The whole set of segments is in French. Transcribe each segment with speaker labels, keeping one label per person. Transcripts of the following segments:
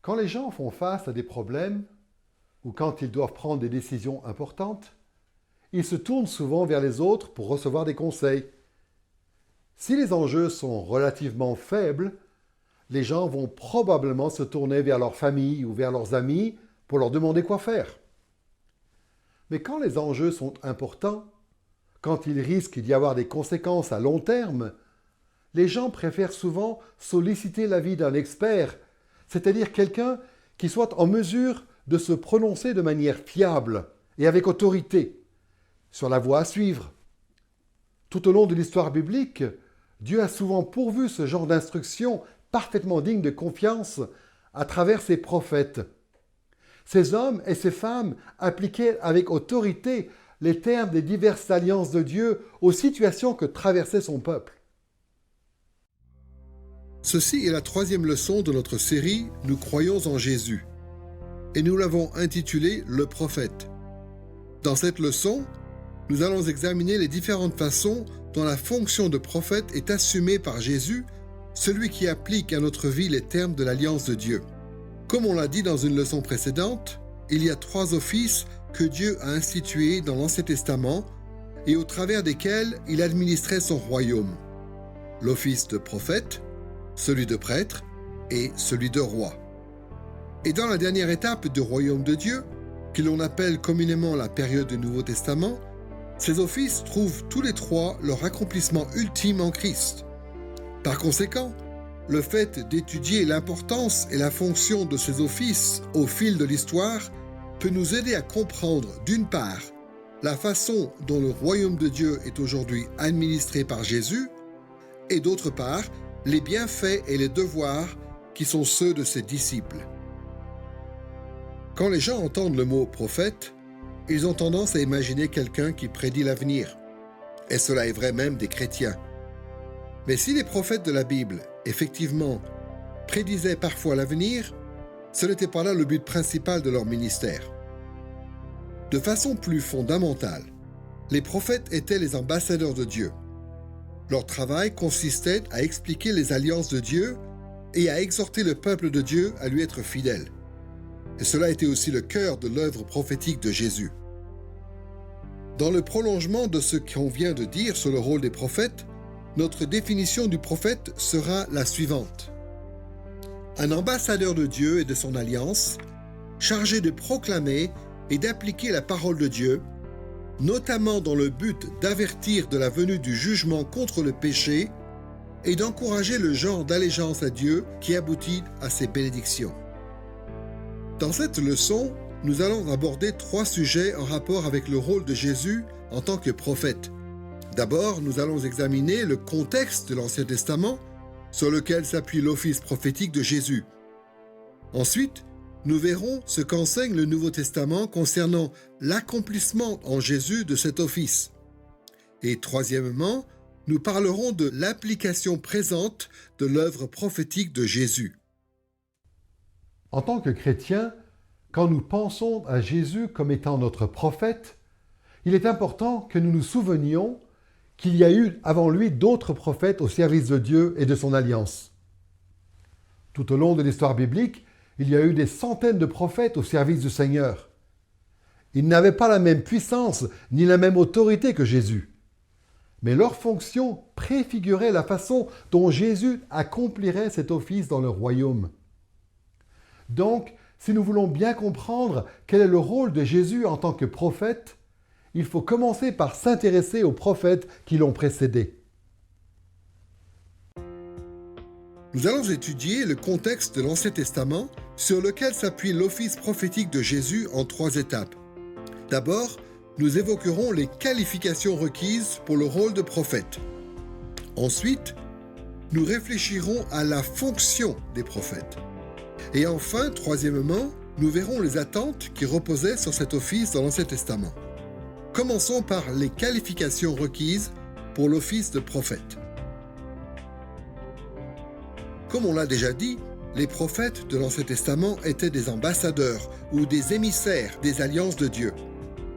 Speaker 1: Quand les gens font face à des problèmes ou quand ils doivent prendre des décisions importantes, ils se tournent souvent vers les autres pour recevoir des conseils. Si les enjeux sont relativement faibles, les gens vont probablement se tourner vers leur famille ou vers leurs amis pour leur demander quoi faire. Mais quand les enjeux sont importants, quand il risque d'y avoir des conséquences à long terme, les gens préfèrent souvent solliciter l'avis d'un expert, c'est-à-dire quelqu'un qui soit en mesure de se prononcer de manière fiable et avec autorité sur la voie à suivre. Tout au long de l'histoire biblique, Dieu a souvent pourvu ce genre d'instructions parfaitement dignes de confiance à travers ses prophètes. Ces hommes et ces femmes appliquaient avec autorité les termes des diverses alliances de Dieu aux situations que traversait son peuple.
Speaker 2: Ceci est la troisième leçon de notre série « Nous croyons en Jésus » et nous l'avons intitulée « Le prophète ». Dans cette leçon, nous allons examiner les différentes façons dont la fonction de prophète est assumée par Jésus, celui qui applique à notre vie les termes de l'alliance de Dieu. Comme on l'a dit dans une leçon précédente, il y a 3 offices que Dieu a institués dans l'Ancien Testament et au travers desquels il administrait son royaume. L'office de prophète, celui de prêtre et celui de roi. Et dans la dernière étape du royaume de Dieu, que l'on appelle communément la période du Nouveau Testament, ces offices trouvent tous les 3 leur accomplissement ultime en Christ. Par conséquent, le fait d'étudier l'importance et la fonction de ces offices au fil de l'histoire peut nous aider à comprendre, d'une part, la façon dont le royaume de Dieu est aujourd'hui administré par Jésus, et d'autre part, les bienfaits et les devoirs qui sont ceux de ses disciples. Quand les gens entendent le mot « prophète », ils ont tendance à imaginer quelqu'un qui prédit l'avenir. Et cela est vrai même des chrétiens. Mais si les prophètes de la Bible, effectivement, prédisaient parfois l'avenir, ce n'était pas là le but principal de leur ministère. De façon plus fondamentale, les prophètes étaient les ambassadeurs de Dieu. Leur travail consistait à expliquer les alliances de Dieu et à exhorter le peuple de Dieu à lui être fidèle. Et cela était aussi le cœur de l'œuvre prophétique de Jésus. Dans le prolongement de ce qu'on vient de dire sur le rôle des prophètes, notre définition du prophète sera la suivante. Un ambassadeur de Dieu et de son alliance, chargé de proclamer et d'appliquer la parole de Dieu, notamment dans le but d'avertir de la venue du jugement contre le péché et d'encourager le genre d'allégeance à Dieu qui aboutit à ses bénédictions. Dans cette leçon, nous allons aborder 3 sujets en rapport avec le rôle de Jésus en tant que prophète. D'abord, nous allons examiner le contexte de l'Ancien Testament sur lequel s'appuie l'office prophétique de Jésus. Ensuite, nous verrons ce qu'enseigne le Nouveau Testament concernant l'accomplissement en Jésus de cet office. Et troisièmement, nous parlerons de l'application présente de l'œuvre prophétique de Jésus.
Speaker 1: En tant que chrétiens, quand nous pensons à Jésus comme étant notre prophète, il est important que nous nous souvenions qu'il y a eu avant lui d'autres prophètes au service de Dieu et de son alliance. Tout au long de l'histoire biblique, il y a eu des centaines de prophètes au service du Seigneur. Ils n'avaient pas la même puissance ni la même autorité que Jésus. Mais leur fonction préfigurait la façon dont Jésus accomplirait cet office dans le royaume. Donc, si nous voulons bien comprendre quel est le rôle de Jésus en tant que prophète, il faut commencer par s'intéresser aux prophètes qui l'ont précédé.
Speaker 2: Nous allons étudier le contexte de l'Ancien Testament sur lequel s'appuie l'office prophétique de Jésus en 3 étapes. D'abord, nous évoquerons les qualifications requises pour le rôle de prophète. Ensuite, nous réfléchirons à la fonction des prophètes. Et enfin, troisièmement, nous verrons les attentes qui reposaient sur cet office dans l'Ancien Testament. Commençons par les qualifications requises pour l'office de prophète. Comme on l'a déjà dit, les prophètes de l'Ancien Testament étaient des ambassadeurs ou des émissaires des alliances de Dieu.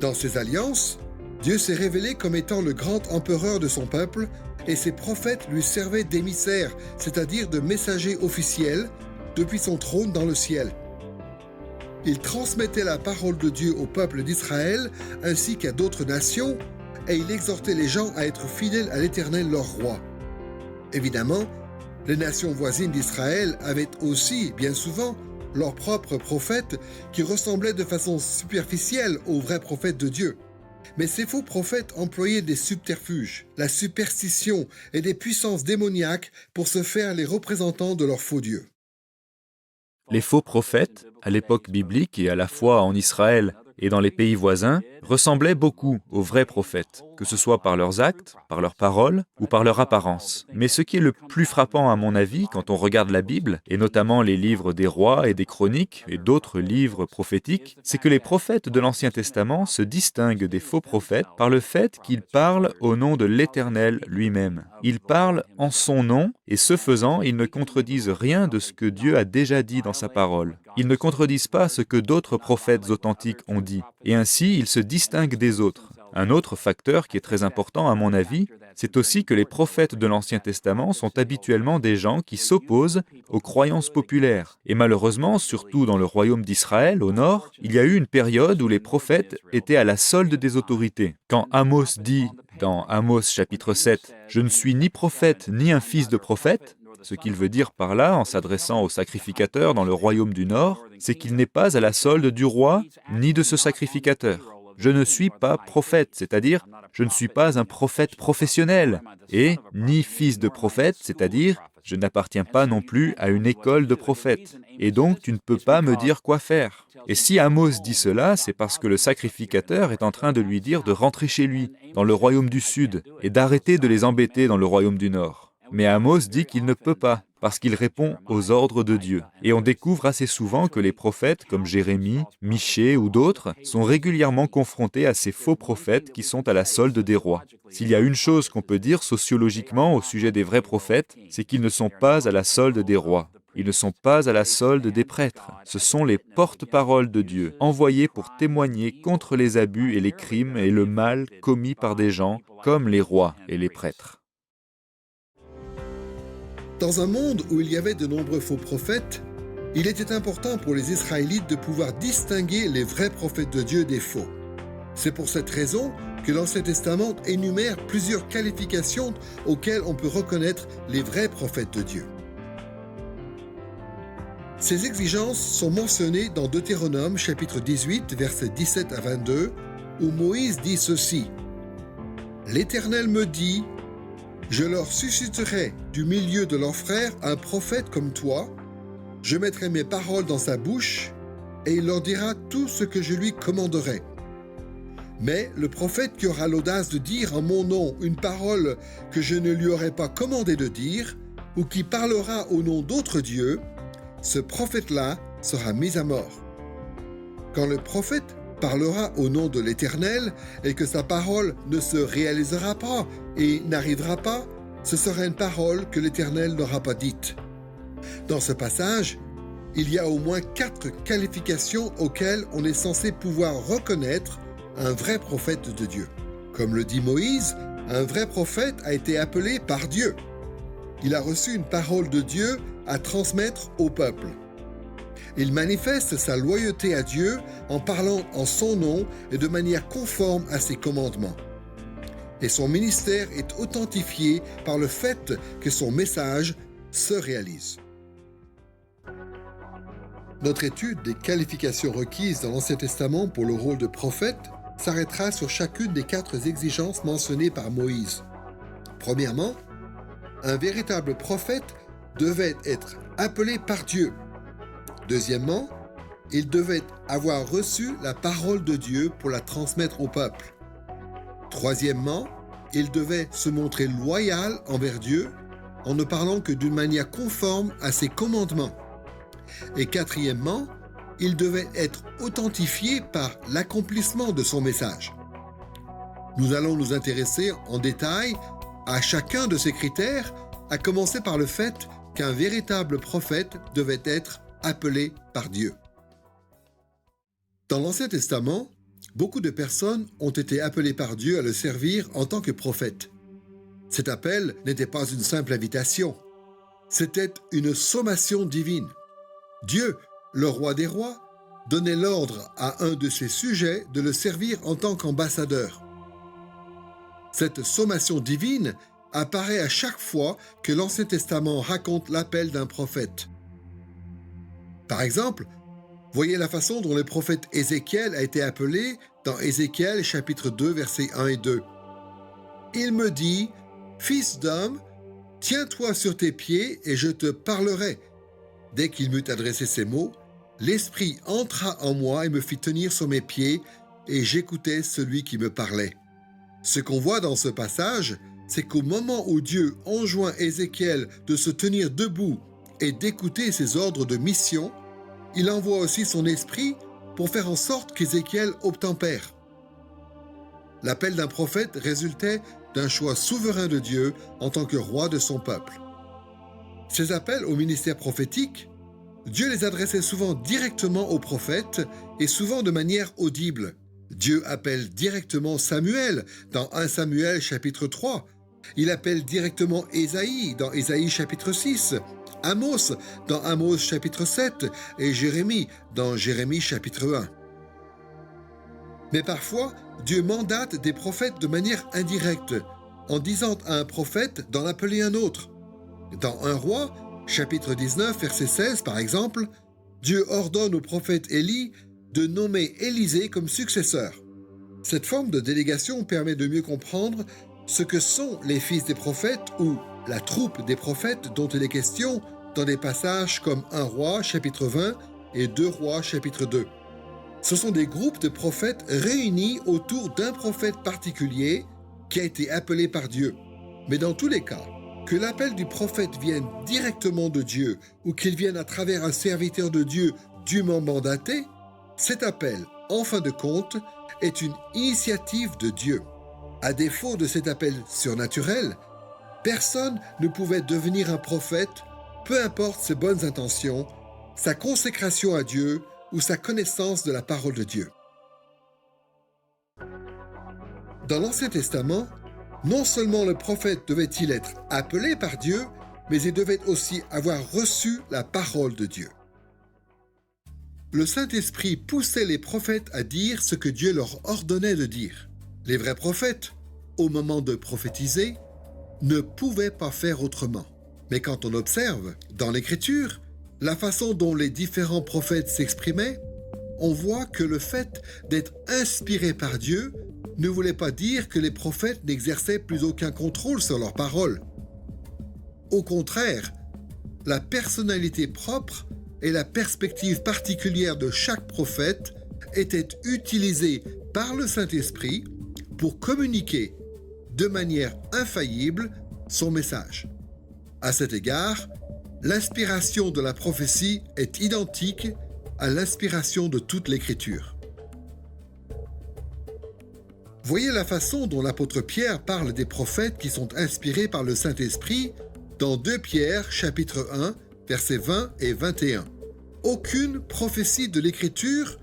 Speaker 2: Dans ces alliances, Dieu s'est révélé comme étant le grand empereur de son peuple et ses prophètes lui servaient d'émissaires, c'est-à-dire de messagers officiels, depuis son trône dans le ciel. Il transmettait la parole de Dieu au peuple d'Israël ainsi qu'à d'autres nations, et il exhortait les gens à être fidèles à l'Éternel leur roi. Évidemment, les nations voisines d'Israël avaient aussi, bien souvent, leurs propres prophètes qui ressemblaient de façon superficielle aux vrais prophètes de Dieu. Mais ces faux prophètes employaient des subterfuges, la superstition et des puissances démoniaques pour se faire les représentants de leur faux Dieu.
Speaker 3: Les faux prophètes, à l'époque biblique et à la fois en Israël et dans les pays voisins, ressemblaient beaucoup aux vrais prophètes, que ce soit par leurs actes, par leurs paroles ou par leur apparence. Mais ce qui est le plus frappant à mon avis quand on regarde la Bible, et notamment les livres des rois et des chroniques et d'autres livres prophétiques, c'est que les prophètes de l'Ancien Testament se distinguent des faux prophètes par le fait qu'ils parlent au nom de l'Éternel lui-même. Ils parlent en son nom et ce faisant, ils ne contredisent rien de ce que Dieu a déjà dit dans sa parole. Ils ne contredisent pas ce que d'autres prophètes authentiques ont dit. Et ainsi, ils se distinguent des autres. Un autre facteur qui est très important à mon avis, c'est aussi que les prophètes de l'Ancien Testament sont habituellement des gens qui s'opposent aux croyances populaires. Et malheureusement, surtout dans le royaume d'Israël, au nord, il y a eu une période où les prophètes étaient à la solde des autorités. Quand Amos dit, dans Amos chapitre 7, « Je ne suis ni prophète ni un fils de prophète », ce qu'il veut dire par là, en s'adressant aux sacrificateurs dans le royaume du Nord, c'est qu'il n'est pas à la solde du roi ni de ce sacrificateur. Je ne suis pas prophète, c'est-à-dire je ne suis pas un prophète professionnel, et ni fils de prophète, c'est-à-dire je n'appartiens pas non plus à une école de prophètes. Et donc tu ne peux pas me dire quoi faire. Et si Amos dit cela, c'est parce que le sacrificateur est en train de lui dire de rentrer chez lui, dans le royaume du Sud, et d'arrêter de les embêter dans le royaume du Nord. Mais Amos dit qu'il ne peut pas, parce qu'il répond aux ordres de Dieu. Et on découvre assez souvent que les prophètes, comme Jérémie, Michée ou d'autres, sont régulièrement confrontés à ces faux prophètes qui sont à la solde des rois. S'il y a une chose qu'on peut dire sociologiquement au sujet des vrais prophètes, c'est qu'ils ne sont pas à la solde des rois. Ils ne sont pas à la solde des prêtres. Ce sont les porte-paroles de Dieu, envoyés pour témoigner contre les abus et les crimes et le mal commis par des gens comme les rois et les prêtres.
Speaker 2: Dans un monde où il y avait de nombreux faux prophètes, il était important pour les Israélites de pouvoir distinguer les vrais prophètes de Dieu des faux. C'est pour cette raison que l'Ancien Testament énumère plusieurs qualifications auxquelles on peut reconnaître les vrais prophètes de Dieu. Ces exigences sont mentionnées dans Deutéronome chapitre 18, versets 17 à 22, où Moïse dit ceci. « L'Éternel me dit, je leur susciterai du milieu de leurs frères un prophète comme toi, je mettrai mes paroles dans sa bouche, et il leur dira tout ce que je lui commanderai. Mais le prophète qui aura l'audace de dire en mon nom une parole que je ne lui aurai pas commandé de dire, ou qui parlera au nom d'autres dieux, ce prophète-là sera mis à mort. Quand le prophète parlera au nom de l'Éternel et que sa parole ne se réalisera pas et n'arrivera pas, ce sera une parole que l'Éternel n'aura pas dite. » Dans ce passage, il y a au moins 4 qualifications auxquelles on est censé pouvoir reconnaître un vrai prophète de Dieu. Comme le dit Moïse, un vrai prophète a été appelé par Dieu. Il a reçu une parole de Dieu à transmettre au peuple. Il manifeste sa loyauté à Dieu en parlant en son nom et de manière conforme à ses commandements. Et son ministère est authentifié par le fait que son message se réalise. Notre étude des qualifications requises dans l'Ancien Testament pour le rôle de prophète s'arrêtera sur chacune des 4 exigences mentionnées par Moïse. Premièrement, un véritable prophète devait être appelé par Dieu. Deuxièmement, il devait avoir reçu la parole de Dieu pour la transmettre au peuple. Troisièmement, il devait se montrer loyal envers Dieu en ne parlant que d'une manière conforme à ses commandements. Et quatrièmement, il devait être authentifié par l'accomplissement de son message. Nous allons nous intéresser en détail à chacun de ces critères, à commencer par le fait qu'un véritable prophète devait être appelé par Dieu. Dans l'Ancien Testament, beaucoup de personnes ont été appelées par Dieu à le servir en tant que prophète. Cet appel n'était pas une simple invitation, c'était une sommation divine. Dieu, le roi des rois, donnait l'ordre à un de ses sujets de le servir en tant qu'ambassadeur. Cette sommation divine apparaît à chaque fois que l'Ancien Testament raconte l'appel d'un prophète. Par exemple, voyez la façon dont le prophète Ézéchiel a été appelé dans Ézéchiel chapitre 2, versets 1 et 2. Il me dit, « Fils d'homme, tiens-toi sur tes pieds et je te parlerai. » Dès qu'il m'eut adressé ces mots, l'Esprit entra en moi et me fit tenir sur mes pieds et j'écoutais celui qui me parlait. Ce qu'on voit dans ce passage, c'est qu'au moment où Dieu enjoint Ézéchiel de se tenir debout et d'écouter ses ordres de mission, il envoie aussi son esprit pour faire en sorte qu'Ézéchiel obtempère. L'appel d'un prophète résultait d'un choix souverain de Dieu en tant que roi de son peuple. Ces appels au ministère prophétique, Dieu les adressait souvent directement aux prophètes et souvent de manière audible. Dieu appelle directement Samuel dans 1 Samuel chapitre 3. Il appelle directement Ésaïe dans Ésaïe chapitre 6, Amos dans Amos chapitre 7 et Jérémie dans Jérémie chapitre 1. Mais parfois, Dieu mandate des prophètes de manière indirecte, en disant à un prophète d'en appeler un autre. Dans 1 Roi, chapitre 19, verset 16 par exemple, Dieu ordonne au prophète Élie de nommer Élisée comme successeur. Cette forme de délégation permet de mieux comprendre ce que sont les fils des prophètes ou la troupe des prophètes dont il est question dans des passages comme 1 Roi chapitre 20 et 2 Rois chapitre 2. Ce sont des groupes de prophètes réunis autour d'un prophète particulier qui a été appelé par Dieu. Mais dans tous les cas, que l'appel du prophète vienne directement de Dieu ou qu'il vienne à travers un serviteur de Dieu dûment mandaté, cet appel, en fin de compte, est une initiative de Dieu. À défaut de cet appel surnaturel, personne ne pouvait devenir un prophète, peu importe ses bonnes intentions, sa consécration à Dieu ou sa connaissance de la parole de Dieu. Dans l'Ancien Testament, non seulement le prophète devait-il être appelé par Dieu, mais il devait aussi avoir reçu la parole de Dieu. Le Saint-Esprit poussait les prophètes à dire ce que Dieu leur ordonnait de dire. Les vrais prophètes, au moment de prophétiser, ne pouvaient pas faire autrement. Mais quand on observe, dans l'Écriture, la façon dont les différents prophètes s'exprimaient, on voit que le fait d'être inspiré par Dieu ne voulait pas dire que les prophètes n'exerçaient plus aucun contrôle sur leurs paroles. Au contraire, la personnalité propre et la perspective particulière de chaque prophète étaient utilisées par le Saint-Esprit pour communiquer de manière infaillible son message. À cet égard, l'inspiration de la prophétie est identique à l'inspiration de toute l'Écriture. Voyez la façon dont l'apôtre Pierre parle des prophètes qui sont inspirés par le Saint-Esprit dans 2 Pierre, chapitre 1, versets 20 et 21. Aucune prophétie de l'Écriture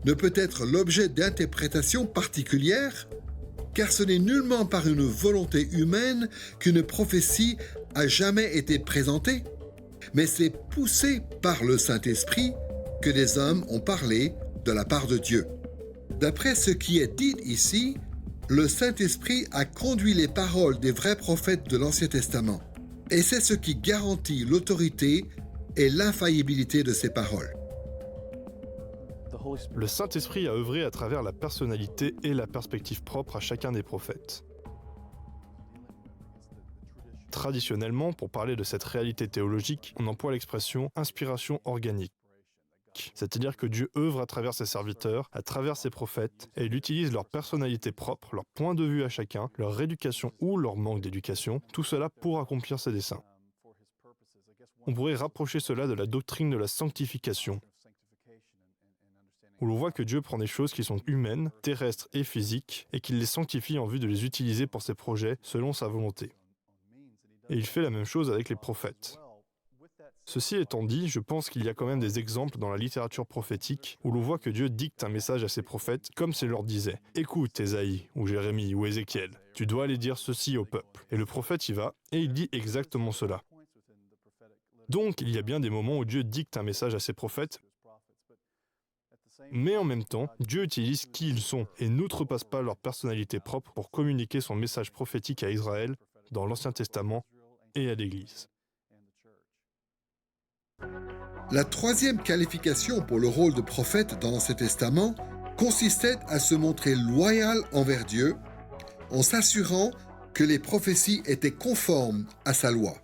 Speaker 2: ne peut être l'objet d'interprétations particulières, car ce n'est nullement par une volonté humaine qu'une prophétie a jamais été présentée, mais c'est poussé par le Saint-Esprit que des hommes ont parlé de la part de Dieu. D'après ce qui est dit ici, le Saint-Esprit a conduit les paroles des vrais prophètes de l'Ancien Testament, et c'est ce qui garantit l'autorité et l'infaillibilité de ces paroles.
Speaker 4: Le Saint-Esprit a œuvré à travers la personnalité et la perspective propre à chacun des prophètes. Traditionnellement, pour parler de cette réalité théologique, on emploie l'expression « inspiration organique ». C'est-à-dire que Dieu œuvre à travers ses serviteurs, à travers ses prophètes, et il utilise leur personnalité propre, leur point de vue à chacun, leur éducation ou leur manque d'éducation, tout cela pour accomplir ses desseins. On pourrait rapprocher cela de la doctrine de la sanctification, où l'on voit que Dieu prend des choses qui sont humaines, terrestres et physiques, et qu'il les sanctifie en vue de les utiliser pour ses projets selon sa volonté. Et il fait la même chose avec les prophètes. Ceci étant dit, je pense qu'il y a quand même des exemples dans la littérature prophétique où l'on voit que Dieu dicte un message à ses prophètes comme s'il leur disait « Écoute, Ésaïe, ou Jérémie, ou Ézéchiel, tu dois aller dire ceci au peuple. » Et le prophète y va, et il dit exactement cela. Donc, il y a bien des moments où Dieu dicte un message à ses prophètes, mais en même temps, Dieu utilise qui ils sont et n'outrepasse pas leur personnalité propre pour communiquer son message prophétique à Israël dans l'Ancien Testament et à l'Église.
Speaker 2: La troisième qualification pour le rôle de prophète dans l'Ancien Testament consistait à se montrer loyal envers Dieu en s'assurant que les prophéties étaient conformes à sa loi.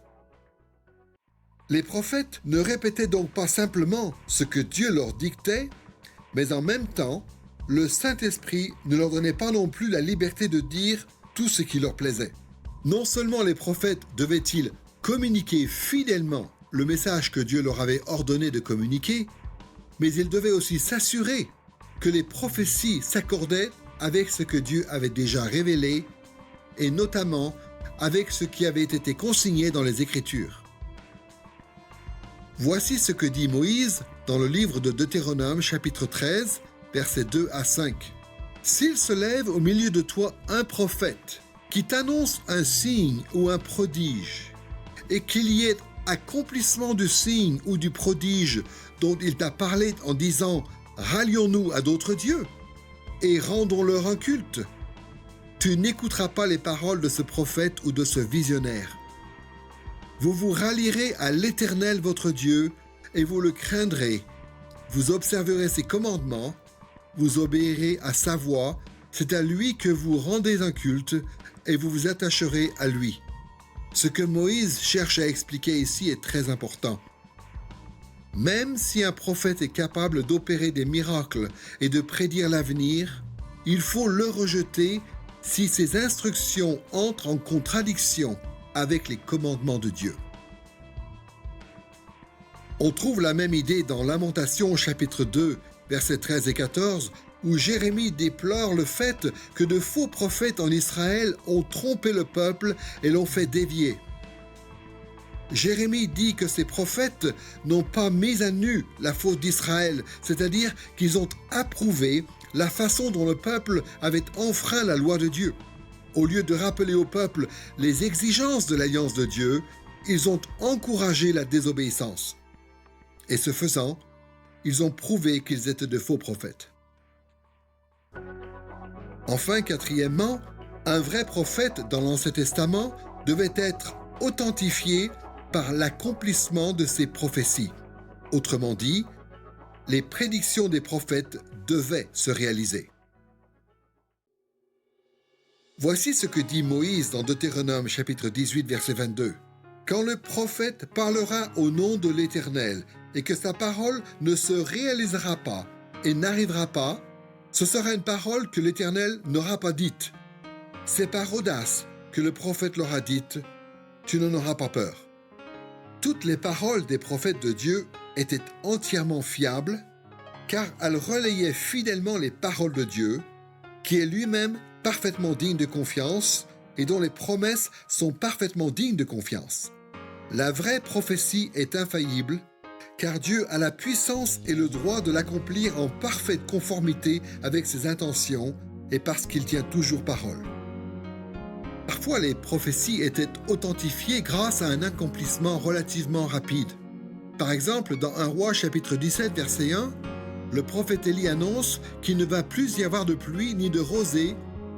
Speaker 2: Les prophètes ne répétaient donc pas simplement ce que Dieu leur dictait, mais en même temps, le Saint-Esprit ne leur donnait pas non plus la liberté de dire tout ce qui leur plaisait. Non seulement les prophètes devaient-ils communiquer fidèlement le message que Dieu leur avait ordonné de communiquer, mais ils devaient aussi s'assurer que les prophéties s'accordaient avec ce que Dieu avait déjà révélé, et notamment avec ce qui avait été consigné dans les Écritures. Voici ce que dit Moïse dans le livre de Deutéronome chapitre 13, versets 2 à 5. « S'il se lève au milieu de toi un prophète qui t'annonce un signe ou un prodige, et qu'il y ait accomplissement du signe ou du prodige dont il t'a parlé en disant « Rallions-nous à d'autres dieux et rendons-leur un culte », tu n'écouteras pas les paroles de ce prophète ou de ce visionnaire. Vous vous rallierez à l'Éternel votre Dieu et vous le craindrez. Vous observerez ses commandements, vous obéirez à sa voix, c'est à lui que vous rendez un culte et vous vous attacherez à lui. Ce que Moïse cherche à expliquer ici est très important. Même si un prophète est capable d'opérer des miracles et de prédire l'avenir, il faut le rejeter si ses instructions entrent en contradiction avec les commandements de Dieu. On trouve la même idée dans Lamentations chapitre 2, versets 13 et 14, où Jérémie déplore le fait que de faux prophètes en Israël ont trompé le peuple et l'ont fait dévier. Jérémie dit que ces prophètes n'ont pas mis à nu la faute d'Israël, c'est-à-dire qu'ils ont approuvé la façon dont le peuple avait enfreint la loi de Dieu. Au lieu de rappeler au peuple les exigences de l'alliance de Dieu, ils ont encouragé la désobéissance. Et ce faisant, ils ont prouvé qu'ils étaient de faux prophètes. Enfin, quatrièmement, un vrai prophète dans l'Ancien Testament devait être authentifié par l'accomplissement de ses prophéties. Autrement dit, les prédictions des prophètes devaient se réaliser. Voici ce que dit Moïse dans Deutéronome chapitre 18, verset 22. « Quand le prophète parlera au nom de l'Éternel et que sa parole ne se réalisera pas et n'arrivera pas, ce sera une parole que l'Éternel n'aura pas dite. C'est par audace que le prophète l'aura dite, tu n'en auras pas peur. » Toutes les paroles des prophètes de Dieu étaient entièrement fiables, car elles relayaient fidèlement les paroles de Dieu, qui est lui-même parfaitement digne de confiance et dont les promesses sont parfaitement dignes de confiance. La vraie prophétie est infaillible, car Dieu a la puissance et le droit de l'accomplir en parfaite conformité avec ses intentions et parce qu'il tient toujours parole. Parfois, les prophéties étaient authentifiées grâce à un accomplissement relativement rapide. Par exemple, dans 1 Roi chapitre 17, verset 1, le prophète Élie annonce qu'il ne va plus y avoir de pluie ni de rosée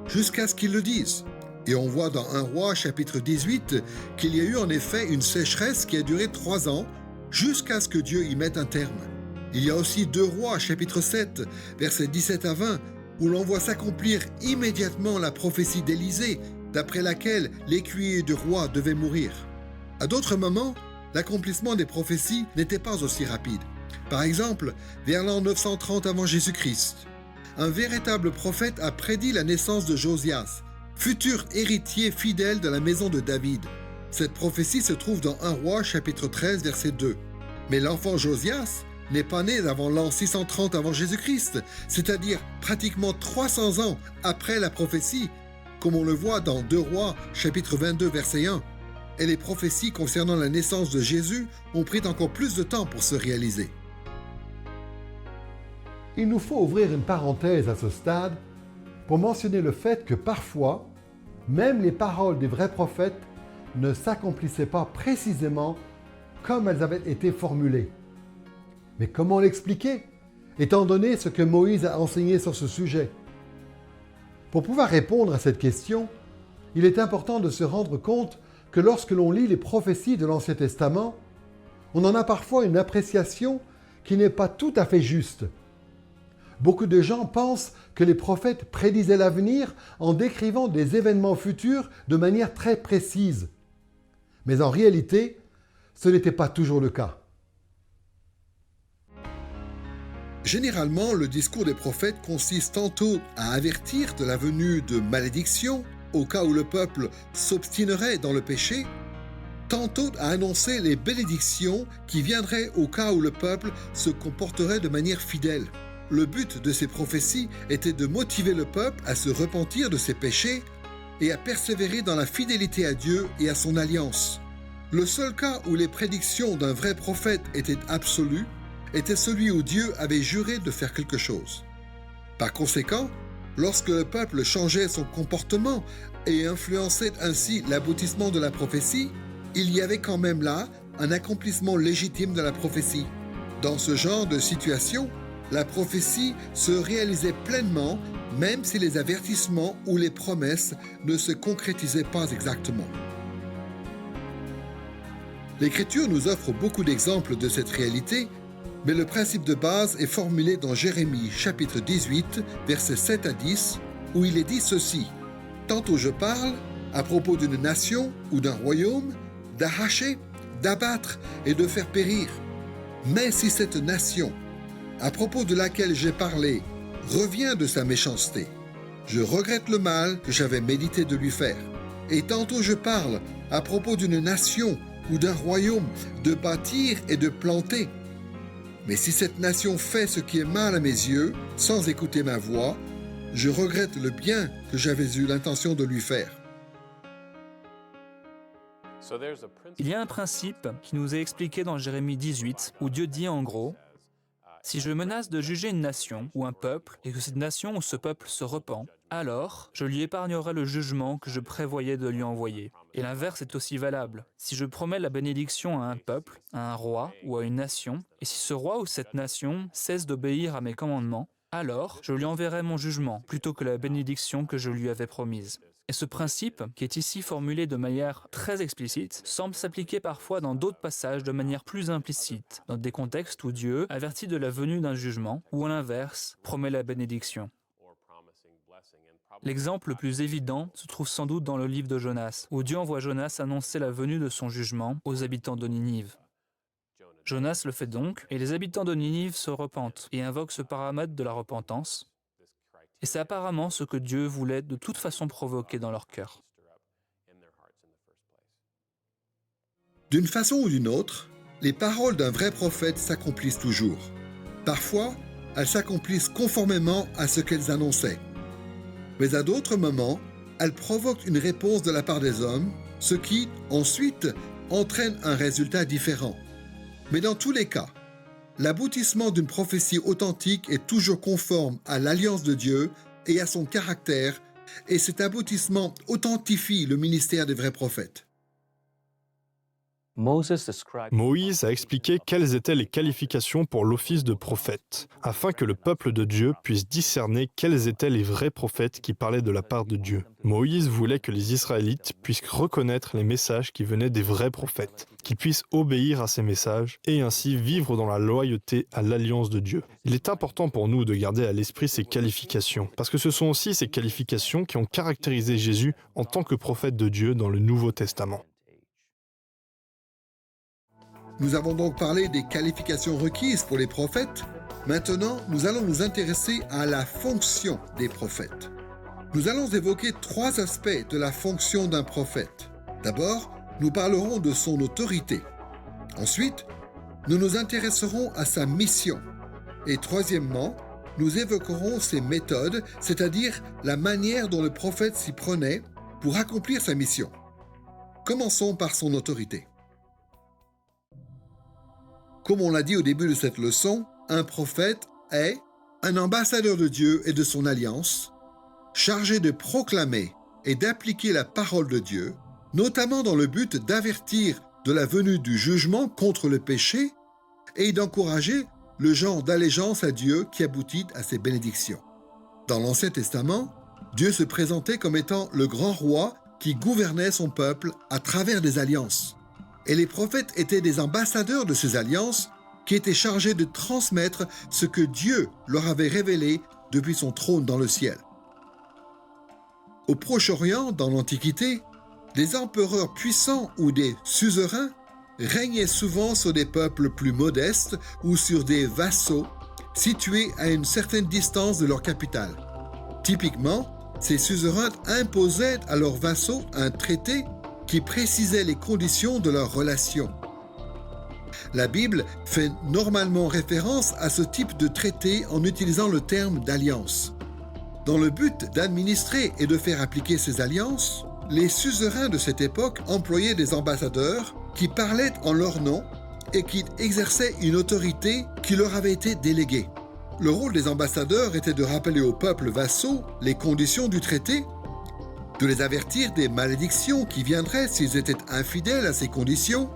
Speaker 2: jusqu'à ce qu'il le dise. Et on voit dans 1 Roi chapitre 18 qu'il y a eu en effet une sécheresse qui a duré 3 ans jusqu'à ce que Dieu y mette un terme. Il y a aussi 2 Rois chapitre 7, versets 17 à 20, où l'on voit s'accomplir immédiatement la prophétie d'Élisée, d'après laquelle l'écuyer du roi devait mourir. À d'autres moments, l'accomplissement des prophéties n'était pas aussi rapide. Par exemple, vers l'an 930 avant Jésus-Christ, un véritable prophète a prédit la naissance de Josias, futur héritier fidèle de la maison de David. Cette prophétie se trouve dans 1 Roi chapitre 13 verset 2. Mais l'enfant Josias n'est pas né avant l'an 630 avant Jésus-Christ, c'est-à-dire pratiquement 300 ans après la prophétie, comme on le voit dans 2 Rois chapitre 22 verset 1. Et les prophéties concernant la naissance de Jésus ont pris encore plus de temps pour se réaliser.
Speaker 1: Il nous faut ouvrir une parenthèse à ce stade pour mentionner le fait que parfois, même les paroles des vrais prophètes ne s'accomplissaient pas précisément comme elles avaient été formulées. Mais comment l'expliquer, étant donné ce que Moïse a enseigné sur ce sujet? Pour pouvoir répondre à cette question, il est important de se rendre compte que lorsque l'on lit les prophéties de l'Ancien Testament, on en a parfois une appréciation qui n'est pas tout à fait juste. Beaucoup de gens pensent que les prophètes prédisaient l'avenir en décrivant des événements futurs de manière très précise. Mais en réalité, ce n'était pas toujours le cas.
Speaker 2: Généralement, le discours des prophètes consiste tantôt à avertir de la venue de malédictions, au cas où le peuple s'obstinerait dans le péché, tantôt à annoncer les bénédictions qui viendraient au cas où le peuple se comporterait de manière fidèle. Le but de ces prophéties était de motiver le peuple à se repentir de ses péchés et à persévérer dans la fidélité à Dieu et à son alliance. Le seul cas où les prédictions d'un vrai prophète étaient absolues était celui où Dieu avait juré de faire quelque chose. Par conséquent, lorsque le peuple changeait son comportement et influençait ainsi l'aboutissement de la prophétie, il y avait quand même là un accomplissement légitime de la prophétie. Dans ce genre de situation, la prophétie se réalisait pleinement, même si les avertissements ou les promesses ne se concrétisaient pas exactement. L'Écriture nous offre beaucoup d'exemples de cette réalité, mais le principe de base est formulé dans Jérémie chapitre 18, versets 7 à 10, où il est dit ceci: « Tantôt je parle, à propos d'une nation ou d'un royaume, d'arracher, d'abattre et de faire périr. Mais si cette nation, à propos de laquelle j'ai parlé, revient de sa méchanceté, je regrette le mal que j'avais médité de lui faire. Et tantôt je parle, à propos d'une nation ou d'un royaume, de bâtir et de planter. Mais si cette nation fait ce qui est mal à mes yeux, sans écouter ma voix, je regrette le bien que j'avais eu l'intention de lui faire. »
Speaker 5: Il y a un principe qui nous est expliqué dans Jérémie 18, où Dieu dit en gros: « Si je menace de juger une nation ou un peuple, et que cette nation ou ce peuple se repent, alors je lui épargnerai le jugement que je prévoyais de lui envoyer. » Et l'inverse est aussi valable. Si je promets la bénédiction à un peuple, à un roi ou à une nation, et si ce roi ou cette nation cesse d'obéir à mes commandements, alors je lui enverrai mon jugement, plutôt que la bénédiction que je lui avais promise. Et ce principe, qui est ici formulé de manière très explicite, semble s'appliquer parfois dans d'autres passages de manière plus implicite, dans des contextes où Dieu avertit de la venue d'un jugement, ou à l'inverse, promet la bénédiction. L'exemple le plus évident se trouve sans doute dans le livre de Jonas, où Dieu envoie Jonas annoncer la venue de son jugement aux habitants de Ninive. Jonas le fait donc, et les habitants de Ninive se repentent et invoquent ce paramètre de la repentance. Et c'est apparemment ce que Dieu voulait de toute façon provoquer dans leur cœur.
Speaker 2: D'une façon ou d'une autre, les paroles d'un vrai prophète s'accomplissent toujours. Parfois, elles s'accomplissent conformément à ce qu'elles annonçaient. Mais à d'autres moments, elles provoquent une réponse de la part des hommes, ce qui, ensuite, entraîne un résultat différent. Mais dans tous les cas, l'aboutissement d'une prophétie authentique est toujours conforme à l'alliance de Dieu et à son caractère, et cet aboutissement authentifie le ministère des vrais prophètes.
Speaker 4: Moïse a expliqué quelles étaient les qualifications pour l'office de prophète, afin que le peuple de Dieu puisse discerner quels étaient les vrais prophètes qui parlaient de la part de Dieu. Moïse voulait que les Israélites puissent reconnaître les messages qui venaient des vrais prophètes, qu'ils puissent obéir à ces messages et ainsi vivre dans la loyauté à l'alliance de Dieu. Il est important pour nous de garder à l'esprit ces qualifications, parce que ce sont aussi ces qualifications qui ont caractérisé Jésus en tant que prophète de Dieu dans le Nouveau Testament.
Speaker 2: Nous avons donc parlé des qualifications requises pour les prophètes. Maintenant, nous allons nous intéresser à la fonction des prophètes. Nous allons évoquer 3 aspects de la fonction d'un prophète. D'abord, nous parlerons de son autorité. Ensuite, nous nous intéresserons à sa mission. Et troisièmement, nous évoquerons ses méthodes, c'est-à-dire la manière dont le prophète s'y prenait pour accomplir sa mission. Commençons par son autorité. Comme on l'a dit au début de cette leçon, un prophète est un ambassadeur de Dieu et de son alliance, chargé de proclamer et d'appliquer la parole de Dieu, notamment dans le but d'avertir de la venue du jugement contre le péché et d'encourager le genre d'allégeance à Dieu qui aboutit à ses bénédictions. Dans l'Ancien Testament, Dieu se présentait comme étant le grand roi qui gouvernait son peuple à travers des alliances. Et les prophètes étaient des ambassadeurs de ces alliances qui étaient chargés de transmettre ce que Dieu leur avait révélé depuis son trône dans le ciel. Au Proche-Orient, dans l'Antiquité, des empereurs puissants ou des suzerains régnaient souvent sur des peuples plus modestes ou sur des vassaux situés à une certaine distance de leur capitale. Typiquement, ces suzerains imposaient à leurs vassaux un traité qui précisait les conditions de leur relation. La Bible fait normalement référence à ce type de traité en utilisant le terme d'alliance. Dans le but d'administrer et de faire appliquer ces alliances, les suzerains de cette époque employaient des ambassadeurs qui parlaient en leur nom et qui exerçaient une autorité qui leur avait été déléguée. Le rôle des ambassadeurs était de rappeler aux peuples vassaux les conditions du traité, de les avertir des malédictions qui viendraient s'ils étaient infidèles à ces conditions,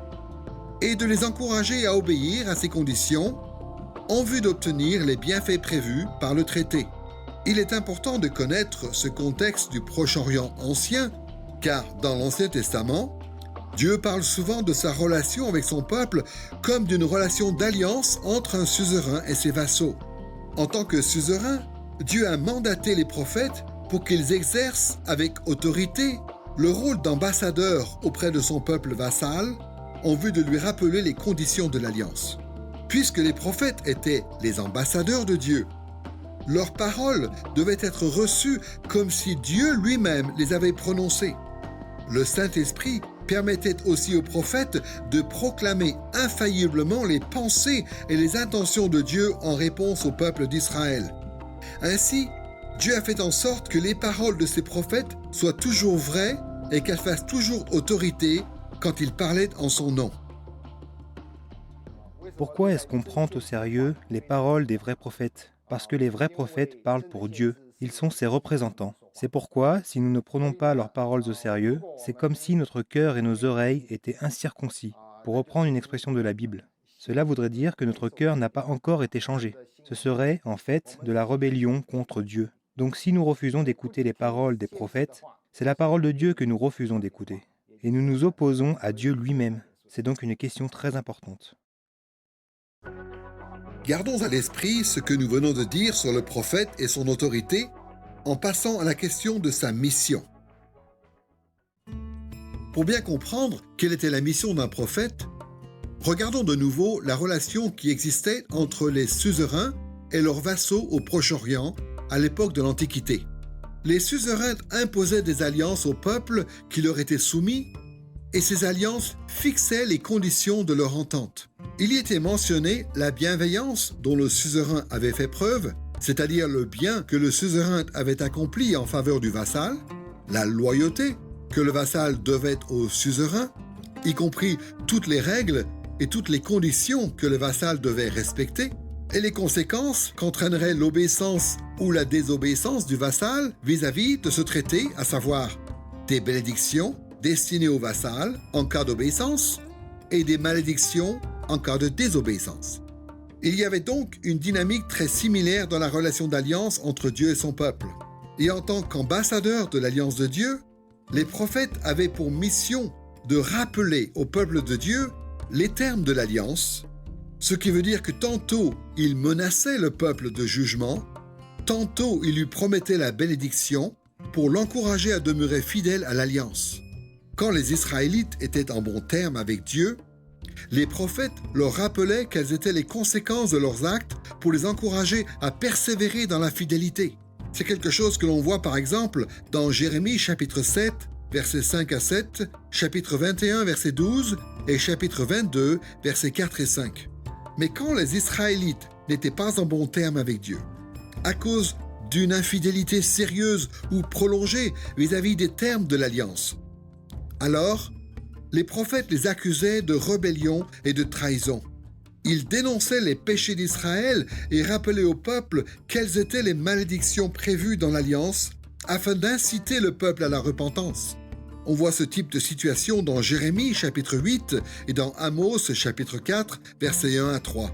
Speaker 2: et de les encourager à obéir à ces conditions en vue d'obtenir les bienfaits prévus par le traité. Il est important de connaître ce contexte du Proche-Orient ancien, car dans l'Ancien Testament, Dieu parle souvent de sa relation avec son peuple comme d'une relation d'alliance entre un suzerain et ses vassaux. En tant que suzerain, Dieu a mandaté les prophètes pour qu'ils exercent avec autorité le rôle d'ambassadeur auprès de son peuple vassal en vue de lui rappeler les conditions de l'alliance. Puisque les prophètes étaient les ambassadeurs de Dieu, leurs paroles devaient être reçues comme si Dieu lui-même les avait prononcées. Le Saint-Esprit permettait aussi aux prophètes de proclamer infailliblement les pensées et les intentions de Dieu en réponse au peuple d'Israël. Ainsi, Dieu a fait en sorte que les paroles de ses prophètes soient toujours vraies et qu'elles fassent toujours autorité quand ils parlaient en son nom.
Speaker 6: Pourquoi est-ce qu'on prend au sérieux les paroles des vrais prophètes ? Parce que les vrais prophètes parlent pour Dieu. Ils sont ses représentants. C'est pourquoi, si nous ne prenons pas leurs paroles au sérieux, c'est comme si notre cœur et nos oreilles étaient incirconcis, pour reprendre une expression de la Bible. Cela voudrait dire que notre cœur n'a pas encore été changé. Ce serait, en fait, de la rébellion contre Dieu. Donc si nous refusons d'écouter les paroles des prophètes, c'est la parole de Dieu que nous refusons d'écouter. Et nous nous opposons à Dieu lui-même. C'est donc une question très importante.
Speaker 2: Gardons à l'esprit ce que nous venons de dire sur le prophète et son autorité en passant à la question de sa mission. Pour bien comprendre quelle était la mission d'un prophète, regardons de nouveau la relation qui existait entre les suzerains et leurs vassaux au Proche-Orient à l'époque de l'Antiquité. Les suzerains imposaient des alliances au peuple qui leur était soumis, et ces alliances fixaient les conditions de leur entente. Il y était mentionné la bienveillance dont le suzerain avait fait preuve, c'est-à-dire le bien que le suzerain avait accompli en faveur du vassal, la loyauté que le vassal devait au suzerain, y compris toutes les règles et toutes les conditions que le vassal devait respecter, et les conséquences qu'entraînerait l'obéissance ou la désobéissance du vassal vis-à-vis de ce traité, à savoir des bénédictions destinées au vassal en cas d'obéissance et des malédictions en cas de désobéissance. Il y avait donc une dynamique très similaire dans la relation d'alliance entre Dieu et son peuple. Et en tant qu'ambassadeurs de l'alliance de Dieu, les prophètes avaient pour mission de rappeler au peuple de Dieu les termes de l'alliance, ce qui veut dire que tantôt ils menaçaient le peuple de jugement, tantôt ils lui promettaient la bénédiction pour l'encourager à demeurer fidèle à l'alliance. Quand les Israélites étaient en bons termes avec Dieu, les prophètes leur rappelaient quelles étaient les conséquences de leurs actes pour les encourager à persévérer dans la fidélité. C'est quelque chose que l'on voit par exemple dans Jérémie chapitre 7, versets 5 à 7, chapitre 21, verset 12 et chapitre 22, versets 4 et 5. Mais quand les Israélites n'étaient pas en bons termes avec Dieu, à cause d'une infidélité sérieuse ou prolongée vis-à-vis des termes de l'alliance, alors les prophètes les accusaient de rébellion et de trahison. Ils dénonçaient les péchés d'Israël et rappelaient au peuple quelles étaient les malédictions prévues dans l'alliance afin d'inciter le peuple à la repentance. On voit ce type de situation dans Jérémie chapitre 8 et dans Amos chapitre 4, versets 1 à 3.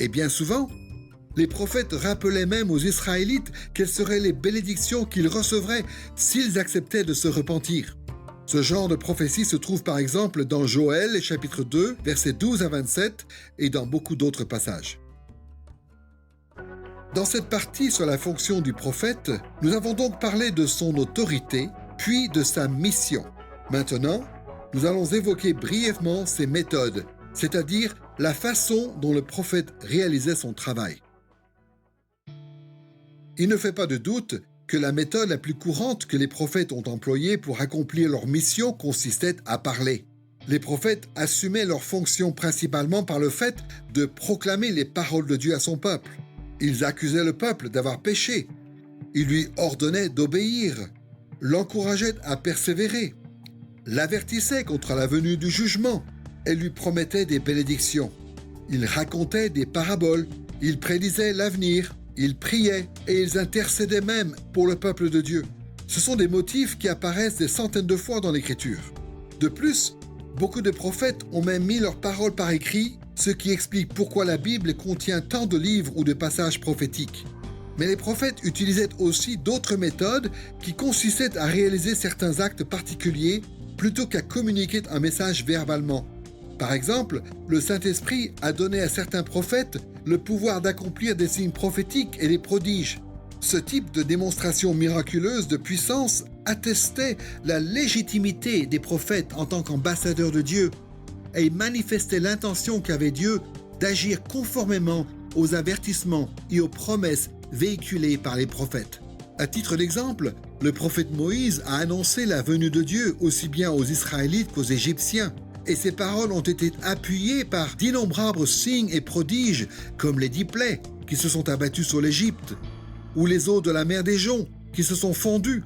Speaker 2: Et bien souvent, les prophètes rappelaient même aux Israélites quelles seraient les bénédictions qu'ils recevraient s'ils acceptaient de se repentir. Ce genre de prophétie se trouve par exemple dans Joël chapitre 2, versets 12 à 27 et dans beaucoup d'autres passages. Dans cette partie sur la fonction du prophète, nous avons donc parlé de son autorité, puis de sa mission. Maintenant, nous allons évoquer brièvement ses méthodes, c'est-à-dire la façon dont le prophète réalisait son travail. Il ne fait pas de doute que la méthode la plus courante que les prophètes ont employée pour accomplir leur mission consistait à parler. Les prophètes assumaient leur fonction principalement par le fait de proclamer les paroles de Dieu à son peuple. Ils accusaient le peuple d'avoir péché. Ils lui ordonnaient d'obéir, l'encourageaient à persévérer, l'avertissaient contre la venue du jugement et lui promettaient des bénédictions. Ils racontaient des paraboles, ils prédisaient l'avenir, ils priaient et ils intercédaient même pour le peuple de Dieu. Ce sont des motifs qui apparaissent des centaines de fois dans l'Écriture. De plus, beaucoup de prophètes ont même mis leurs paroles par écrit, ce qui explique pourquoi la Bible contient tant de livres ou de passages prophétiques. Mais les prophètes utilisaient aussi d'autres méthodes qui consistaient à réaliser certains actes particuliers plutôt qu'à communiquer un message verbalement. Par exemple, le Saint-Esprit a donné à certains prophètes le pouvoir d'accomplir des signes prophétiques et des prodiges. Ce type de démonstration miraculeuse de puissance attestait la légitimité des prophètes en tant qu'ambassadeurs de Dieu et manifestait l'intention qu'avait Dieu d'agir conformément aux avertissements et aux promesses véhiculées par les prophètes. À titre d'exemple, le prophète Moïse a annoncé la venue de Dieu aussi bien aux Israélites qu'aux Égyptiens, et ses paroles ont été appuyées par d'innombrables signes et prodiges, comme les 10 plaies qui se sont abattues sur l'Égypte, ou les eaux de la mer des Joncs qui se sont fondues,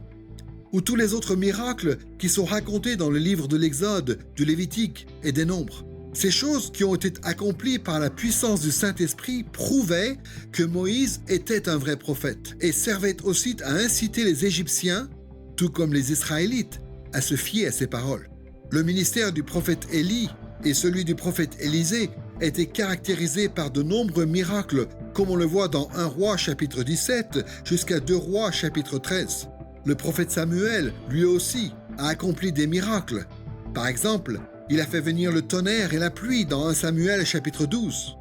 Speaker 2: ou tous les autres miracles qui sont racontés dans le livre de l'Exode, du Lévitique et des Nombres. Ces choses qui ont été accomplies par la puissance du Saint-Esprit prouvaient que Moïse était un vrai prophète et servaient aussi à inciter les Égyptiens, tout comme les Israélites, à se fier à ses paroles. Le ministère du prophète Élie et celui du prophète Élisée étaient caractérisés par de nombreux miracles, comme on le voit dans 1 Roi chapitre 17 jusqu'à 2 Rois chapitre 13. Le prophète Samuel, lui aussi, a accompli des miracles. Par exemple, il a fait venir le tonnerre et la pluie dans 1 Samuel chapitre 12.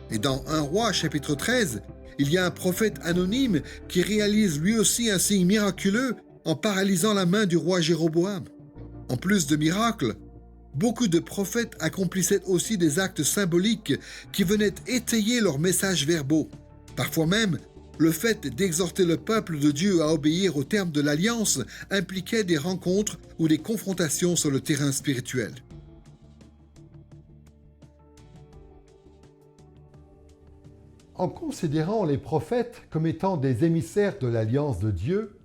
Speaker 2: Et dans 1 Roi chapitre 13, il y a un prophète anonyme qui réalise lui aussi un signe miraculeux en paralysant la main du roi Jéroboam. En plus de miracles, beaucoup de prophètes accomplissaient aussi des actes symboliques qui venaient étayer leurs messages verbaux. Parfois même, le fait d'exhorter le peuple de Dieu à obéir aux termes de l'Alliance impliquait des rencontres ou des confrontations sur le terrain spirituel.
Speaker 1: En considérant les prophètes comme étant des émissaires de l'Alliance de Dieu,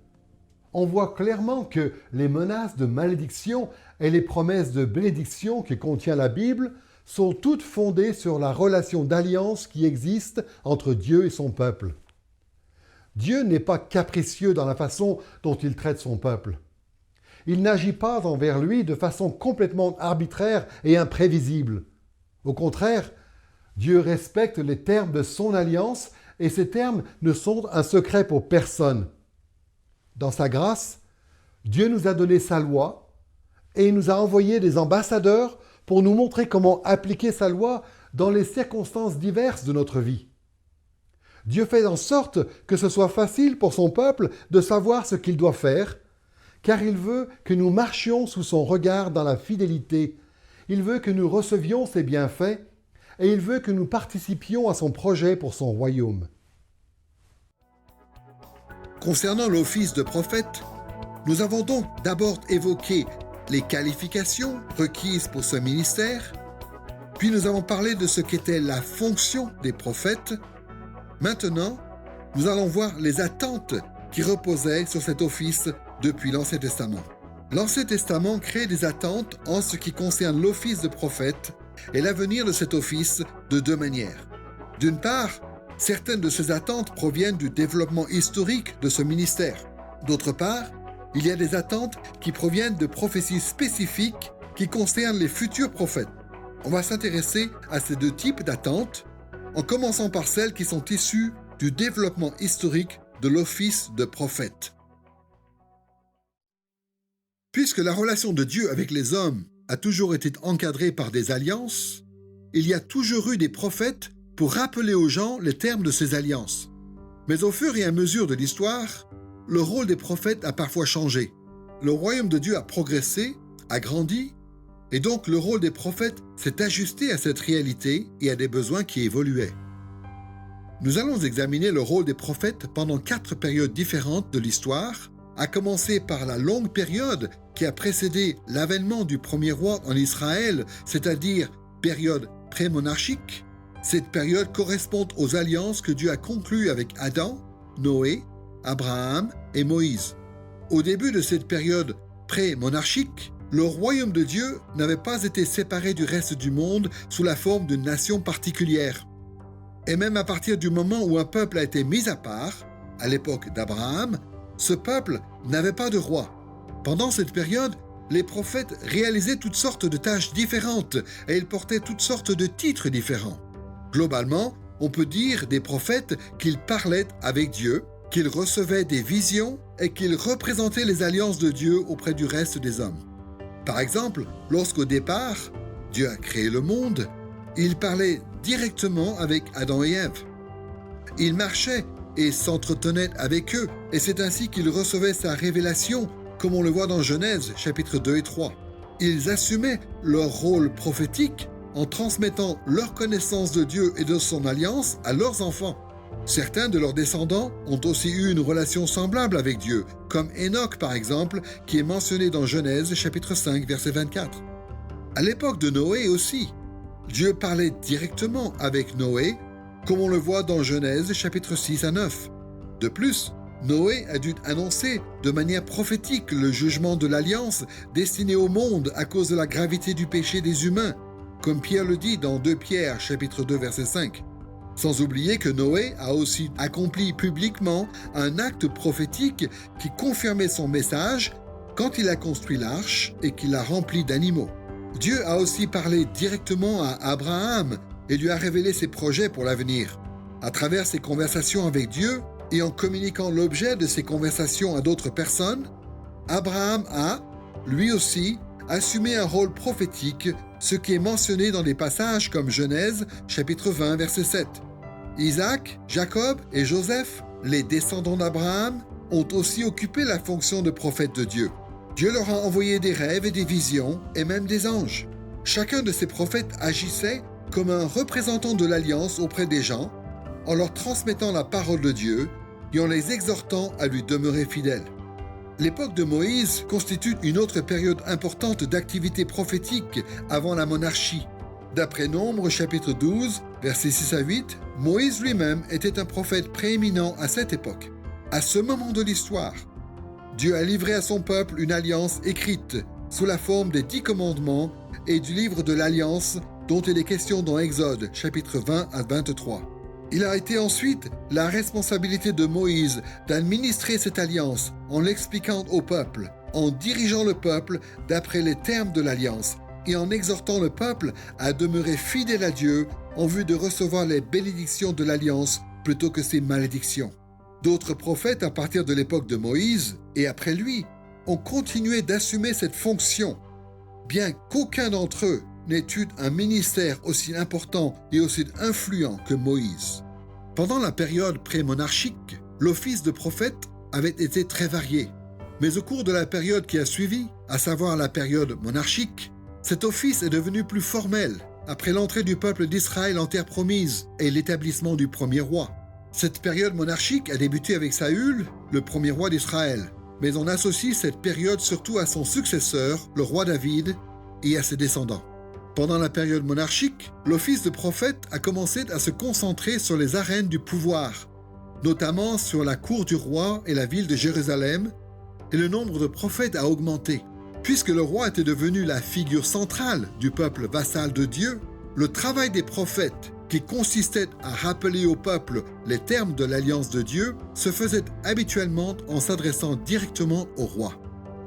Speaker 1: on voit clairement que les menaces de malédiction et les promesses de bénédiction que contient la Bible sont toutes fondées sur la relation d'alliance qui existe entre Dieu et son peuple. Dieu n'est pas capricieux dans la façon dont il traite son peuple. Il n'agit pas envers lui de façon complètement arbitraire et imprévisible. Au contraire, Dieu respecte les termes de son alliance et ces termes ne sont un secret pour personne. Dans sa grâce, Dieu nous a donné sa loi et il nous a envoyé des ambassadeurs pour nous montrer comment appliquer sa loi dans les circonstances diverses de notre vie. Dieu fait en sorte que ce soit facile pour son peuple de savoir ce qu'il doit faire, car il veut que nous marchions sous son regard dans la fidélité. Il veut que nous recevions ses bienfaits et il veut que nous participions à son projet pour son royaume.
Speaker 2: Concernant l'office de prophète, nous avons donc d'abord évoqué les qualifications requises pour ce ministère, puis nous avons parlé de ce qu'était la fonction des prophètes. Maintenant, nous allons voir les attentes qui reposaient sur cet office depuis l'Ancien Testament. L'Ancien Testament crée des attentes en ce qui concerne l'office de prophète et l'avenir de cet office de deux manières. D'une part, certaines de ces attentes proviennent du développement historique de ce ministère. D'autre part, il y a des attentes qui proviennent de prophéties spécifiques qui concernent les futurs prophètes. On va s'intéresser à ces deux types d'attentes, en commençant par celles qui sont issues du développement historique de l'office de prophète. Puisque la relation de Dieu avec les hommes a toujours été encadrée par des alliances, il y a toujours eu des prophètes pour rappeler aux gens les termes de ces alliances. Mais au fur et à mesure de l'histoire, le rôle des prophètes a parfois changé. Le royaume de Dieu a progressé, a grandi, et donc le rôle des prophètes s'est ajusté à cette réalité et à des besoins qui évoluaient. Nous allons examiner le rôle des prophètes pendant 4 périodes différentes de l'histoire, à commencer par la longue période qui a précédé l'avènement du premier roi en Israël, c'est-à-dire période pré-monarchique. Cette période correspond aux alliances que Dieu a conclues avec Adam, Noé, Abraham et Moïse. Au début de cette période pré-monarchique, le royaume de Dieu n'avait pas été séparé du reste du monde sous la forme d'une nation particulière. Et même à partir du moment où un peuple a été mis à part, à l'époque d'Abraham, ce peuple n'avait pas de roi. Pendant cette période, les prophètes réalisaient toutes sortes de tâches différentes et ils portaient toutes sortes de titres différents. Globalement, on peut dire des prophètes qu'ils parlaient avec Dieu, qu'ils recevaient des visions et qu'ils représentaient les alliances de Dieu auprès du reste des hommes. Par exemple, lorsqu'au départ, Dieu a créé le monde, il parlait directement avec Adam et Ève. Il marchait et s'entretenait avec eux, et c'est ainsi qu'il recevait sa révélation, comme on le voit dans Genèse, chapitres 2 et 3. Ils assumaient leur rôle prophétique en transmettant leur connaissance de Dieu et de son alliance à leurs enfants. Certains de leurs descendants ont aussi eu une relation semblable avec Dieu, comme Enoch par exemple, qui est mentionné dans Genèse chapitre 5, verset 24. À l'époque de Noé aussi, Dieu parlait directement avec Noé, comme on le voit dans Genèse chapitre 6 à 9. De plus, Noé a dû annoncer de manière prophétique le jugement de l'Alliance destinée au monde à cause de la gravité du péché des humains, comme Pierre le dit dans 2 Pierre chapitre 2 verset 5. Sans oublier que Noé a aussi accompli publiquement un acte prophétique qui confirmait son message quand il a construit l'arche et qu'il l'a remplie d'animaux. Dieu a aussi parlé directement à Abraham et lui a révélé ses projets pour l'avenir. À travers ses conversations avec Dieu et en communiquant l'objet de ces conversations à d'autres personnes, Abraham a, lui aussi, assumé un rôle prophétique, ce qui est mentionné dans des passages comme Genèse, chapitre 20, verset 7. Isaac, Jacob et Joseph, les descendants d'Abraham, ont aussi occupé la fonction de prophète de Dieu. Dieu leur a envoyé des rêves et des visions, et même des anges. Chacun de ces prophètes agissait comme un représentant de l'Alliance auprès des gens, en leur transmettant la parole de Dieu et en les exhortant à lui demeurer fidèles. L'époque de Moïse constitue une autre période importante d'activité prophétique avant la monarchie. D'après Nombres chapitre 12, versets 6 à 8, Moïse lui-même était un prophète prééminent à cette époque. À ce moment de l'histoire, Dieu a livré à son peuple une alliance écrite sous la forme des 10 commandements et du livre de l'Alliance dont il est question dans Exode chapitre 20 à 23. Il a été ensuite la responsabilité de Moïse d'administrer cette alliance en l'expliquant au peuple, en dirigeant le peuple d'après les termes de l'alliance et en exhortant le peuple à demeurer fidèle à Dieu en vue de recevoir les bénédictions de l'alliance plutôt que ses malédictions. D'autres prophètes à partir de l'époque de Moïse et après lui ont continué d'assumer cette fonction, bien qu'aucun d'entre eux n'ait eu un ministère aussi important et aussi influent que Moïse. Pendant la période pré-monarchique, l'office de prophète avait été très varié. Mais au cours de la période qui a suivi, à savoir la période monarchique, cet office est devenu plus formel après l'entrée du peuple d'Israël en terre promise et l'établissement du premier roi. Cette période monarchique a débuté avec Saül, le premier roi d'Israël, mais on associe cette période surtout à son successeur, le roi David, et à ses descendants. Pendant la période monarchique, l'office de prophète a commencé à se concentrer sur les arènes du pouvoir, notamment sur la cour du roi et la ville de Jérusalem, et le nombre de prophètes a augmenté. Puisque le roi était devenu la figure centrale du peuple vassal de Dieu, le travail des prophètes, qui consistait à rappeler au peuple les termes de l'alliance de Dieu, se faisait habituellement en s'adressant directement au roi.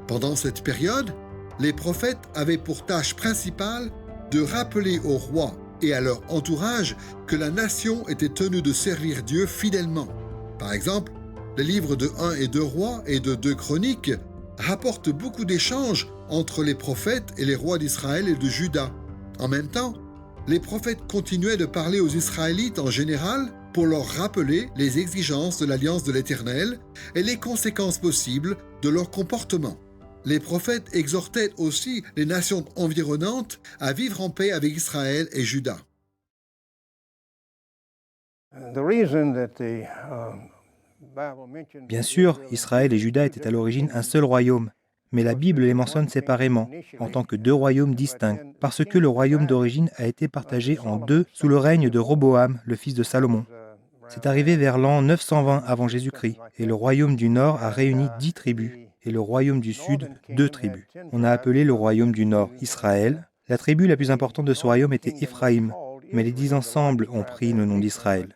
Speaker 2: Pendant cette période, les prophètes avaient pour tâche principale de rappeler aux rois et à leur entourage que la nation était tenue de servir Dieu fidèlement. Par exemple, les livres de 1 et 2 rois et de 2 chroniques rapportent beaucoup d'échanges entre les prophètes et les rois d'Israël et de Juda. En même temps, les prophètes continuaient de parler aux Israélites en général pour leur rappeler les exigences de l'alliance de l'Éternel et les conséquences possibles de leur comportement. Les prophètes exhortaient aussi les nations environnantes à vivre en paix avec Israël et Juda.
Speaker 6: Bien sûr, Israël et Juda étaient à l'origine un seul royaume, mais la Bible les mentionne séparément, en tant que 2 royaumes distincts, parce que le royaume d'origine a été partagé en 2 sous le règne de Roboam, le fils de Salomon. C'est arrivé vers l'an 920 avant Jésus-Christ, et le royaume du Nord a réuni 10 tribus, et le royaume du Sud 2 tribus. On a appelé le royaume du Nord Israël. La tribu la plus importante de ce royaume était Éphraïm, mais les 10 ensembles ont pris le nom d'Israël.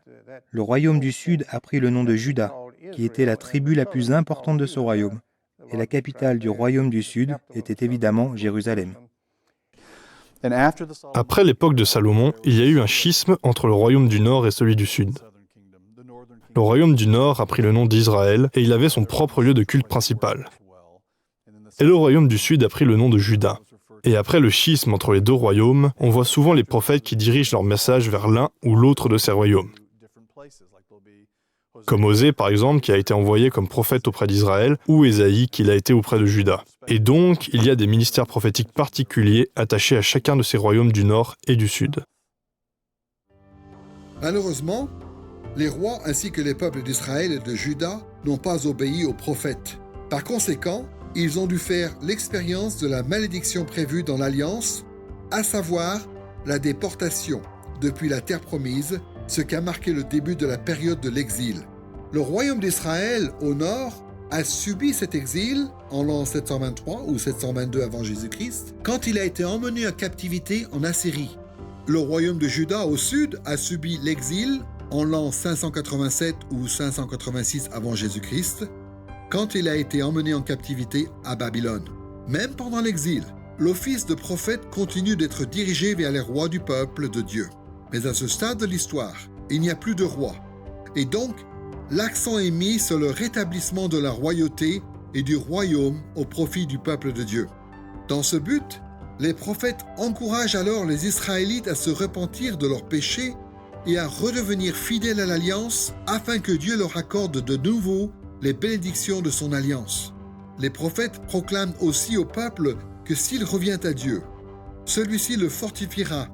Speaker 6: Le royaume du Sud a pris le nom de Juda, qui était la tribu la plus importante de ce royaume. Et la capitale du royaume du Sud était évidemment Jérusalem.
Speaker 4: Après l'époque de Salomon, il y a eu un schisme entre le royaume du Nord et celui du Sud. Le royaume du Nord a pris le nom d'Israël et il avait son propre lieu de culte principal. Et le royaume du Sud a pris le nom de Juda. Et après le schisme entre les 2 royaumes, on voit souvent les prophètes qui dirigent leur message vers l'un ou l'autre de ces royaumes. Comme Osée, par exemple, qui a été envoyé comme prophète auprès d'Israël, ou Ésaïe, qui l'a été auprès de Juda. Et donc, il y a des ministères prophétiques particuliers attachés à chacun de ces royaumes du Nord et du Sud.
Speaker 2: Malheureusement, les rois ainsi que les peuples d'Israël et de Juda n'ont pas obéi aux prophètes. Par conséquent, ils ont dû faire l'expérience de la malédiction prévue dans l'Alliance, à savoir la déportation depuis la terre promise, ce qui a marqué le début de la période de l'exil. Le royaume d'Israël, au nord, a subi cet exil en l'an 723 ou 722 avant Jésus-Christ, quand il a été emmené en captivité en Assyrie. Le royaume de Juda, au sud, a subi l'exil en l'an 587 ou 586 avant Jésus-Christ, quand il a été emmené en captivité à Babylone. Même pendant l'exil, l'office de prophète continue d'être dirigé vers les rois du peuple de Dieu. Mais à ce stade de l'histoire, il n'y a plus de roi. Et donc, l'accent est mis sur le rétablissement de la royauté et du royaume au profit du peuple de Dieu. Dans ce but, les prophètes encouragent alors les Israélites à se repentir de leurs péchés et à redevenir fidèles à l'alliance afin que Dieu leur accorde de nouveau les bénédictions de son alliance. Les prophètes proclament aussi au peuple que s'il revient à Dieu, celui-ci le fortifiera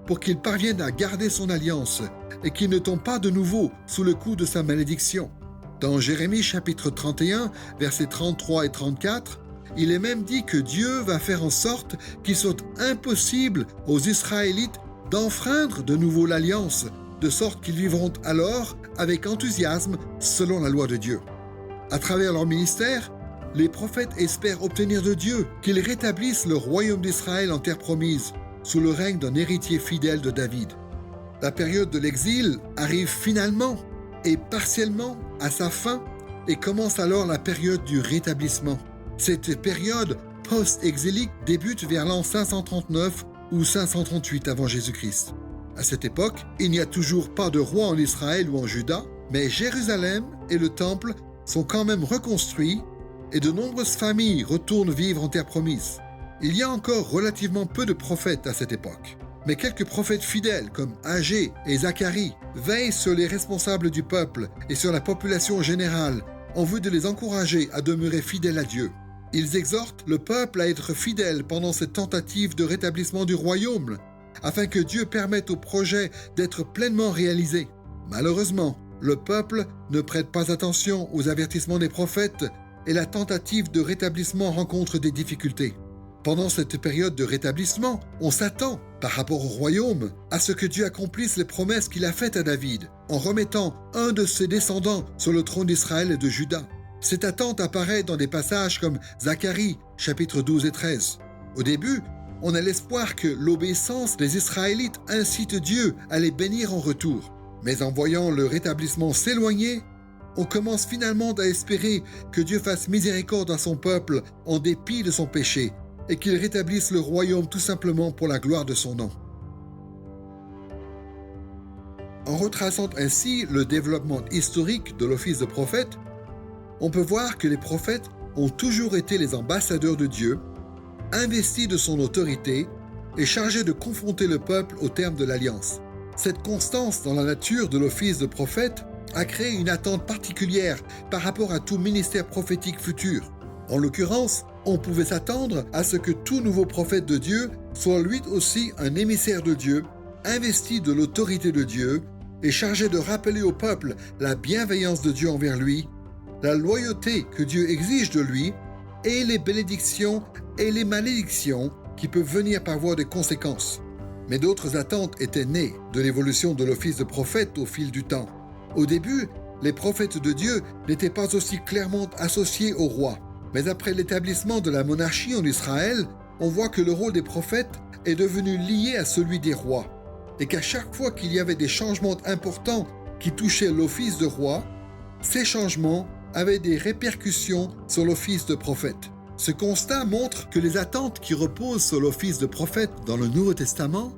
Speaker 2: pour qu'il parvienne à garder son alliance et qu'il ne tombe pas de nouveau sous le coup de sa malédiction. Dans Jérémie chapitre 31, versets 33 et 34, il est même dit que Dieu va faire en sorte qu'il soit impossible aux Israélites d'enfreindre de nouveau l'alliance, de sorte qu'ils vivront alors avec enthousiasme selon la loi de Dieu. À travers leur ministère, les prophètes espèrent obtenir de Dieu qu'il rétablisse le royaume d'Israël en terre promise, sous le règne d'un héritier fidèle de David. La période de l'exil arrive finalement et partiellement à sa fin et commence alors la période du rétablissement. Cette période post-exilique débute vers l'an 539 ou 538 avant Jésus-Christ. À cette époque, il n'y a toujours pas de roi en Israël ou en Juda, mais Jérusalem et le Temple sont quand même reconstruits et de nombreuses familles retournent vivre en terre promise. Il y a encore relativement peu de prophètes à cette époque, mais quelques prophètes fidèles comme Agé et Zacharie veillent sur les responsables du peuple et sur la population en général en vue de les encourager à demeurer fidèles à Dieu. Ils exhortent le peuple à être fidèle pendant cette tentative de rétablissement du royaume, afin que Dieu permette au projet d'être pleinement réalisé. Malheureusement, le peuple ne prête pas attention aux avertissements des prophètes et la tentative de rétablissement rencontre des difficultés. Pendant cette période de rétablissement, on s'attend, par rapport au royaume, à ce que Dieu accomplisse les promesses qu'il a faites à David, en remettant un de ses descendants sur le trône d'Israël et de Juda. Cette attente apparaît dans des passages comme Zacharie, chapitres 12 et 13. Au début, on a l'espoir que l'obéissance des Israélites incite Dieu à les bénir en retour. Mais en voyant le rétablissement s'éloigner, on commence finalement à espérer que Dieu fasse miséricorde à son peuple en dépit de son péché et qu'il rétablisse le royaume tout simplement pour la gloire de son nom. En retraçant ainsi le développement historique de l'office de prophète, on peut voir que les prophètes ont toujours été les ambassadeurs de Dieu, investis de son autorité et chargés de confronter le peuple au terme de l'alliance. Cette constance dans la nature de l'office de prophète a créé une attente particulière par rapport à tout ministère prophétique futur. En l'occurrence, on pouvait s'attendre à ce que tout nouveau prophète de Dieu soit lui aussi un émissaire de Dieu, investi de l'autorité de Dieu et chargé de rappeler au peuple la bienveillance de Dieu envers lui, la loyauté que Dieu exige de lui et les bénédictions et les malédictions qui peuvent venir par voie de conséquences. Mais d'autres attentes étaient nées de l'évolution de l'office de prophète au fil du temps. Au début, les prophètes de Dieu n'étaient pas aussi clairement associés au roi. Mais après l'établissement de la monarchie en Israël, on voit que le rôle des prophètes est devenu lié à celui des rois, et qu'à chaque fois qu'il y avait des changements importants qui touchaient l'office de roi, ces changements avaient des répercussions sur l'office de prophète. Ce constat montre que les attentes qui reposent sur l'office de prophète dans le Nouveau Testament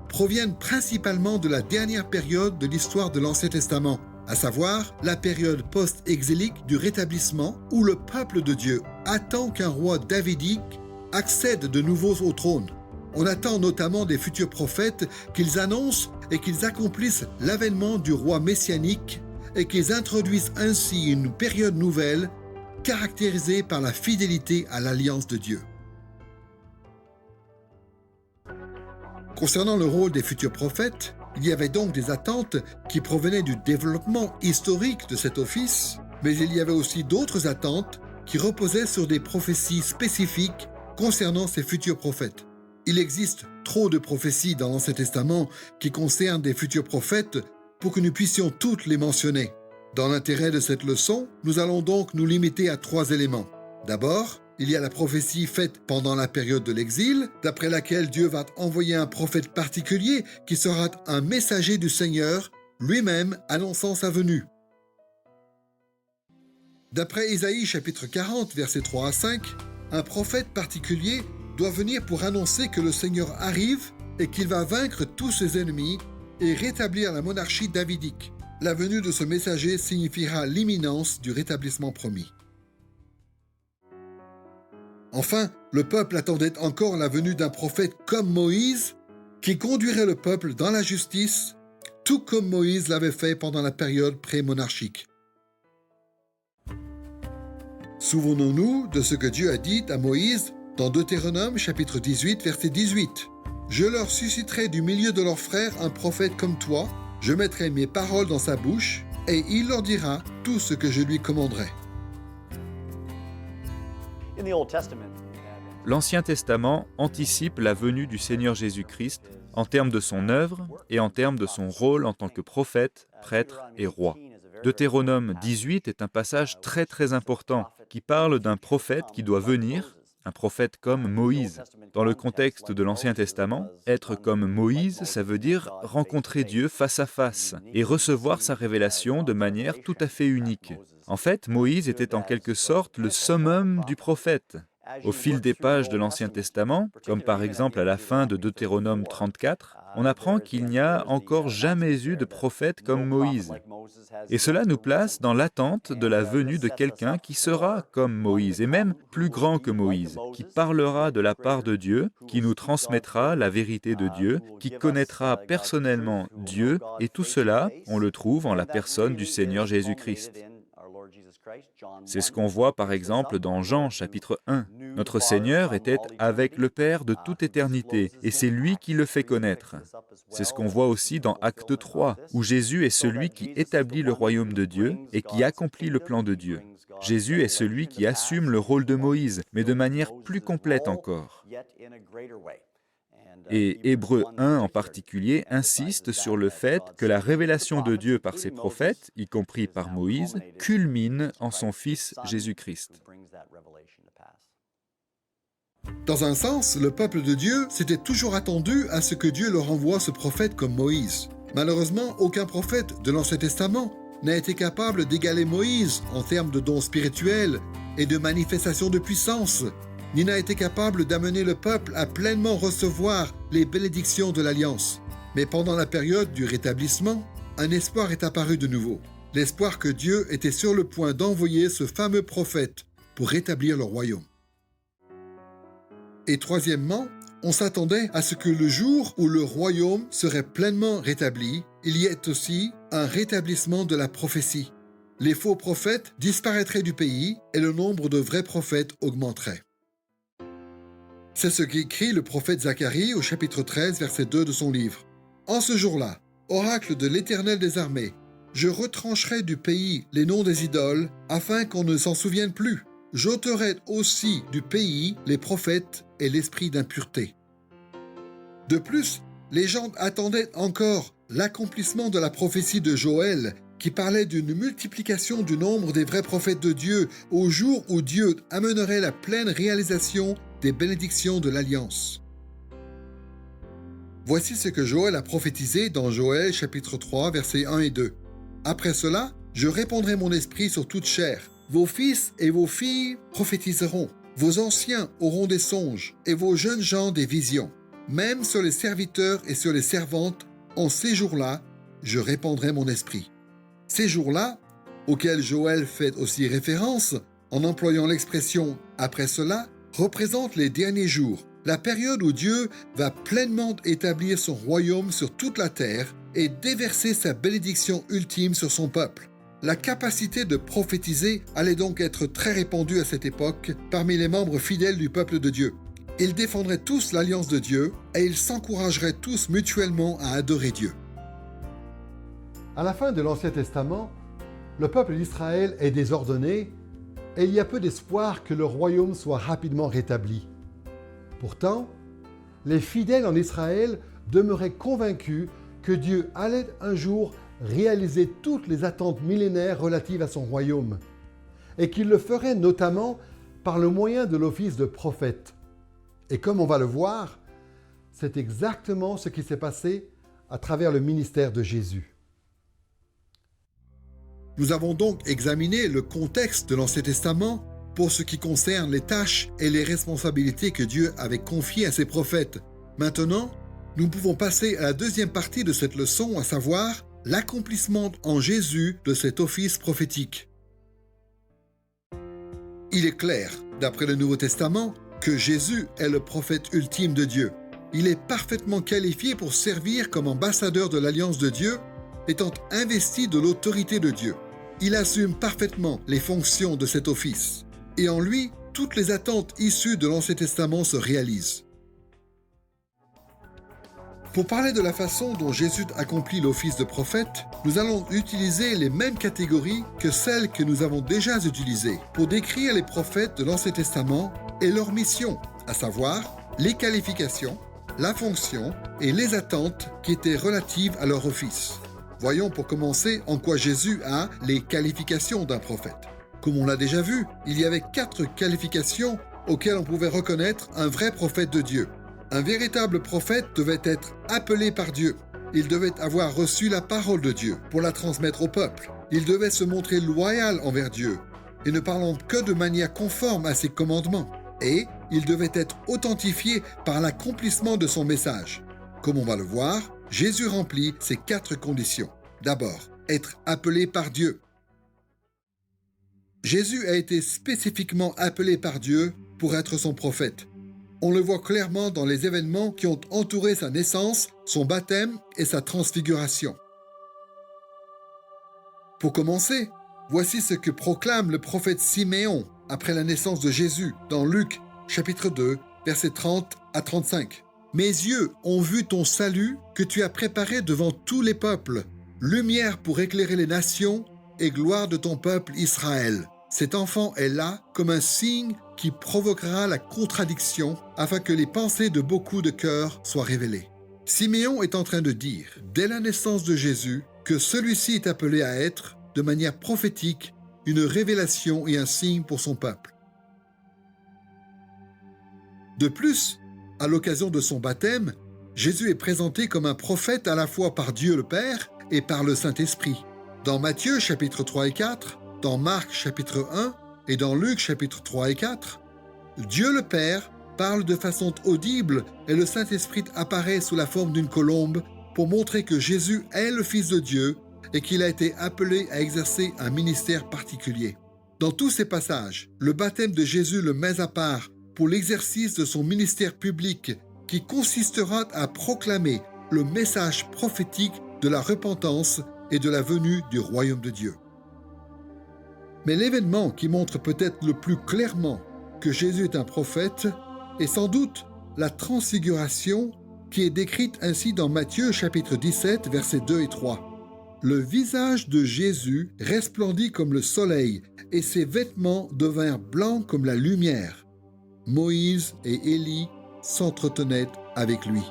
Speaker 2: proviennent principalement de la dernière période de l'histoire de l'Ancien Testament, à savoir la période post-exilique du rétablissement où le peuple de Dieu attend qu'un roi davidique accède de nouveau au trône. On attend notamment des futurs prophètes qu'ils annoncent et qu'ils accomplissent l'avènement du roi messianique et qu'ils introduisent ainsi une période nouvelle caractérisée par la fidélité à l'alliance de Dieu. Concernant le rôle des futurs prophètes, il y avait donc des attentes qui provenaient du développement historique de cet office, mais il y avait aussi d'autres attentes qui reposaient sur des prophéties spécifiques concernant ces futurs prophètes. Il existe trop de prophéties dans l'Ancien Testament qui concernent des futurs prophètes pour que nous puissions toutes les mentionner. Dans l'intérêt de cette leçon, nous allons donc nous limiter à 3 éléments. D'abord, il y a la prophétie faite pendant la période de l'exil, d'après laquelle Dieu va envoyer un prophète particulier qui sera un messager du Seigneur, lui-même annonçant sa venue. D'après Isaïe chapitre 40, versets 3 à 5, un prophète particulier doit venir pour annoncer que le Seigneur arrive et qu'il va vaincre tous ses ennemis et rétablir la monarchie davidique. La venue de ce messager signifiera l'imminence du rétablissement promis. Enfin, le peuple attendait encore la venue d'un prophète comme Moïse, qui conduirait le peuple dans la justice, tout comme Moïse l'avait fait pendant la période pré-monarchique. Souvenons-nous de ce que Dieu a dit à Moïse dans Deutéronome chapitre 18, verset 18. « Je leur susciterai du milieu de leurs frères un prophète comme toi, je mettrai mes paroles dans sa bouche, et il leur dira tout ce que je lui commanderai. »
Speaker 3: L'Ancien Testament anticipe la venue du Seigneur Jésus-Christ en termes de son œuvre et en termes de son rôle en tant que prophète, prêtre et roi. Deutéronome 18 est un passage très important qui parle d'un prophète qui doit venir, un prophète comme Moïse. Dans le contexte de l'Ancien Testament, être comme Moïse, ça veut dire rencontrer Dieu face à face et recevoir sa révélation de manière tout à fait unique. En fait, Moïse était en quelque sorte le summum du prophète. Au fil des pages de l'Ancien Testament, comme par exemple à la fin de Deutéronome 34, on apprend qu'il n'y a encore jamais eu de prophète comme Moïse. Et cela nous place dans l'attente de la venue de quelqu'un qui sera comme Moïse, et même plus grand que Moïse, qui parlera de la part de Dieu, qui nous transmettra la vérité de Dieu, qui connaîtra personnellement Dieu, et tout cela, on le trouve en la personne du Seigneur Jésus-Christ. C'est ce qu'on voit par exemple dans Jean chapitre 1. Notre Seigneur était avec le Père de toute éternité, et c'est lui qui le fait connaître. C'est ce qu'on voit aussi dans Acte 3, où Jésus est celui qui établit le royaume de Dieu et qui accomplit le plan de Dieu. Jésus est celui qui assume le rôle de Moïse, mais de manière plus complète encore. Et Hébreux 1 en particulier insiste sur le fait que la révélation de Dieu par ses prophètes, y compris par Moïse, culmine en son Fils Jésus-Christ.
Speaker 2: Dans un sens, le peuple de Dieu s'était toujours attendu à ce que Dieu leur envoie ce prophète comme Moïse. Malheureusement, aucun prophète de l'Ancien Testament n'a été capable d'égaler Moïse en termes de dons spirituels et de manifestations de puissance, ni n'a été capable d'amener le peuple à pleinement recevoir les bénédictions de l'Alliance. Mais pendant la période du rétablissement, un espoir est apparu de nouveau. L'espoir que Dieu était sur le point d'envoyer ce fameux prophète pour rétablir le royaume. Et troisièmement, on s'attendait à ce que le jour où le royaume serait pleinement rétabli, il y ait aussi un rétablissement de la prophétie. Les faux prophètes disparaîtraient du pays et le nombre de vrais prophètes augmenterait. C'est ce qu'écrit le prophète Zacharie au chapitre 13, verset 2 de son livre. « En ce jour-là, oracle de l'Éternel des armées, je retrancherai du pays les noms des idoles, afin qu'on ne s'en souvienne plus. J'ôterai aussi du pays les prophètes et l'esprit d'impureté. » De plus, les gens attendaient encore l'accomplissement de la prophétie de Joël, qui parlait d'une multiplication du nombre des vrais prophètes de Dieu au jour où Dieu amènerait la pleine réalisation des bénédictions de l'Alliance. Voici ce que Joël a prophétisé dans Joël chapitre 3, versets 1 et 2. « Après cela, je répandrai mon esprit sur toute chair. Vos fils et vos filles prophétiseront. Vos anciens auront des songes et vos jeunes gens des visions. Même sur les serviteurs et sur les servantes, en ces jours-là, je répandrai mon esprit. » Ces jours-là, auxquels Joël fait aussi référence, en employant l'expression « après cela », représentent les derniers jours, la période où Dieu va pleinement établir son royaume sur toute la terre et déverser sa bénédiction ultime sur son peuple. La capacité de prophétiser allait donc être très répandue à cette époque parmi les membres fidèles du peuple de Dieu. Ils défendraient tous l'alliance de Dieu et ils s'encourageraient tous mutuellement à adorer Dieu.
Speaker 1: À la fin de l'Ancien Testament, le peuple d'Israël est désordonné et il y a peu d'espoir que le royaume soit rapidement rétabli. Pourtant, les fidèles en Israël demeuraient convaincus que Dieu allait un jour réaliser toutes les attentes millénaires relatives à son royaume et qu'il le ferait notamment par le moyen de l'office de prophète. Et comme on va le voir, c'est exactement ce qui s'est passé à travers le ministère de Jésus.
Speaker 2: Nous avons donc examiné le contexte de l'Ancien Testament pour ce qui concerne les tâches et les responsabilités que Dieu avait confiées à ses prophètes. Maintenant, nous pouvons passer à la deuxième partie de cette leçon, à savoir l'accomplissement en Jésus de cet office prophétique. Il est clair, d'après le Nouveau Testament, que Jésus est le prophète ultime de Dieu. Il est parfaitement qualifié pour servir comme ambassadeur de l'Alliance de Dieu, étant investi de l'autorité de Dieu. Il assume parfaitement les fonctions de cet office. Et en lui, toutes les attentes issues de l'Ancien Testament se réalisent. Pour parler de la façon dont Jésus accomplit l'office de prophète, nous allons utiliser les mêmes catégories que celles que nous avons déjà utilisées pour décrire les prophètes de l'Ancien Testament et leur mission, à savoir les qualifications, la fonction et les attentes qui étaient relatives à leur office. Voyons pour commencer en quoi Jésus a les qualifications d'un prophète. Comme on l'a déjà vu, il y avait 4 qualifications auxquelles on pouvait reconnaître un vrai prophète de Dieu. Un véritable prophète devait être appelé par Dieu. Il devait avoir reçu la parole de Dieu pour la transmettre au peuple. Il devait se montrer loyal envers Dieu et ne parlant que de manière conforme à ses commandements. Et il devait être authentifié par l'accomplissement de son message. Comme on va le voir, Jésus remplit ces 4 conditions. D'abord, être appelé par Dieu. Jésus a été spécifiquement appelé par Dieu pour être son prophète. On le voit clairement dans les événements qui ont entouré sa naissance, son baptême et sa transfiguration. Pour commencer, voici ce que proclame le prophète Siméon après la naissance de Jésus dans Luc, chapitre 2, versets 30 à 35. « Mes yeux ont vu ton salut que tu as préparé devant tous les peuples, lumière pour éclairer les nations et gloire de ton peuple Israël. Cet enfant est là comme un signe qui provoquera la contradiction afin que les pensées de beaucoup de cœurs soient révélées. » Siméon est en train de dire, dès la naissance de Jésus, que celui-ci est appelé à être, de manière prophétique, une révélation et un signe pour son peuple. De plus, à l'occasion de son baptême, Jésus est présenté comme un prophète à la fois par Dieu le Père et par le Saint-Esprit. Dans Matthieu chapitre 3 et 4, dans Marc chapitre 1 et dans Luc chapitre 3 et 4, Dieu le Père parle de façon audible et le Saint-Esprit apparaît sous la forme d'une colombe pour montrer que Jésus est le Fils de Dieu et qu'il a été appelé à exercer un ministère particulier. Dans tous ces passages, le baptême de Jésus le met à part pour l'exercice de son ministère public qui consistera à proclamer le message prophétique de la repentance et de la venue du royaume de Dieu. Mais l'événement qui montre peut-être le plus clairement que Jésus est un prophète est sans doute la transfiguration qui est décrite ainsi dans Matthieu chapitre 17, versets 2 et 3. Le visage de Jésus resplendit comme le soleil et ses vêtements devinrent blancs comme la lumière. Moïse et Élie s'entretenaient avec lui.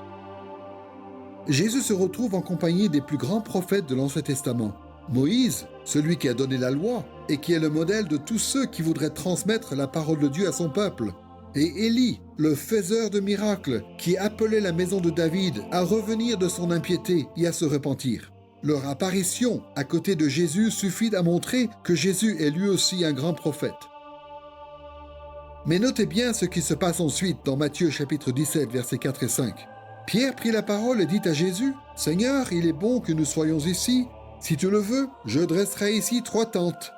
Speaker 2: Jésus se retrouve en compagnie des plus grands prophètes de l'Ancien Testament. Moïse, celui qui a donné la loi et qui est le modèle de tous ceux qui voudraient transmettre la parole de Dieu à son peuple. Et Élie, le faiseur de miracles, qui appelait la maison de David à revenir de son impiété et à se repentir. Leur apparition à côté de Jésus suffit à montrer que Jésus est lui aussi un grand prophète. Mais notez bien ce qui se passe ensuite dans Matthieu chapitre 17, versets 4 et 5. Pierre prit la parole et dit à Jésus, « Seigneur, il est bon que nous soyons ici. Si tu le veux, je dresserai ici 3 tentes. »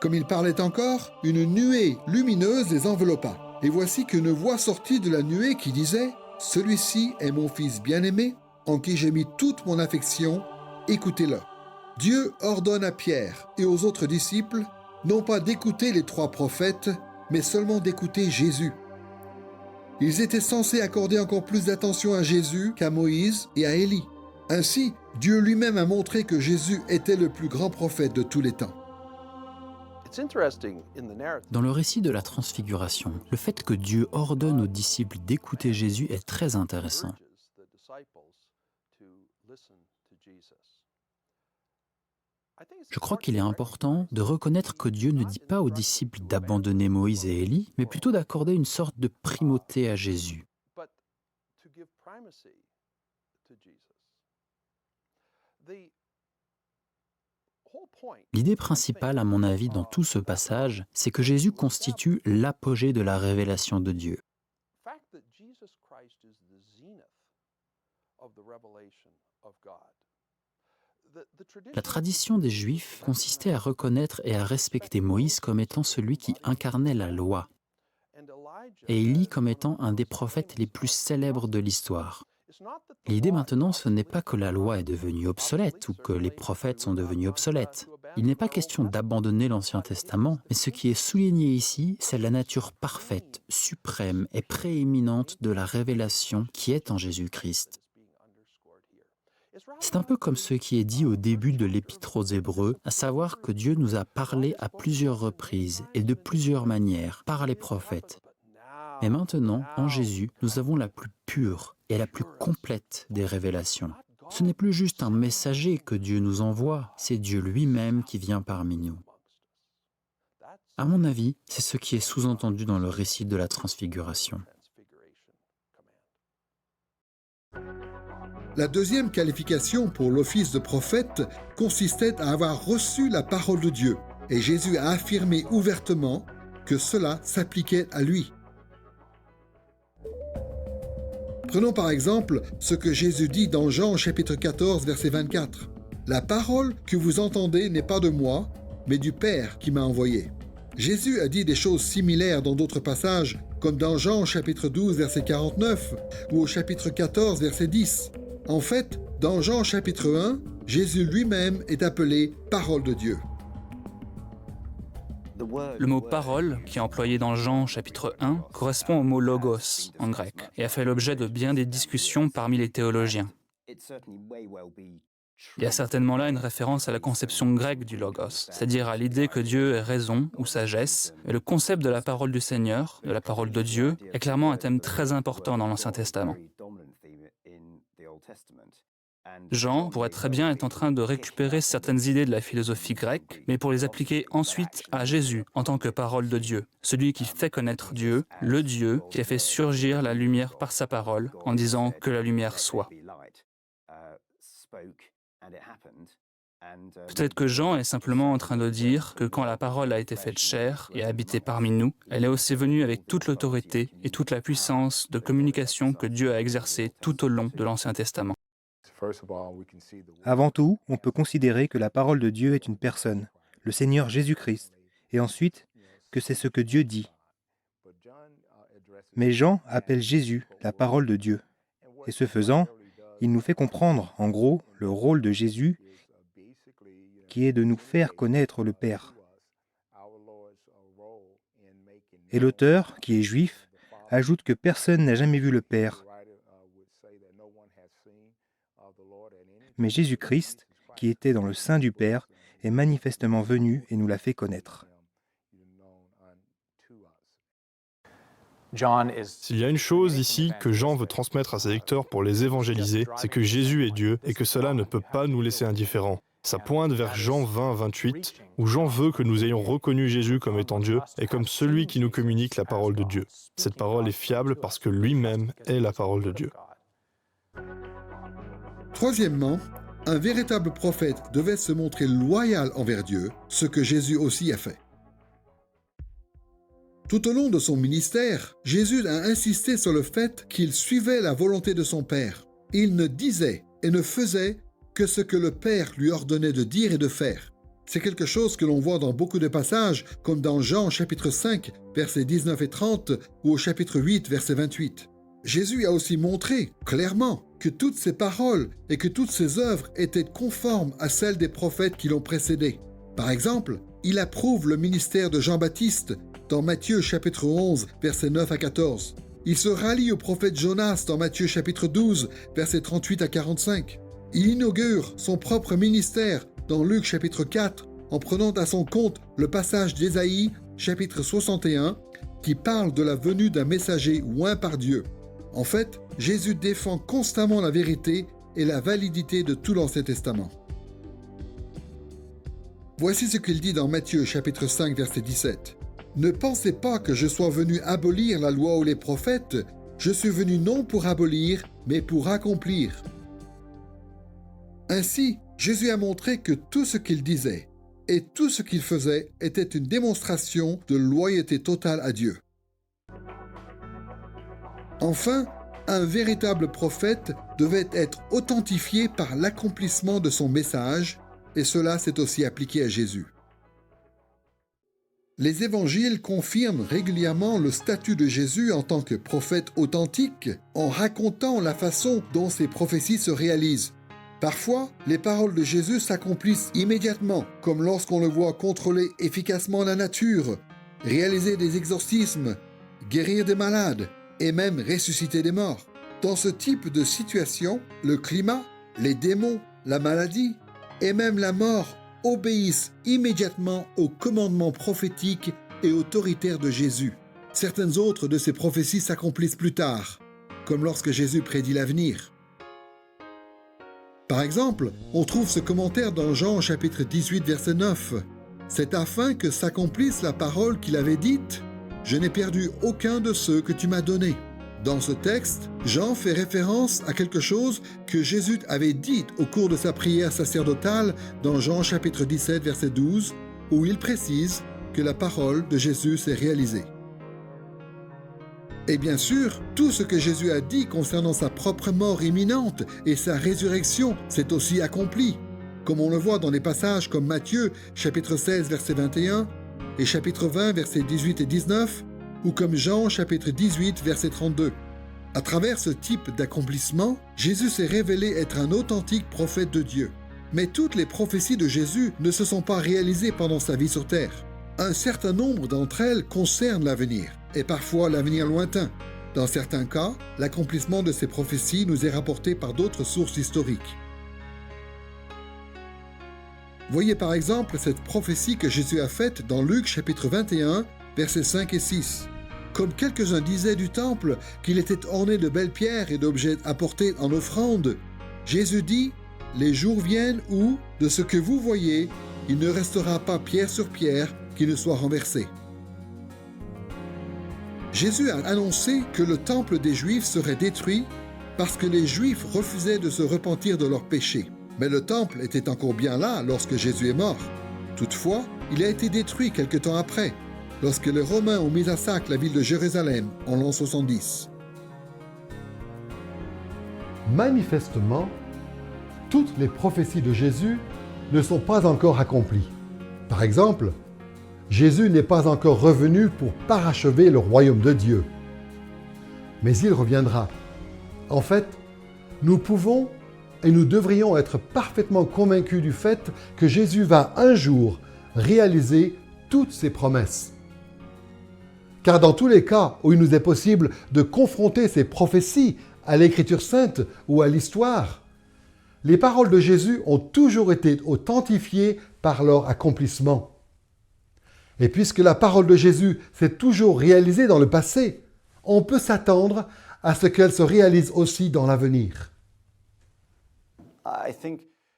Speaker 2: Comme il parlait encore, une nuée lumineuse les enveloppa. Et voici qu'une voix sortit de la nuée qui disait, « Celui-ci est mon Fils bien-aimé, en qui j'ai mis toute mon affection. Écoutez-le. » Dieu ordonne à Pierre et aux autres disciples, non pas d'écouter les 3 prophètes, mais seulement d'écouter Jésus. Ils étaient censés accorder encore plus d'attention à Jésus qu'à Moïse et à Élie. Ainsi, Dieu lui-même a montré que Jésus était le plus grand prophète de tous les temps.
Speaker 7: Dans le récit de la transfiguration, le fait que Dieu ordonne aux disciples d'écouter Jésus est très intéressant. Je crois qu'il est important de reconnaître que Dieu ne dit pas aux disciples d'abandonner Moïse et Élie, mais plutôt d'accorder une sorte de primauté à Jésus. L'idée principale, à mon avis, dans tout ce passage, c'est que Jésus constitue l'apogée de la révélation de Dieu. La tradition des Juifs consistait à reconnaître et à respecter Moïse comme étant celui qui incarnait la loi, et Élie comme étant un des prophètes les plus célèbres de l'histoire. L'idée maintenant, ce n'est pas que la loi est devenue obsolète ou que les prophètes sont devenus obsolètes. Il n'est pas question d'abandonner l'Ancien Testament, mais ce qui est souligné ici, c'est la nature parfaite, suprême et prééminente de la révélation qui est en Jésus-Christ. C'est un peu comme ce qui est dit au début de l'Épître aux Hébreux, à savoir que Dieu nous a parlé à plusieurs reprises et de plusieurs manières par les prophètes. Mais maintenant, en Jésus, nous avons la plus pure et la plus complète des révélations. Ce n'est plus juste un messager que Dieu nous envoie, c'est Dieu lui-même qui vient parmi nous. À mon avis, c'est ce qui est sous-entendu dans le récit de la Transfiguration.
Speaker 2: La deuxième qualification pour l'office de prophète consistait à avoir reçu la parole de Dieu, et Jésus a affirmé ouvertement que cela s'appliquait à lui. Prenons par exemple ce que Jésus dit dans Jean chapitre 14, verset 24. « La parole que vous entendez n'est pas de moi, mais du Père qui m'a envoyé. » Jésus a dit des choses similaires dans d'autres passages, comme dans Jean chapitre 12, verset 49, ou au chapitre 14, verset 10. En fait, dans Jean chapitre 1, Jésus lui-même est appelé « Parole de Dieu ».
Speaker 5: Le mot « parole », qui est employé dans Jean chapitre 1, correspond au mot « logos » en grec, et a fait l'objet de bien des discussions parmi les théologiens. Il y a certainement là une référence à la conception grecque du logos, c'est-à-dire à l'idée que Dieu est raison ou sagesse, et le concept de la parole du Seigneur, de la parole de Dieu, est clairement un thème très important dans l'Ancien Testament. Jean pourrait très bien être en train de récupérer certaines idées de la philosophie grecque, mais pour les appliquer ensuite à Jésus en tant que parole de Dieu, celui qui fait connaître Dieu, le Dieu qui a fait surgir la lumière par sa parole en disant que la lumière soit. Peut-être que Jean est simplement en train de dire que quand la parole a été faite chair et a habité parmi nous, elle est aussi venue avec toute l'autorité et toute la puissance de communication que Dieu a exercée tout au long de l'Ancien Testament.
Speaker 6: Avant tout, on peut considérer que la parole de Dieu est une personne, le Seigneur Jésus-Christ, et ensuite que c'est ce que Dieu dit. Mais Jean appelle Jésus la parole de Dieu. Et ce faisant, il nous fait comprendre, en gros, le rôle de Jésus qui est de nous faire connaître le Père. Et l'auteur, qui est juif, ajoute que personne n'a jamais vu le Père. Mais Jésus-Christ, qui était dans le sein du Père, est manifestement venu et nous l'a fait connaître.
Speaker 4: S'il y a une chose ici que Jean veut transmettre à ses lecteurs pour les évangéliser, c'est que Jésus est Dieu et que cela ne peut pas nous laisser indifférents. Ça pointe vers Jean 20, 28, où Jean veut que nous ayons reconnu Jésus comme étant Dieu et comme celui qui nous communique la parole de Dieu. Cette parole est fiable parce que lui-même est la parole de Dieu.
Speaker 2: Troisièmement, un véritable prophète devait se montrer loyal envers Dieu, ce que Jésus aussi a fait. Tout au long de son ministère, Jésus a insisté sur le fait qu'il suivait la volonté de son Père. Il ne disait et ne faisait que ce que le Père lui ordonnait de dire et de faire. C'est quelque chose que l'on voit dans beaucoup de passages, comme dans Jean chapitre 5, versets 19 et 30, ou au chapitre 8, verset 28. Jésus a aussi montré clairement que toutes ses paroles et que toutes ses œuvres étaient conformes à celles des prophètes qui l'ont précédé. Par exemple, il approuve le ministère de Jean-Baptiste dans Matthieu chapitre 11, versets 9 à 14. Il se rallie au prophète Jonas dans Matthieu chapitre 12, versets 38 à 45. Il inaugure son propre ministère dans Luc chapitre 4 en prenant à son compte le passage d'Ésaïe chapitre 61 qui parle de la venue d'un messager oint par Dieu. En fait, Jésus défend constamment la vérité et la validité de tout l'Ancien Testament. Voici ce qu'il dit dans Matthieu chapitre 5 verset 17. « Ne pensez pas que je sois venu abolir la loi ou les prophètes, je suis venu non pour abolir, mais pour accomplir. » Ainsi, Jésus a montré que tout ce qu'il disait et tout ce qu'il faisait était une démonstration de loyauté totale à Dieu. Enfin, un véritable prophète devait être authentifié par l'accomplissement de son message, et cela s'est aussi appliqué à Jésus. Les évangiles confirment régulièrement le statut de Jésus en tant que prophète authentique en racontant la façon dont ses prophéties se réalisent. Parfois, les paroles de Jésus s'accomplissent immédiatement, comme lorsqu'on le voit contrôler efficacement la nature, réaliser des exorcismes, guérir des malades et même ressusciter des morts. Dans ce type de situation, le climat, les démons, la maladie et même la mort obéissent immédiatement au commandement prophétique et autoritaire de Jésus. Certaines autres de ces prophéties s'accomplissent plus tard, comme lorsque Jésus prédit l'avenir. Par exemple, on trouve ce commentaire dans Jean chapitre 18 verset 9. « C'est afin que s'accomplisse la parole qu'il avait dite, « Je n'ai perdu aucun de ceux que tu m'as donnés. » Dans ce texte, Jean fait référence à quelque chose que Jésus avait dit au cours de sa prière sacerdotale dans Jean chapitre 17 verset 12, où il précise que la parole de Jésus s'est réalisée. Et bien sûr, tout ce que Jésus a dit concernant sa propre mort imminente et sa résurrection s'est aussi accompli, comme on le voit dans des passages comme Matthieu, chapitre 16, verset 21, et chapitre 20, versets 18 et 19, ou comme Jean, chapitre 18, verset 32. À travers ce type d'accomplissement, Jésus s'est révélé être un authentique prophète de Dieu. Mais toutes les prophéties de Jésus ne se sont pas réalisées pendant sa vie sur terre. Un certain nombre d'entre elles concernent l'avenir, et parfois l'avenir lointain. Dans certains cas, l'accomplissement de ces prophéties nous est rapporté par d'autres sources historiques. Voyez par exemple cette prophétie que Jésus a faite dans Luc chapitre 21, versets 5 et 6. Comme quelques-uns disaient du temple qu'il était orné de belles pierres et d'objets apportés en offrande, Jésus dit « Les jours viennent où, de ce que vous voyez, il ne restera pas pierre sur pierre qui ne soit renversé. » Jésus a annoncé que le temple des Juifs serait détruit parce que les Juifs refusaient de se repentir de leurs péchés. Mais le temple était encore bien là lorsque Jésus est mort. Toutefois, il a été détruit quelque temps après, lorsque les Romains ont mis à sac la ville de Jérusalem en l'an 70.
Speaker 1: Manifestement, toutes les prophéties de Jésus ne sont pas encore accomplies. Par exemple, Jésus n'est pas encore revenu pour parachever le royaume de Dieu. Mais il reviendra. En fait, nous pouvons et nous devrions être parfaitement convaincus du fait que Jésus va un jour réaliser toutes ses promesses. Car dans tous les cas où il nous est possible de confronter ces prophéties à l'Écriture sainte ou à l'histoire, les paroles de Jésus ont toujours été authentifiées par leur accomplissement. Et puisque la parole de Jésus s'est toujours réalisée dans le passé, on peut s'attendre à ce qu'elle se réalise aussi dans l'avenir.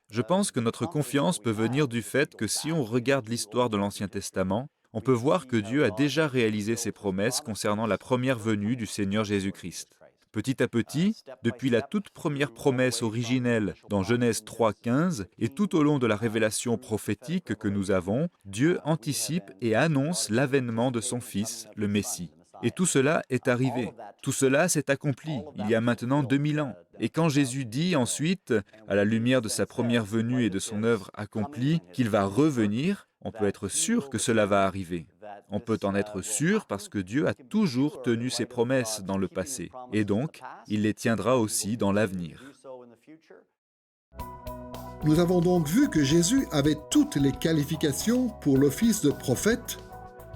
Speaker 3: Je pense que notre confiance peut venir du fait que si on regarde l'histoire de l'Ancien Testament, on peut voir que Dieu a déjà réalisé ses promesses concernant la première venue du Seigneur Jésus-Christ. Petit à petit, depuis la toute première promesse originelle dans Genèse 3:15 et tout au long de la révélation prophétique que nous avons, Dieu anticipe et annonce l'avènement de son Fils, le Messie. Et tout cela est arrivé. Tout cela s'est accompli il y a maintenant 2000 ans. Et quand Jésus dit ensuite, à la lumière de sa première venue et de son œuvre accomplie, qu'il va revenir, on peut être sûr que cela va arriver. On peut en être sûr parce que Dieu a toujours tenu ses promesses dans le passé. Et donc, il les tiendra aussi dans l'avenir.
Speaker 2: Nous avons donc vu que Jésus avait toutes les qualifications pour l'office de prophète.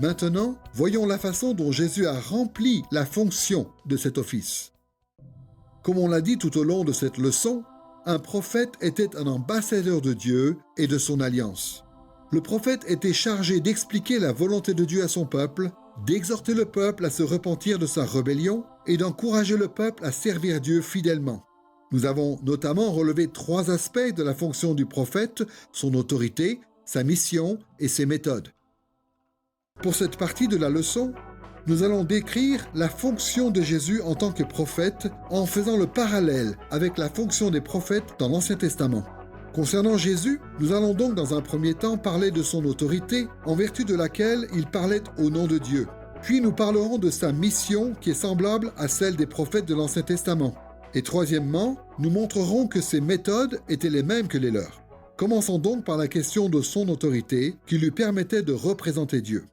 Speaker 2: Maintenant, voyons la façon dont Jésus a rempli la fonction de cet office. Comme on l'a dit tout au long de cette leçon, un prophète était un ambassadeur de Dieu et de son alliance. Le prophète était chargé d'expliquer la volonté de Dieu à son peuple, d'exhorter le peuple à se repentir de sa rébellion et d'encourager le peuple à servir Dieu fidèlement. Nous avons notamment relevé 3 aspects de la fonction du prophète, son autorité, sa mission et ses méthodes. Pour cette partie de la leçon, nous allons décrire la fonction de Jésus en tant que prophète en faisant le parallèle avec la fonction des prophètes dans l'Ancien Testament. Concernant Jésus, nous allons donc dans un premier temps parler de son autorité en vertu de laquelle il parlait au nom de Dieu. Puis nous parlerons de sa mission qui est semblable à celle des prophètes de l'Ancien Testament. Et troisièmement, nous montrerons que ses méthodes étaient les mêmes que les leurs. Commençons donc par la question de son autorité qui lui permettait de représenter Dieu.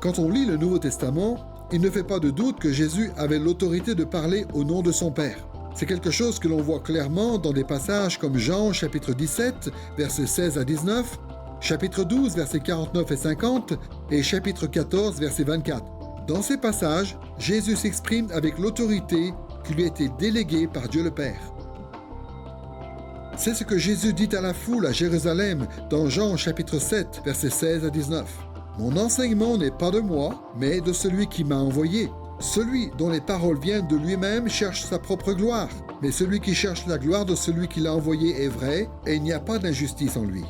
Speaker 2: Quand on lit le Nouveau Testament, il ne fait pas de doute que Jésus avait l'autorité de parler au nom de son Père. C'est quelque chose que l'on voit clairement dans des passages comme Jean chapitre 17, versets 16 à 19, chapitre 12, versets 49 et 50, et chapitre 14, verset 24. Dans ces passages, Jésus s'exprime avec l'autorité qui lui a été déléguée par Dieu le Père. C'est ce que Jésus dit à la foule à Jérusalem dans Jean chapitre 7, versets 16 à 19. « Mon enseignement n'est pas de moi, mais de celui qui m'a envoyé. Celui dont les paroles viennent de lui-même cherche sa propre gloire, mais celui qui cherche la gloire de celui qui l'a envoyé est vrai, et il n'y a pas d'injustice en lui. »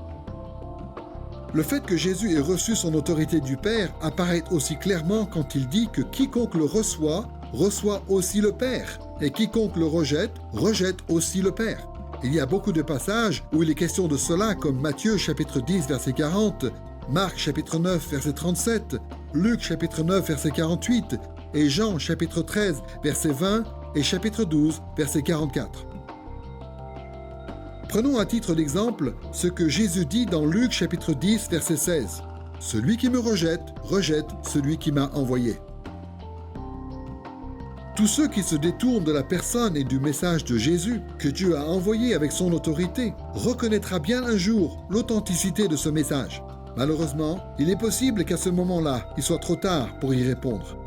Speaker 2: Le fait que Jésus ait reçu son autorité du Père apparaît aussi clairement quand il dit que quiconque le reçoit, reçoit aussi le Père, et quiconque le rejette, rejette aussi le Père. Il y a beaucoup de passages où il est question de cela, comme Matthieu chapitre 10, verset 40, Marc chapitre 9, verset 37, Luc chapitre 9, verset 48, et Jean chapitre 13, verset 20, et chapitre 12, verset 44. Prenons à titre d'exemple ce que Jésus dit dans Luc chapitre 10, verset 16. « Celui qui me rejette, rejette celui qui m'a envoyé. » Tous ceux qui se détournent de la personne et du message de Jésus que Dieu a envoyé avec son autorité reconnaîtra bien un jour l'authenticité de ce message. Malheureusement, il est possible qu'à ce moment-là, il soit trop tard pour y répondre.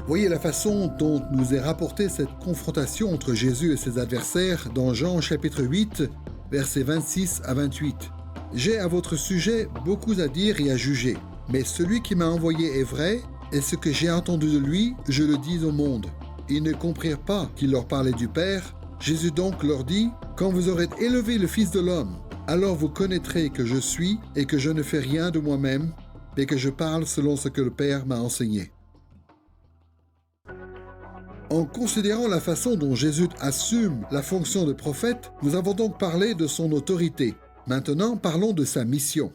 Speaker 2: Voyez la façon dont nous est rapportée cette confrontation entre Jésus et ses adversaires dans Jean chapitre 8, versets 26 à 28. « J'ai à votre sujet beaucoup à dire et à juger, mais celui qui m'a envoyé est vrai, et ce que j'ai entendu de lui, je le dis au monde. » Ils ne comprirent pas qu'il leur parlait du Père. Jésus donc leur dit, « Quand vous aurez élevé le Fils de l'homme, alors vous connaîtrez que je suis et que je ne fais rien de moi-même, mais que je parle selon ce que le Père m'a enseigné. » En considérant la façon dont Jésus assume la fonction de prophète, nous avons donc parlé de son autorité. Maintenant, parlons de sa mission.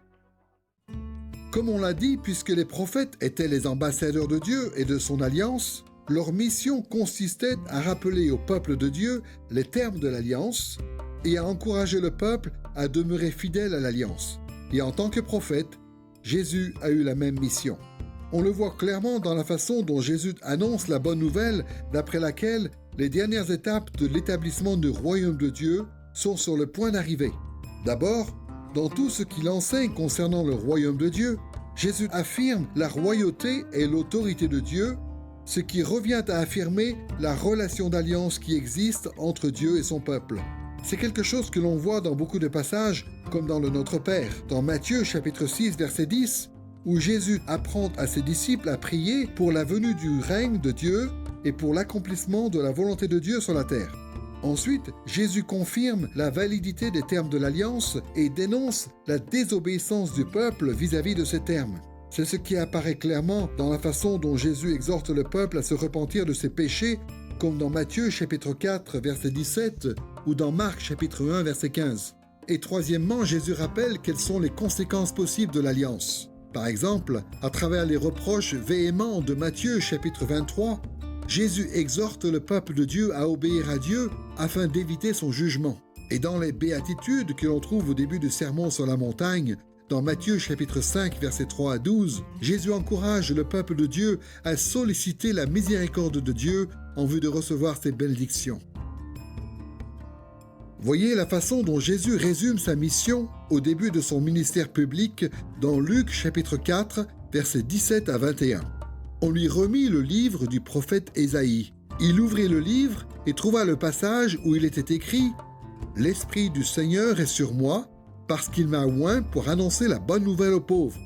Speaker 2: Comme on l'a dit, puisque les prophètes étaient les ambassadeurs de Dieu et de son alliance, leur mission consistait à rappeler au peuple de Dieu les termes de l'alliance et à encourager le peuple à demeurer fidèle à l'alliance. Et en tant que prophète, Jésus a eu la même mission. On le voit clairement dans la façon dont Jésus annonce la bonne nouvelle d'après laquelle les dernières étapes de l'établissement du royaume de Dieu sont sur le point d'arriver. D'abord, dans tout ce qu'il enseigne concernant le royaume de Dieu, Jésus affirme la royauté et l'autorité de Dieu, ce qui revient à affirmer la relation d'alliance qui existe entre Dieu et son peuple. C'est quelque chose que l'on voit dans beaucoup de passages, comme dans le Notre Père, dans Matthieu chapitre 6, verset 10, où Jésus apprend à ses disciples à prier pour la venue du règne de Dieu et pour l'accomplissement de la volonté de Dieu sur la terre. Ensuite, Jésus confirme la validité des termes de l'Alliance et dénonce la désobéissance du peuple vis-à-vis de ces termes. C'est ce qui apparaît clairement dans la façon dont Jésus exhorte le peuple à se repentir de ses péchés, comme dans Matthieu chapitre 4, verset 17, ou dans Marc chapitre 1, verset 15. Et troisièmement, Jésus rappelle quelles sont les conséquences possibles de l'Alliance. Par exemple, à travers les reproches véhéments de Matthieu chapitre 23, Jésus exhorte le peuple de Dieu à obéir à Dieu afin d'éviter son jugement. Et dans les béatitudes que l'on trouve au début du Sermon sur la montagne, dans Matthieu chapitre 5, versets 3 à 12, Jésus encourage le peuple de Dieu à solliciter la miséricorde de Dieu en vue de recevoir ses bénédictions. Voyez la façon dont Jésus résume sa mission au début de son ministère public dans Luc chapitre 4, versets 17 à 21. On lui remit le livre du prophète Ésaïe. Il ouvrit le livre et trouva le passage où il était écrit « L'Esprit du Seigneur est sur moi, parce qu'il m'a oint pour annoncer la bonne nouvelle aux pauvres.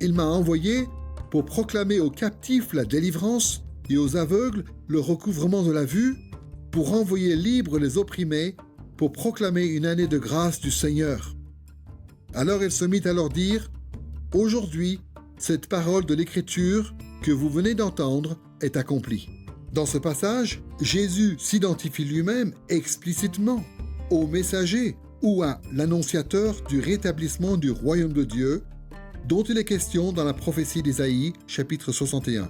Speaker 2: Il m'a envoyé pour proclamer aux captifs la délivrance et aux aveugles le recouvrement de la vue, pour envoyer libres les opprimés, pour proclamer une année de grâce du Seigneur. » Alors il se mit à leur dire « Aujourd'hui, cette parole de l'Écriture que vous venez d'entendre est accomplie. » Dans ce passage, Jésus s'identifie lui-même explicitement au messager ou à l'annonciateur du rétablissement du royaume de Dieu, dont il est question dans la prophétie d'Ésaïe, chapitre 61.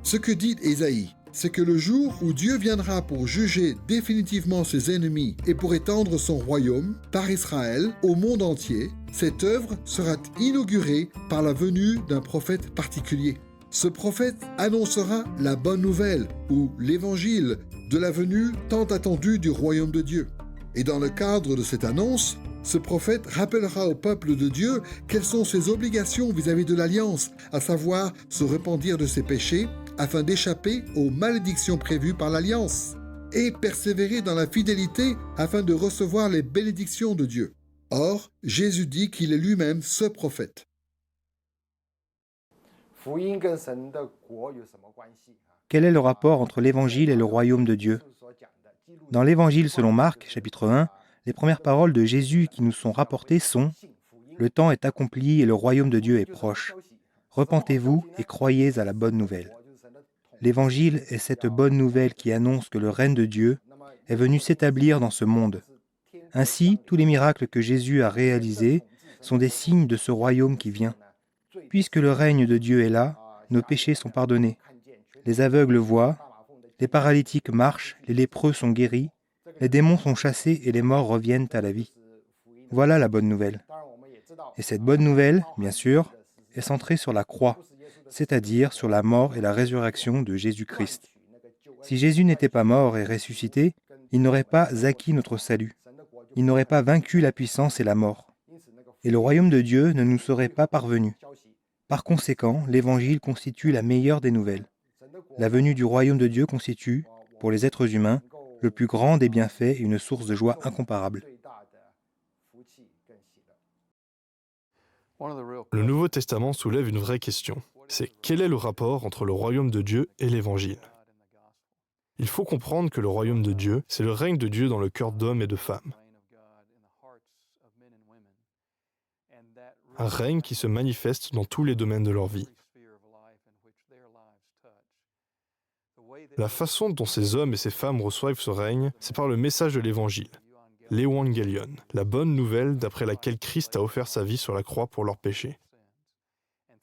Speaker 2: Ce que dit Ésaïe, c'est que le jour où Dieu viendra pour juger définitivement ses ennemis et pour étendre son royaume par Israël au monde entier, cette œuvre sera inaugurée par la venue d'un prophète particulier. Ce prophète annoncera la bonne nouvelle ou l'évangile de la venue tant attendue du royaume de Dieu. Et dans le cadre de cette annonce, ce prophète rappellera au peuple de Dieu quelles sont ses obligations vis-à-vis de l'Alliance, à savoir se repentir de ses péchés afin d'échapper aux malédictions prévues par l'Alliance et persévérer dans la fidélité afin de recevoir les bénédictions de Dieu. Or, Jésus dit qu'il est lui-même ce prophète.
Speaker 6: Quel est le rapport entre l'Évangile et le royaume de Dieu ? Dans l'Évangile selon Marc, chapitre 1, les premières paroles de Jésus qui nous sont rapportées sont « Le temps est accompli et le royaume de Dieu est proche. Repentez-vous et croyez à la bonne nouvelle. » L'Évangile est cette bonne nouvelle qui annonce que le règne de Dieu est venu s'établir dans ce monde. Ainsi, tous les miracles que Jésus a réalisés sont des signes de ce royaume qui vient. Puisque le règne de Dieu est là, nos péchés sont pardonnés. Les aveugles voient, les paralytiques marchent, les lépreux sont guéris, les démons sont chassés et les morts reviennent à la vie. Voilà la bonne nouvelle. Et cette bonne nouvelle, bien sûr, est centrée sur la croix, c'est-à-dire sur la mort et la résurrection de Jésus-Christ. Si Jésus n'était pas mort et ressuscité, il n'aurait pas acquis notre salut. Il n'aurait pas vaincu la puissance et la mort. Et le royaume de Dieu ne nous serait pas parvenu. Par conséquent, l'Évangile constitue la meilleure des nouvelles. La venue du royaume de Dieu constitue, pour les êtres humains, le plus grand des bienfaits et une source de joie incomparable.
Speaker 4: Le Nouveau Testament soulève une vraie question. C'est quel est le rapport entre le royaume de Dieu et l'Évangile ? Il faut comprendre que le royaume de Dieu, c'est le règne de Dieu dans le cœur d'hommes et de femmes. Un règne qui se manifeste dans tous les domaines de leur vie. La façon dont ces hommes et ces femmes reçoivent ce règne, c'est par le message de l'Évangile, l'Evangelion, la bonne nouvelle d'après laquelle Christ a offert sa vie sur la croix pour leurs péchés.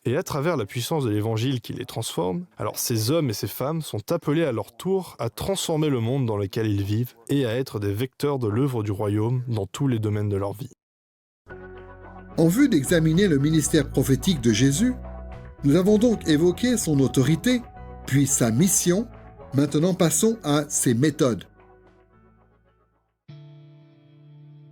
Speaker 4: Et à travers la puissance de l'Évangile qui les transforme, alors ces hommes et ces femmes sont appelés à leur tour à transformer le monde dans lequel ils vivent et à être des vecteurs de l'œuvre du royaume dans tous les domaines de leur vie.
Speaker 2: En vue d'examiner le ministère prophétique de Jésus, nous avons donc évoqué son autorité, puis sa mission. Maintenant passons à ses méthodes.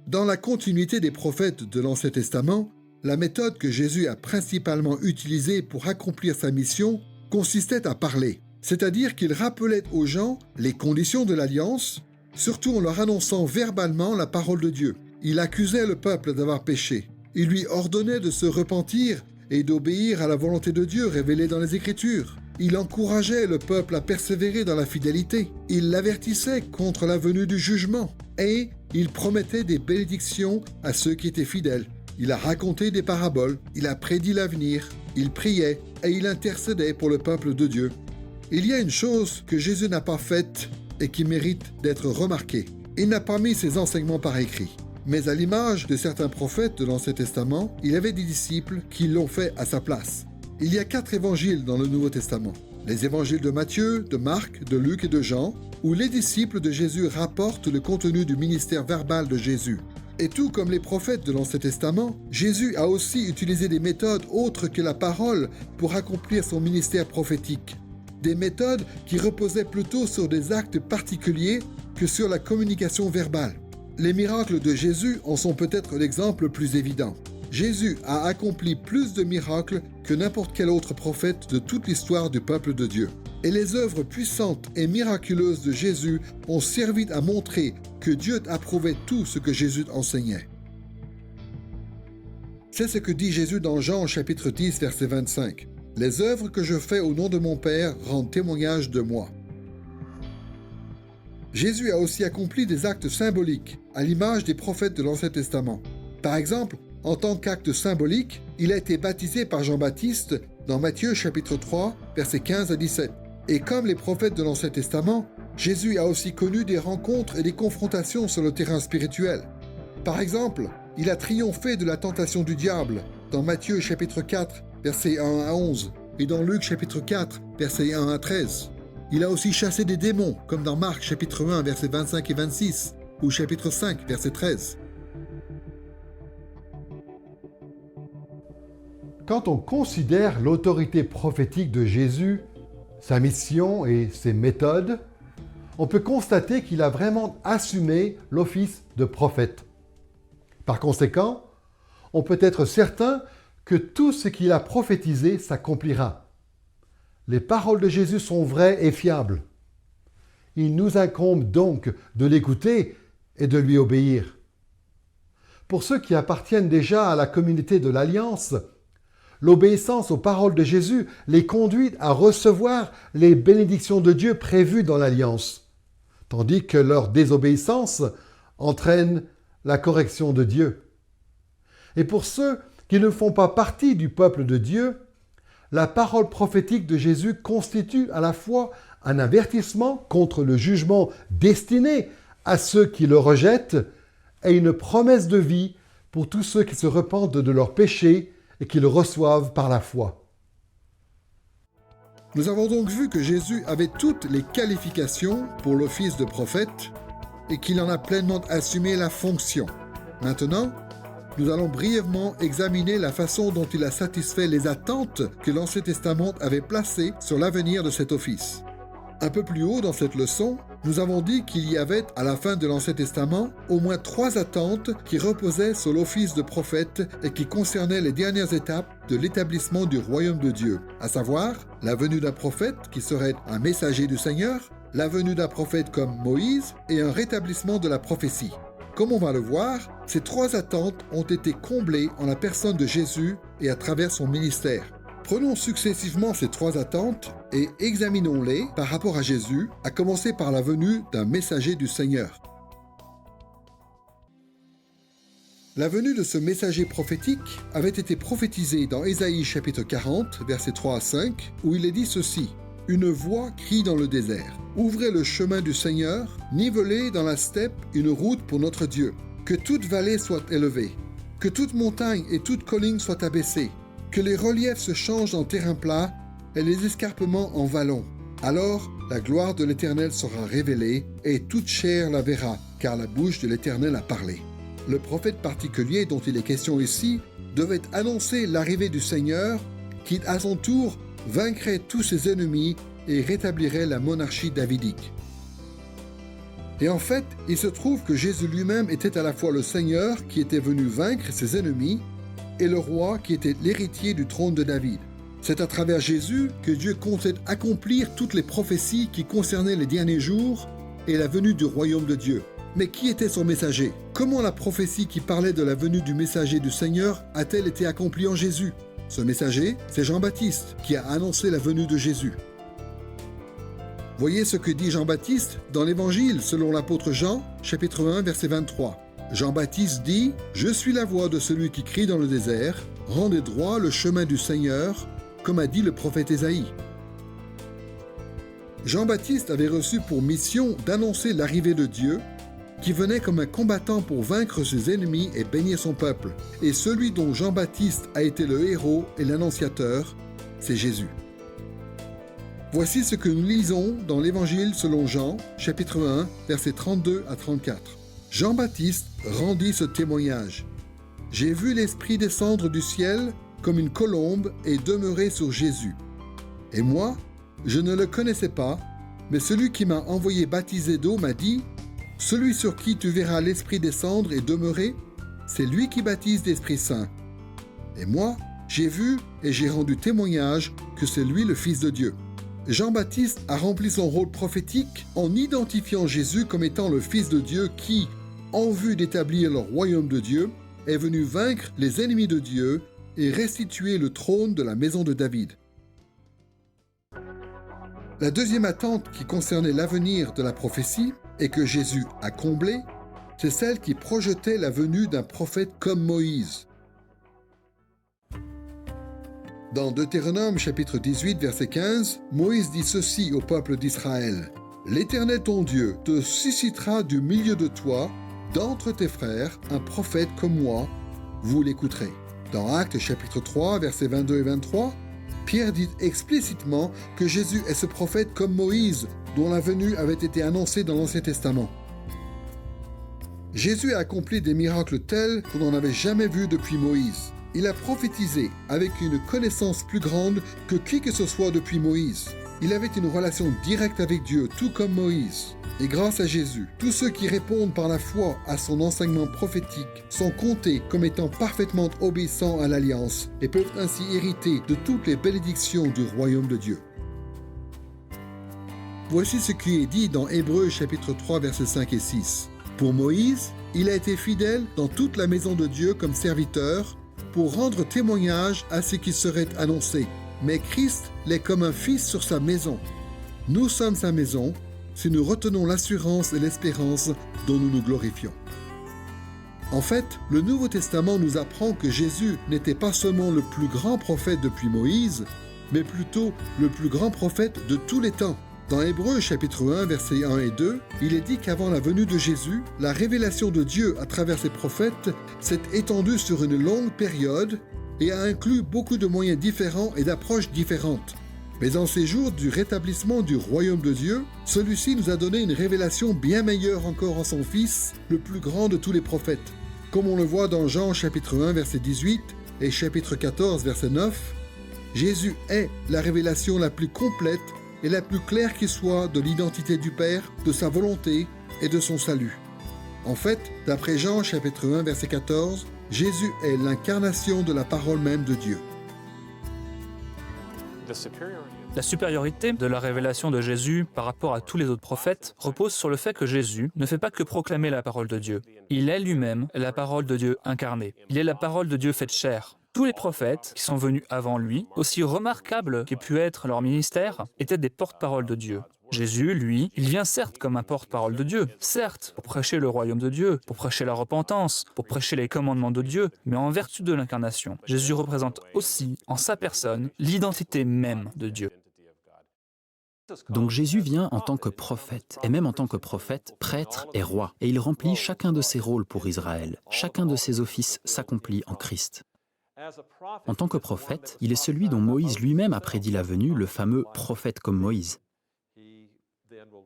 Speaker 2: Dans la continuité des prophètes de l'Ancien Testament, la méthode que Jésus a principalement utilisée pour accomplir sa mission consistait à parler, c'est-à-dire qu'il rappelait aux gens les conditions de l'alliance, surtout en leur annonçant verbalement la parole de Dieu. Il accusait le peuple d'avoir péché. Il lui ordonnait de se repentir et d'obéir à la volonté de Dieu révélée dans les Écritures. Il encourageait le peuple à persévérer dans la fidélité. Il l'avertissait contre la venue du jugement. Et il promettait des bénédictions à ceux qui étaient fidèles. Il a raconté des paraboles, il a prédit l'avenir, il priait et il intercédait pour le peuple de Dieu. Il y a une chose que Jésus n'a pas faite et qui mérite d'être remarquée. Il n'a pas mis ses enseignements par écrit. Mais à l'image de certains prophètes de l'Ancien Testament, il avait des disciples qui l'ont fait à sa place. Il y a 4 évangiles dans le Nouveau Testament. Les évangiles de Matthieu, de Marc, de Luc et de Jean, où les disciples de Jésus rapportent le contenu du ministère verbal de Jésus. Et tout comme les prophètes de l'Ancien Testament, Jésus a aussi utilisé des méthodes autres que la parole pour accomplir son ministère prophétique. Des méthodes qui reposaient plutôt sur des actes particuliers que sur la communication verbale. Les miracles de Jésus en sont peut-être l'exemple le plus évident. Jésus a accompli plus de miracles que n'importe quel autre prophète de toute l'histoire du peuple de Dieu. Et les œuvres puissantes et miraculeuses de Jésus ont servi à montrer que Dieu approuvait tout ce que Jésus enseignait. C'est ce que dit Jésus dans Jean chapitre 10, verset 25. « Les œuvres que je fais au nom de mon Père rendent témoignage de moi. » Jésus a aussi accompli des actes symboliques, à l'image des prophètes de l'Ancien Testament. Par exemple, en tant qu'acte symbolique, il a été baptisé par Jean-Baptiste dans Matthieu chapitre 3, versets 15 à 17. Et comme les prophètes de l'Ancien Testament, Jésus a aussi connu des rencontres et des confrontations sur le terrain spirituel. Par exemple, il a triomphé de la tentation du diable dans Matthieu chapitre 4, versets 1 à 11, et dans Luc chapitre 4, versets 1 à 13. Il a aussi chassé des démons, comme dans Marc chapitre 1, versets 25 et 26, ou chapitre 5, verset 13.
Speaker 1: Quand on considère l'autorité prophétique de Jésus, sa mission et ses méthodes, on peut constater qu'il a vraiment assumé l'office de prophète. Par conséquent, on peut être certain que tout ce qu'il a prophétisé s'accomplira. Les paroles de Jésus sont vraies et fiables. Il nous incombe donc de l'écouter et de lui obéir. Pour ceux qui appartiennent déjà à la communauté de l'Alliance, l'obéissance aux paroles de Jésus les conduit à recevoir les bénédictions de Dieu prévues dans l'Alliance, tandis que leur désobéissance entraîne la correction de Dieu. Et pour ceux qui ne font pas partie du peuple de Dieu, la parole prophétique de Jésus constitue à la fois un avertissement contre le jugement destiné à ceux qui le rejettent et une promesse de vie pour tous ceux qui se repentent de leurs péchés et qui le reçoivent par la foi.
Speaker 2: Nous avons donc vu que Jésus avait toutes les qualifications pour l'office de prophète et qu'il en a pleinement assumé la fonction. Maintenant, nous allons brièvement examiner la façon dont il a satisfait les attentes que l'Ancien Testament avait placées sur l'avenir de cet office. Un peu plus haut dans cette leçon, nous avons dit qu'il y avait, à la fin de l'Ancien Testament, au moins 3 attentes qui reposaient sur l'office de prophète et qui concernaient les dernières étapes de l'établissement du royaume de Dieu, à savoir la venue d'un prophète qui serait un messager du Seigneur, la venue d'un prophète comme Moïse et un rétablissement de la prophétie. Comme on va le voir, ces 3 attentes ont été comblées en la personne de Jésus et à travers son ministère. Prenons successivement ces 3 attentes et examinons-les par rapport à Jésus, à commencer par la venue d'un messager du Seigneur. La venue de ce messager prophétique avait été prophétisée dans Ésaïe chapitre 40, versets 3 à 5, où il est dit ceci. « une voix crie dans le désert. Ouvrez le chemin du Seigneur, nivelez dans la steppe une route pour notre Dieu. Que toute vallée soit élevée, que toute montagne et toute colline soient abaissées, que les reliefs se changent en terrain plat et les escarpements en vallons. Alors la gloire de l'Éternel sera révélée et toute chair la verra, car la bouche de l'Éternel a parlé. Le prophète particulier dont il est question ici devait annoncer l'arrivée du Seigneur qui, à son tour, vaincrait tous ses ennemis et rétablirait la monarchie davidique. Et en fait, il se trouve que Jésus lui-même était à la fois le Seigneur qui était venu vaincre ses ennemis et le roi qui était l'héritier du trône de David. C'est à travers Jésus que Dieu comptait accomplir toutes les prophéties qui concernaient les derniers jours et la venue du royaume de Dieu. Mais qui était son messager? Comment la prophétie qui parlait de la venue du messager du Seigneur a-t-elle été accomplie en Jésus? Ce messager, c'est Jean-Baptiste qui a annoncé la venue de Jésus. Voyez ce que dit Jean-Baptiste dans l'Évangile selon l'apôtre Jean, chapitre 1, verset 23. Jean-Baptiste dit « Je suis la voix de celui qui crie dans le désert, rendez droit le chemin du Seigneur, comme a dit le prophète Ésaïe. » Jean-Baptiste avait reçu pour mission d'annoncer l'arrivée de Dieu, qui venait comme un combattant pour vaincre ses ennemis et bénir son peuple. Et celui dont Jean-Baptiste a été le héros et l'annonciateur, c'est Jésus. Voici ce que nous lisons dans l'Évangile selon Jean, chapitre 1, versets 32 à 34. Jean-Baptiste rendit ce témoignage. « J'ai vu l'Esprit descendre du ciel comme une colombe et demeurer sur Jésus. Et moi, je ne le connaissais pas, mais celui qui m'a envoyé baptiser d'eau m'a dit « Celui sur qui tu verras l'Esprit descendre et demeurer, c'est lui qui baptise d'Esprit Saint. Et moi, j'ai vu et j'ai rendu témoignage que c'est lui le Fils de Dieu. » Jean-Baptiste a rempli son rôle prophétique en identifiant Jésus comme étant le Fils de Dieu qui, en vue d'établir le royaume de Dieu, est venu vaincre les ennemis de Dieu et restituer le trône de la maison de David. La deuxième attente qui concernait l'avenir de la prophétie et que Jésus a comblée, c'est celle qui projetait la venue d'un prophète comme Moïse. Dans Deutéronome chapitre 18 verset 15, Moïse dit ceci au peuple d'Israël. « L'Éternel ton Dieu te suscitera du milieu de toi, d'entre tes frères, un prophète comme moi, vous l'écouterez. » Dans Actes chapitre 3 versets 22 et 23, Pierre dit explicitement que Jésus est ce prophète comme Moïse, dont la venue avait été annoncée dans l'Ancien Testament. Jésus a accompli des miracles tels qu'on n'en avait jamais vu depuis Moïse. Il a prophétisé avec une connaissance plus grande que qui que ce soit depuis Moïse. Il avait une relation directe avec Dieu, tout comme Moïse. Et grâce à Jésus, tous ceux qui répondent par la foi à son enseignement prophétique sont comptés comme étant parfaitement obéissants à l'Alliance et peuvent ainsi hériter de toutes les bénédictions du royaume de Dieu. Voici ce qui est dit dans Hébreux chapitre 3 versets 5 et 6. Pour Moïse, il a été fidèle dans toute la maison de Dieu comme serviteur pour rendre témoignage à ce qui serait annoncé. Mais Christ l'est comme un fils sur sa maison. Nous sommes sa maison si nous retenons l'assurance et l'espérance dont nous nous glorifions. En fait, le Nouveau Testament nous apprend que Jésus n'était pas seulement le plus grand prophète depuis Moïse, mais plutôt le plus grand prophète de tous les temps. Dans Hébreux chapitre 1, versets 1 et 2, il est dit qu'avant la venue de Jésus, la révélation de Dieu à travers ses prophètes s'est étendue sur une longue période et a inclus beaucoup de moyens différents et d'approches différentes. Mais en ces jours du rétablissement du royaume de Dieu, celui-ci nous a donné une révélation bien meilleure encore en son Fils, le plus grand de tous les prophètes. Comme on le voit dans Jean chapitre 1, verset 18 et chapitre 14, verset 9, Jésus est la révélation la plus complète et la plus claire qui soit de l'identité du Père, de sa volonté et de son salut. En fait, d'après Jean chapitre 1 verset 14, Jésus est l'incarnation de la parole même de Dieu.
Speaker 5: La supériorité de la révélation de Jésus par rapport à tous les autres prophètes repose sur le fait que Jésus ne fait pas que proclamer la parole de Dieu. Il est lui-même la parole de Dieu incarnée. Il est la parole de Dieu faite chair. Tous les prophètes qui sont venus avant lui, aussi remarquables qu'ait pu être leur ministère, étaient des porte-paroles de Dieu. Jésus, lui, il vient certes comme un porte-parole de Dieu, certes pour prêcher le royaume de Dieu, pour prêcher la repentance, pour prêcher les commandements de Dieu, mais en vertu de l'incarnation. Jésus représente aussi, en sa personne, l'identité même de Dieu.
Speaker 7: Donc Jésus vient en tant que prophète, et même en tant que prophète, prêtre et roi, et il remplit chacun de ses rôles pour Israël. Chacun de ses offices s'accomplit en Christ. En tant que prophète, il est celui dont Moïse lui-même a prédit la venue, le fameux prophète comme Moïse.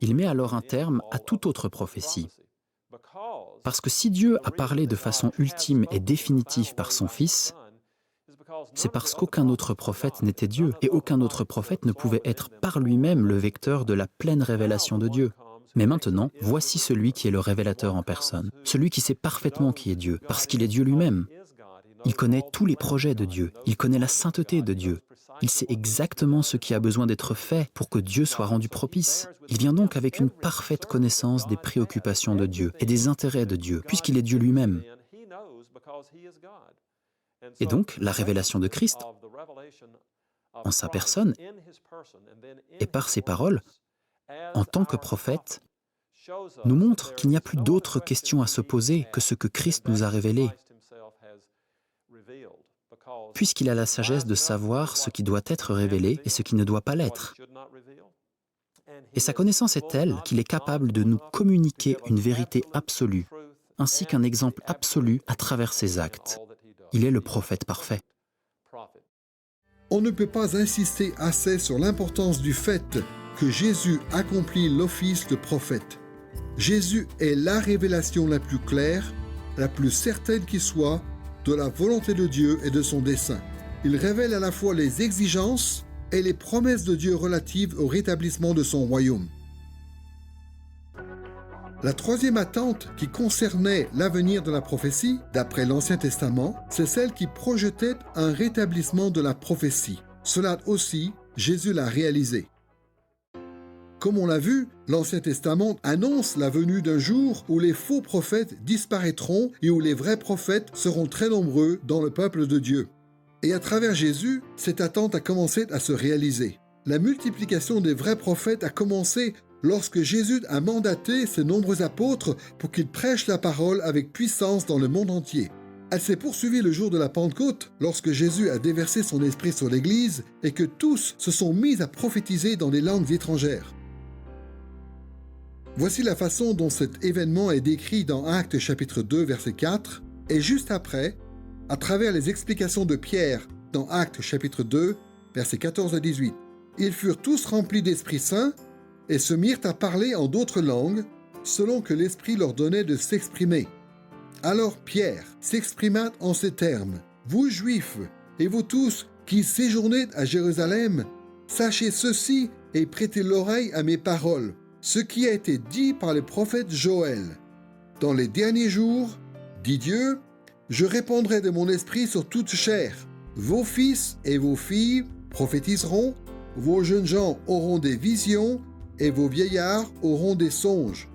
Speaker 7: Il met alors un terme à toute autre prophétie. Parce que si Dieu a parlé de façon ultime et définitive par son Fils, c'est parce qu'aucun autre prophète n'était Dieu, et aucun autre prophète ne pouvait être par lui-même le vecteur de la pleine révélation de Dieu. Mais maintenant, voici celui qui est le révélateur en personne, celui qui sait parfaitement qui est Dieu, parce qu'il est Dieu lui-même. Il connaît tous les projets de Dieu, il connaît la sainteté de Dieu, il sait exactement ce qui a besoin d'être fait pour que Dieu soit rendu propice. Il vient donc avec une parfaite connaissance des préoccupations de Dieu et des intérêts de Dieu, puisqu'il est Dieu lui-même. Et donc, la révélation de Christ, en sa personne et par ses paroles, en tant que prophète, nous montre qu'il n'y a plus d'autres questions à se poser que ce que Christ nous a révélé, puisqu'il a la sagesse de savoir ce qui doit être révélé et ce qui ne doit pas l'être. Et sa connaissance est telle qu'il est capable de nous communiquer une vérité absolue, ainsi qu'un exemple absolu à travers ses actes. Il est le prophète parfait.
Speaker 2: On ne peut pas insister assez sur l'importance du fait que Jésus accomplit l'office de prophète. Jésus est la révélation la plus claire, la plus certaine qui soit, de la volonté de Dieu et de son dessein. Il révèle à la fois les exigences et les promesses de Dieu relatives au rétablissement de son royaume. La troisième attente qui concernait l'avenir de la prophétie, d'après l'Ancien Testament, c'est celle qui projetait un rétablissement de la prophétie. Cela aussi, Jésus l'a réalisé. Comme on l'a vu, l'Ancien Testament annonce la venue d'un jour où les faux prophètes disparaîtront et où les vrais prophètes seront très nombreux dans le peuple de Dieu. Et à travers Jésus, cette attente a commencé à se réaliser. La multiplication des vrais prophètes a commencé lorsque Jésus a mandaté ses nombreux apôtres pour qu'ils prêchent la parole avec puissance dans le monde entier. Elle s'est poursuivie le jour de la Pentecôte, lorsque Jésus a déversé son esprit sur l'Église et que tous se sont mis à prophétiser dans des langues étrangères. Voici la façon dont cet événement est décrit dans Actes chapitre 2, verset 4, et juste après, à travers les explications de Pierre dans Actes chapitre 2, versets 14 à 18. Ils furent tous remplis d'Esprit Saint et se mirent à parler en d'autres langues, selon que l'Esprit leur donnait de s'exprimer. Alors Pierre s'exprima en ces termes: « Vous Juifs, et vous tous qui séjournez à Jérusalem, sachez ceci et prêtez l'oreille à mes paroles. Ce qui a été dit par le prophète Joël. Dans les derniers jours, dit Dieu, je répandrai de mon esprit sur toute chair. Vos fils et vos filles prophétiseront, vos jeunes gens auront des visions et vos vieillards auront des songes.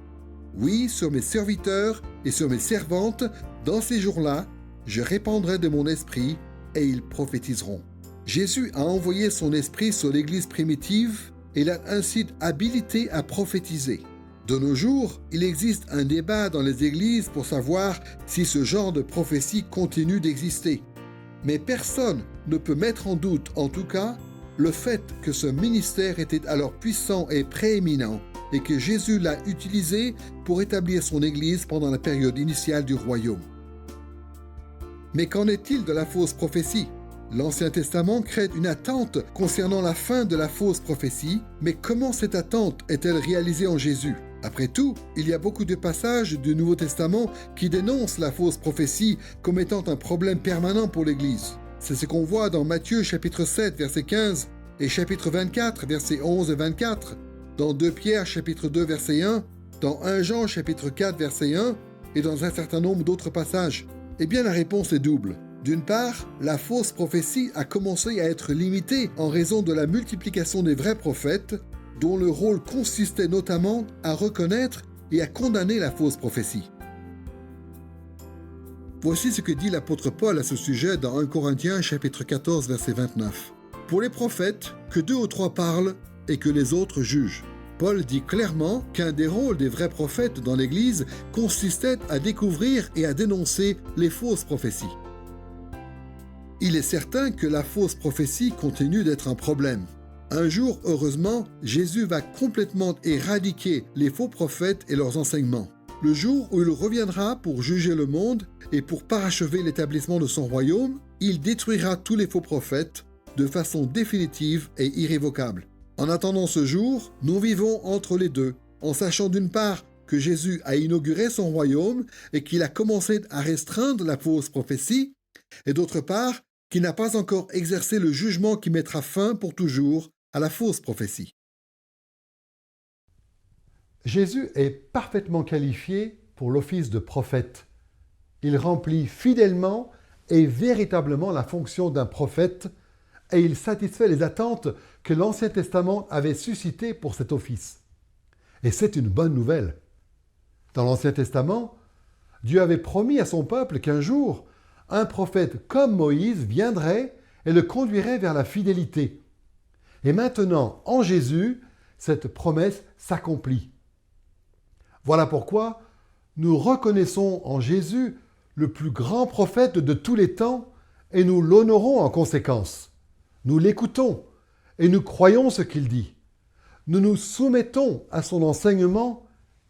Speaker 2: Oui, sur mes serviteurs et sur mes servantes, dans ces jours-là, je répandrai de mon esprit et ils prophétiseront. » Jésus a envoyé son esprit sur l'Église primitive et l'a ainsi habilité à prophétiser. De nos jours, il existe un débat dans les églises pour savoir si ce genre de prophétie continue d'exister. Mais personne ne peut mettre en doute, en tout cas, le fait que ce ministère était alors puissant et prééminent et que Jésus l'a utilisé pour établir son Église pendant la période initiale du royaume. Mais qu'en est-il de la fausse prophétie ? L'Ancien Testament crée une attente concernant la fin de la fausse prophétie, mais comment cette attente est-elle réalisée en Jésus ? Après tout, il y a beaucoup de passages du Nouveau Testament qui dénoncent la fausse prophétie comme étant un problème permanent pour l'Église. C'est ce qu'on voit dans Matthieu chapitre 7, verset 15 et chapitre 24, versets 11 et 24, dans 2 Pierre chapitre 2, verset 1, dans 1 Jean chapitre 4, verset 1 et dans un certain nombre d'autres passages. Eh bien, la réponse est double. D'une part, la fausse prophétie a commencé à être limitée en raison de la multiplication des vrais prophètes, dont le rôle consistait notamment à reconnaître et à condamner la fausse prophétie. Voici ce que dit l'apôtre Paul à ce sujet dans 1 Corinthiens chapitre 14, verset 29. « Pour les prophètes, que 2 ou 3 parlent et que les autres jugent. » Paul dit clairement qu'un des rôles des vrais prophètes dans l'Église consistait à découvrir et à dénoncer les fausses prophéties. Il est certain que la fausse prophétie continue d'être un problème. Un jour, heureusement, Jésus va complètement éradiquer les faux prophètes et leurs enseignements. Le jour où il reviendra pour juger le monde et pour parachever l'établissement de son royaume, il détruira tous les faux prophètes de façon définitive et irrévocable. En attendant ce jour, nous vivons entre les deux, en sachant d'une part que Jésus a inauguré son royaume et qu'il a commencé à restreindre la fausse prophétie, et d'autre part qu'il n'a pas encore exercé le jugement qui mettra fin pour toujours à la fausse prophétie.
Speaker 1: Jésus est parfaitement qualifié pour l'office de prophète. Il remplit fidèlement et véritablement la fonction d'un prophète et il satisfait les attentes que l'Ancien Testament avait suscitées pour cet office. Et c'est une bonne nouvelle. Dans l'Ancien Testament, Dieu avait promis à son peuple qu'un jour, un prophète comme Moïse viendrait et le conduirait vers la fidélité. Et maintenant, en Jésus, cette promesse s'accomplit. Voilà pourquoi nous reconnaissons en Jésus le plus grand prophète de tous les temps et nous l'honorons en conséquence. Nous l'écoutons et nous croyons ce qu'il dit. Nous nous soumettons à son enseignement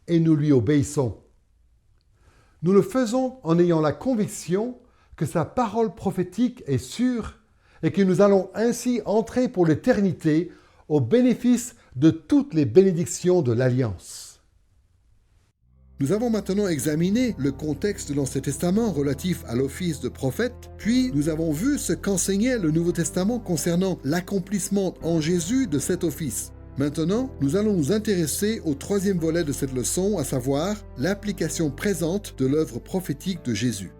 Speaker 1: et nous lui obéissons. Nous le faisons en ayant la conviction que sa parole prophétique est sûre et que nous allons ainsi entrer pour l'éternité au bénéfice de toutes les bénédictions de l'Alliance.
Speaker 2: Nous avons maintenant examiné le contexte de l'Ancien Testament relatif à l'office de prophète, puis nous avons vu ce qu'enseignait le Nouveau Testament concernant l'accomplissement en Jésus de cet office. Maintenant, nous allons nous intéresser au troisième volet de cette leçon, à savoir l'application présente de l'œuvre prophétique de Jésus.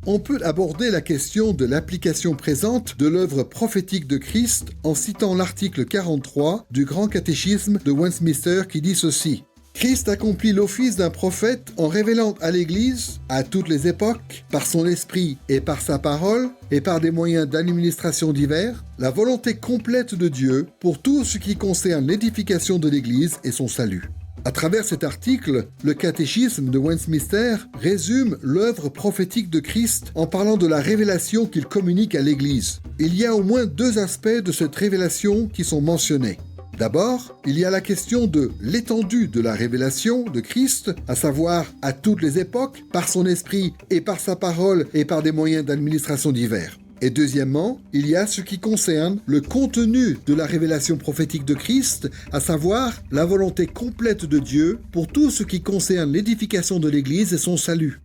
Speaker 2: On peut aborder la question de l'application présente de l'œuvre prophétique de Christ en citant l'article 43 du Grand Catéchisme de Westminster qui dit ceci. Christ accomplit l'office d'un prophète en révélant à l'Église, à toutes les époques, par son esprit et par sa parole, et par des moyens d'administration divers, la volonté complète de Dieu pour tout ce qui concerne l'édification de l'Église et son salut. À travers cet article, le catéchisme de Westminster résume l'œuvre prophétique de Christ en parlant de la révélation qu'il communique à l'Église. Il y a au moins deux aspects de cette révélation qui sont mentionnés. D'abord, il y a la question de l'étendue de la révélation de Christ, à savoir à toutes les époques, par son esprit et par sa parole et par des moyens d'administration divers. Et deuxièmement, il y a ce qui concerne le contenu de la révélation prophétique de Christ, à savoir la volonté complète de Dieu pour tout ce qui concerne l'édification de l'Église et son salut.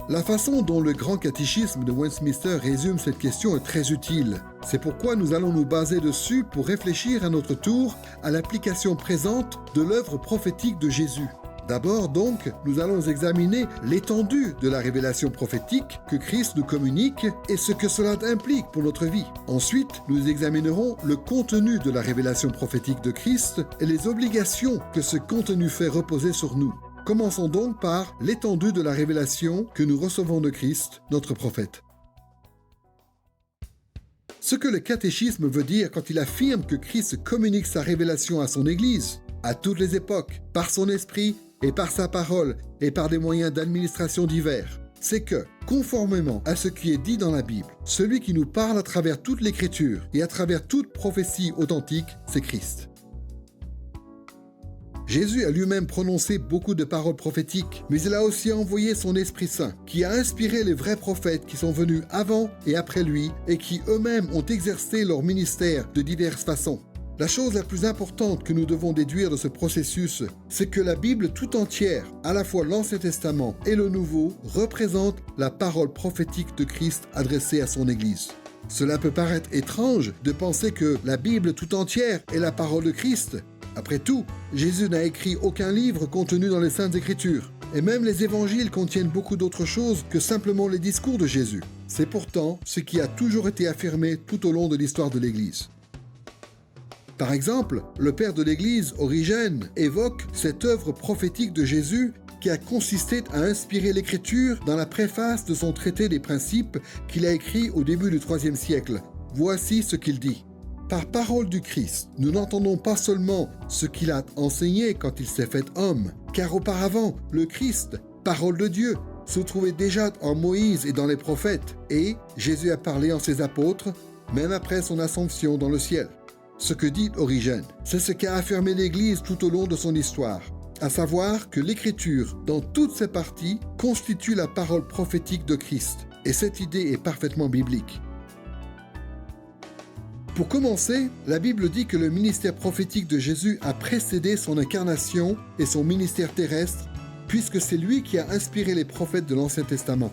Speaker 2: La façon dont le Grand Catéchisme de Westminster résume cette question est très utile. C'est pourquoi nous allons nous baser dessus pour réfléchir à notre tour à l'application présente de l'œuvre prophétique de Jésus. D'abord donc, nous allons examiner l'étendue de la révélation prophétique que Christ nous communique et ce que cela implique pour notre vie. Ensuite, nous examinerons le contenu de la révélation prophétique de Christ et les obligations que ce contenu fait reposer sur nous. Commençons donc par l'étendue de la révélation que nous recevons de Christ, notre prophète. Ce que le catéchisme veut dire quand il affirme que Christ communique sa révélation à son Église, à toutes les époques, par son esprit et par sa parole et par des moyens d'administration divers, c'est que, conformément à ce qui est dit dans la Bible, celui qui nous parle à travers toute l'Écriture et à travers toute prophétie authentique, c'est Christ. Jésus a lui-même prononcé beaucoup de paroles prophétiques, mais il a aussi envoyé son Esprit Saint, qui a inspiré les vrais prophètes qui sont venus avant et après lui et qui eux-mêmes ont exercé leur ministère de diverses façons. La chose la plus importante que nous devons déduire de ce processus, c'est que la Bible tout entière, à la fois l'Ancien Testament et le Nouveau, représente la parole prophétique de Christ adressée à son Église. Cela peut paraître étrange de penser que la Bible tout entière est la parole de Christ. Après tout, Jésus n'a écrit aucun livre contenu dans les Saintes Écritures. Et même les évangiles contiennent beaucoup d'autres choses que simplement les discours de Jésus. C'est pourtant ce qui a toujours été affirmé tout au long de l'histoire de l'Église. Par exemple, le père de l'Église, Origène, évoque cette œuvre prophétique de Jésus qui a consisté à inspirer l'Écriture dans la préface de son traité des principes qu'il a écrit au début du IIIe siècle. Voici ce qu'il dit. Par parole du Christ, nous n'entendons pas seulement ce qu'il a enseigné quand il s'est fait homme, car auparavant, le Christ, parole de Dieu, se trouvait déjà en Moïse et dans les prophètes, et Jésus a parlé en ses apôtres, même après son ascension dans le ciel. Ce que dit Origène, c'est ce qu'a affirmé l'Église tout au long de son histoire, à savoir que l'Écriture, dans toutes ses parties, constitue la parole prophétique de Christ, et cette idée est parfaitement biblique. Pour commencer, la Bible dit que le ministère prophétique de Jésus a précédé son incarnation et son ministère terrestre, puisque c'est lui qui a inspiré les prophètes de l'Ancien Testament.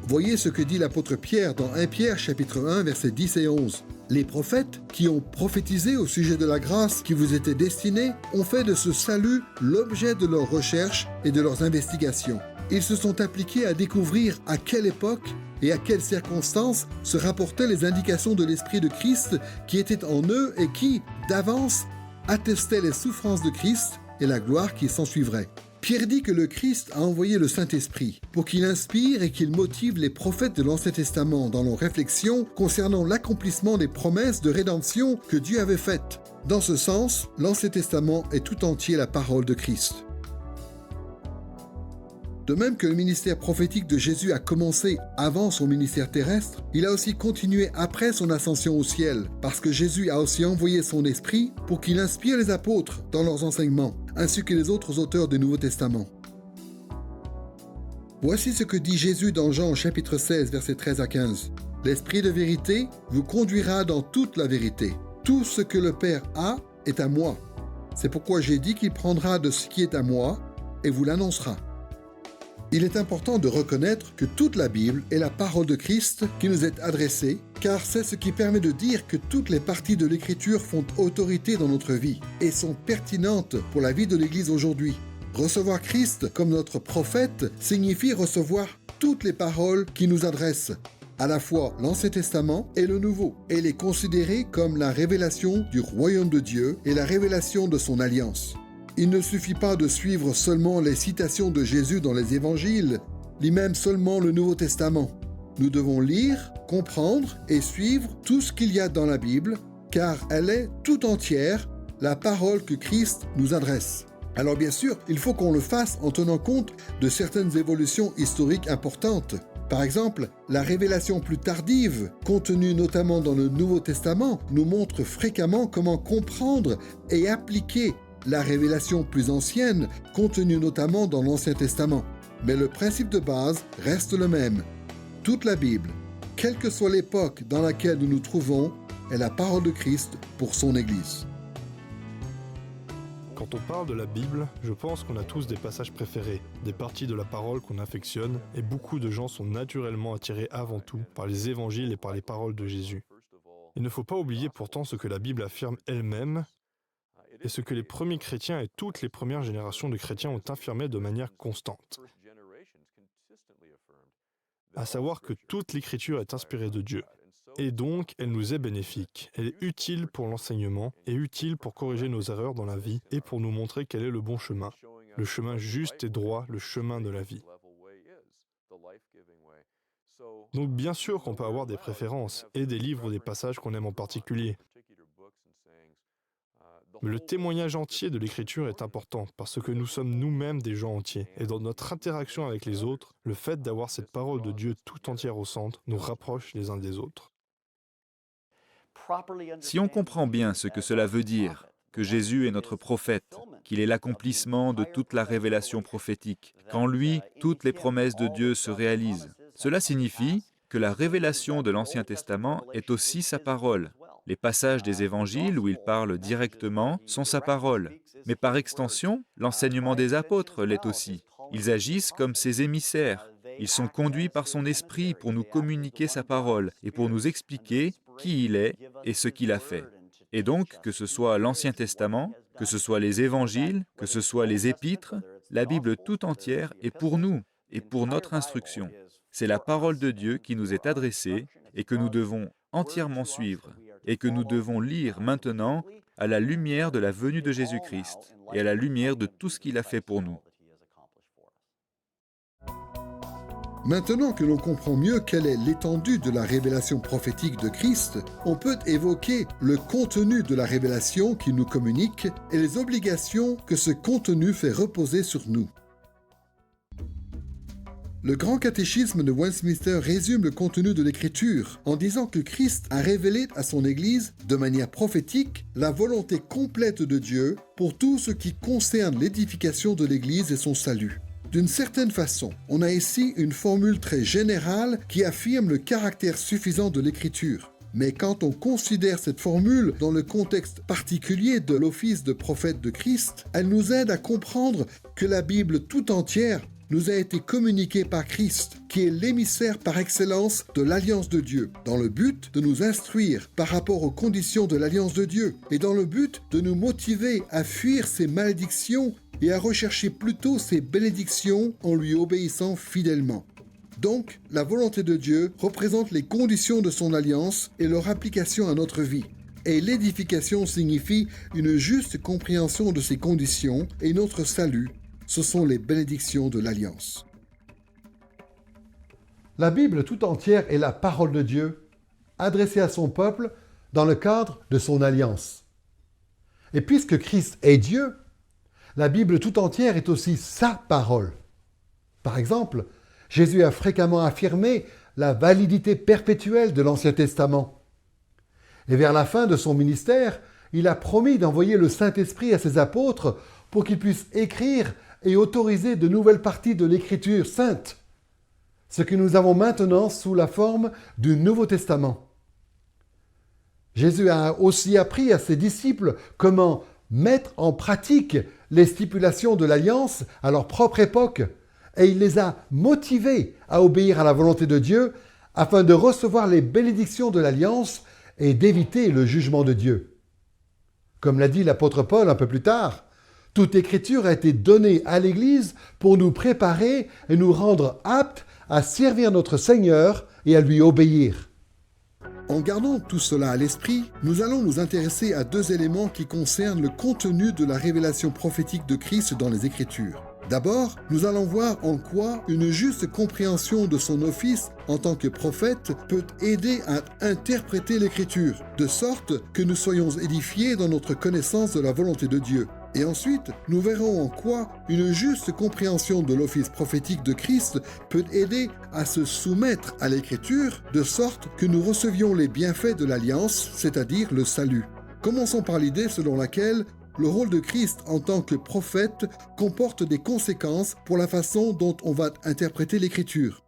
Speaker 2: Voyez ce que dit l'apôtre Pierre dans 1 Pierre chapitre 1 versets 10 et 11. Les prophètes qui ont prophétisé au sujet de la grâce qui vous était destinée ont fait de ce salut l'objet de leurs recherches et de leurs investigations. Ils se sont appliqués à découvrir à quelle époque et à quelles circonstances se rapportaient les indications de l'Esprit de Christ qui étaient en eux et qui, d'avance, attestaient les souffrances de Christ et la gloire qui s'ensuivrait. Pierre dit que le Christ a envoyé le Saint-Esprit pour qu'il inspire et qu'il motive les prophètes de l'Ancien Testament dans leurs réflexions concernant l'accomplissement des promesses de rédemption que Dieu avait faites. Dans ce sens, l'Ancien Testament est tout entier la parole de Christ. De même que le ministère prophétique de Jésus a commencé avant son ministère terrestre, il a aussi continué après son ascension au ciel, parce que Jésus a aussi envoyé son Esprit pour qu'il inspire les apôtres dans leurs enseignements, ainsi que les autres auteurs du Nouveau Testament. Voici ce que dit Jésus dans Jean chapitre 16, versets 13 à 15. « L'Esprit de vérité vous conduira dans toute la vérité. Tout ce que le Père a est à moi. C'est pourquoi j'ai dit qu'il prendra de ce qui est à moi et vous l'annoncera. » Il est important de reconnaître que toute la Bible est la parole de Christ qui nous est adressée, car c'est ce qui permet de dire que toutes les parties de l'Écriture font autorité dans notre vie et sont pertinentes pour la vie de l'Église aujourd'hui. Recevoir Christ comme notre prophète signifie recevoir toutes les paroles qui nous adressent, à la fois l'Ancien Testament et le Nouveau, et les considérer comme la révélation du royaume de Dieu et la révélation de son alliance. Il ne suffit pas de suivre seulement les citations de Jésus dans les évangiles, ni même seulement le Nouveau Testament. Nous devons lire, comprendre et suivre tout ce qu'il y a dans la Bible, car elle est tout entière la parole que Christ nous adresse. Alors bien sûr, il faut qu'on le fasse en tenant compte de certaines évolutions historiques importantes. Par exemple, la révélation plus tardive, contenue notamment dans le Nouveau Testament, nous montre fréquemment comment comprendre et appliquer la révélation plus ancienne, contenue notamment dans l'Ancien Testament. Mais le principe de base reste le même. Toute la Bible, quelle que soit l'époque dans laquelle nous nous trouvons, est la parole de Christ pour son Église.
Speaker 4: Quand on parle de la Bible, je pense qu'on a tous des passages préférés, des parties de la parole qu'on affectionne, et beaucoup de gens sont naturellement attirés avant tout par les évangiles et par les paroles de Jésus. Il ne faut pas oublier pourtant ce que la Bible affirme elle-même, et ce que les premiers chrétiens et toutes les premières générations de chrétiens ont affirmé de manière constante. À savoir que toute l'Écriture est inspirée de Dieu. Et donc, elle nous est bénéfique. Elle est utile pour l'enseignement et utile pour corriger nos erreurs dans la vie et pour nous montrer quel est le bon chemin, le chemin juste et droit, le chemin de la vie. Donc bien sûr qu'on peut avoir des préférences et des livres ou des passages qu'on aime en particulier. Mais le témoignage entier de l'Écriture est important parce que nous sommes nous-mêmes des gens entiers. Et dans notre interaction avec les autres, le fait d'avoir cette parole de Dieu tout entière au centre nous rapproche les uns des autres.
Speaker 3: Si on comprend bien ce que cela veut dire, que Jésus est notre prophète, qu'il est l'accomplissement de toute la révélation prophétique, qu'en lui, toutes les promesses de Dieu se réalisent, cela signifie que la révélation de l'Ancien Testament est aussi sa parole. Les passages des évangiles où il parle directement sont sa parole. Mais par extension, l'enseignement des apôtres l'est aussi. Ils agissent comme ses émissaires. Ils sont conduits par son esprit pour nous communiquer sa parole et pour nous expliquer qui il est et ce qu'il a fait. Et donc, que ce soit l'Ancien Testament, que ce soit les évangiles, que ce soit les épîtres, la Bible tout entière est pour nous et pour notre instruction. C'est la parole de Dieu qui nous est adressée et que nous devons entièrement suivre et que nous devons lire maintenant à la lumière de la venue de Jésus-Christ et à la lumière de tout ce qu'il a fait pour nous.
Speaker 2: Maintenant que l'on comprend mieux quelle est l'étendue de la révélation prophétique de Christ, on peut évoquer le contenu de la révélation qu'il nous communique et les obligations que ce contenu fait reposer sur nous. Le grand catéchisme de Westminster résume le contenu de l'Écriture en disant que Christ a révélé à son Église, de manière prophétique, la volonté complète de Dieu pour tout ce qui concerne l'édification de l'Église et son salut. D'une certaine façon, on a ici une formule très générale qui affirme le caractère suffisant de l'Écriture. Mais quand on considère cette formule dans le contexte particulier de l'office de prophète de Christ, elle nous aide à comprendre que la Bible tout entière nous a été communiquée par Christ, qui est l'émissaire par excellence de l'Alliance de Dieu, dans le but de nous instruire par rapport aux conditions de l'Alliance de Dieu, et dans le but de nous motiver à fuir ses malédictions et à rechercher plutôt ses bénédictions en lui obéissant fidèlement. Donc, la volonté de Dieu représente les conditions de son alliance et leur application à notre vie. Et l'édification signifie une juste compréhension de ces conditions et notre salut. Ce sont les bénédictions de l'alliance.
Speaker 1: La Bible tout entière est la parole de Dieu, adressée à son peuple dans le cadre de son alliance. Et puisque Christ est Dieu, la Bible tout entière est aussi sa parole. Par exemple, Jésus a fréquemment affirmé la validité perpétuelle de l'Ancien Testament. Et vers la fin de son ministère, il a promis d'envoyer le Saint-Esprit à ses apôtres pour qu'ils puissent écrire et autoriser de nouvelles parties de l'Écriture sainte, ce que nous avons maintenant sous la forme du Nouveau Testament. Jésus a aussi appris à ses disciples comment mettre en pratique les stipulations de l'Alliance à leur propre époque, et il les a motivés à obéir à la volonté de Dieu afin de recevoir les bénédictions de l'Alliance et d'éviter le jugement de Dieu. Comme l'a dit l'apôtre Paul un peu plus tard, toute écriture a été donnée à l'Église pour nous préparer et nous rendre aptes à servir notre Seigneur et à lui obéir.
Speaker 2: En gardant tout cela à l'esprit, nous allons nous intéresser à deux éléments qui concernent le contenu de la révélation prophétique de Christ dans les Écritures. D'abord, nous allons voir en quoi une juste compréhension de son office en tant que prophète peut aider à interpréter l'Écriture, de sorte que nous soyons édifiés dans notre connaissance de la volonté de Dieu. Et ensuite, nous verrons en quoi une juste compréhension de l'office prophétique de Christ peut aider à se soumettre à l'Écriture, de sorte que nous recevions les bienfaits de l'Alliance, c'est-à-dire le salut. Commençons par l'idée selon laquelle le rôle de Christ en tant que prophète comporte des conséquences pour la façon dont on va interpréter l'Écriture.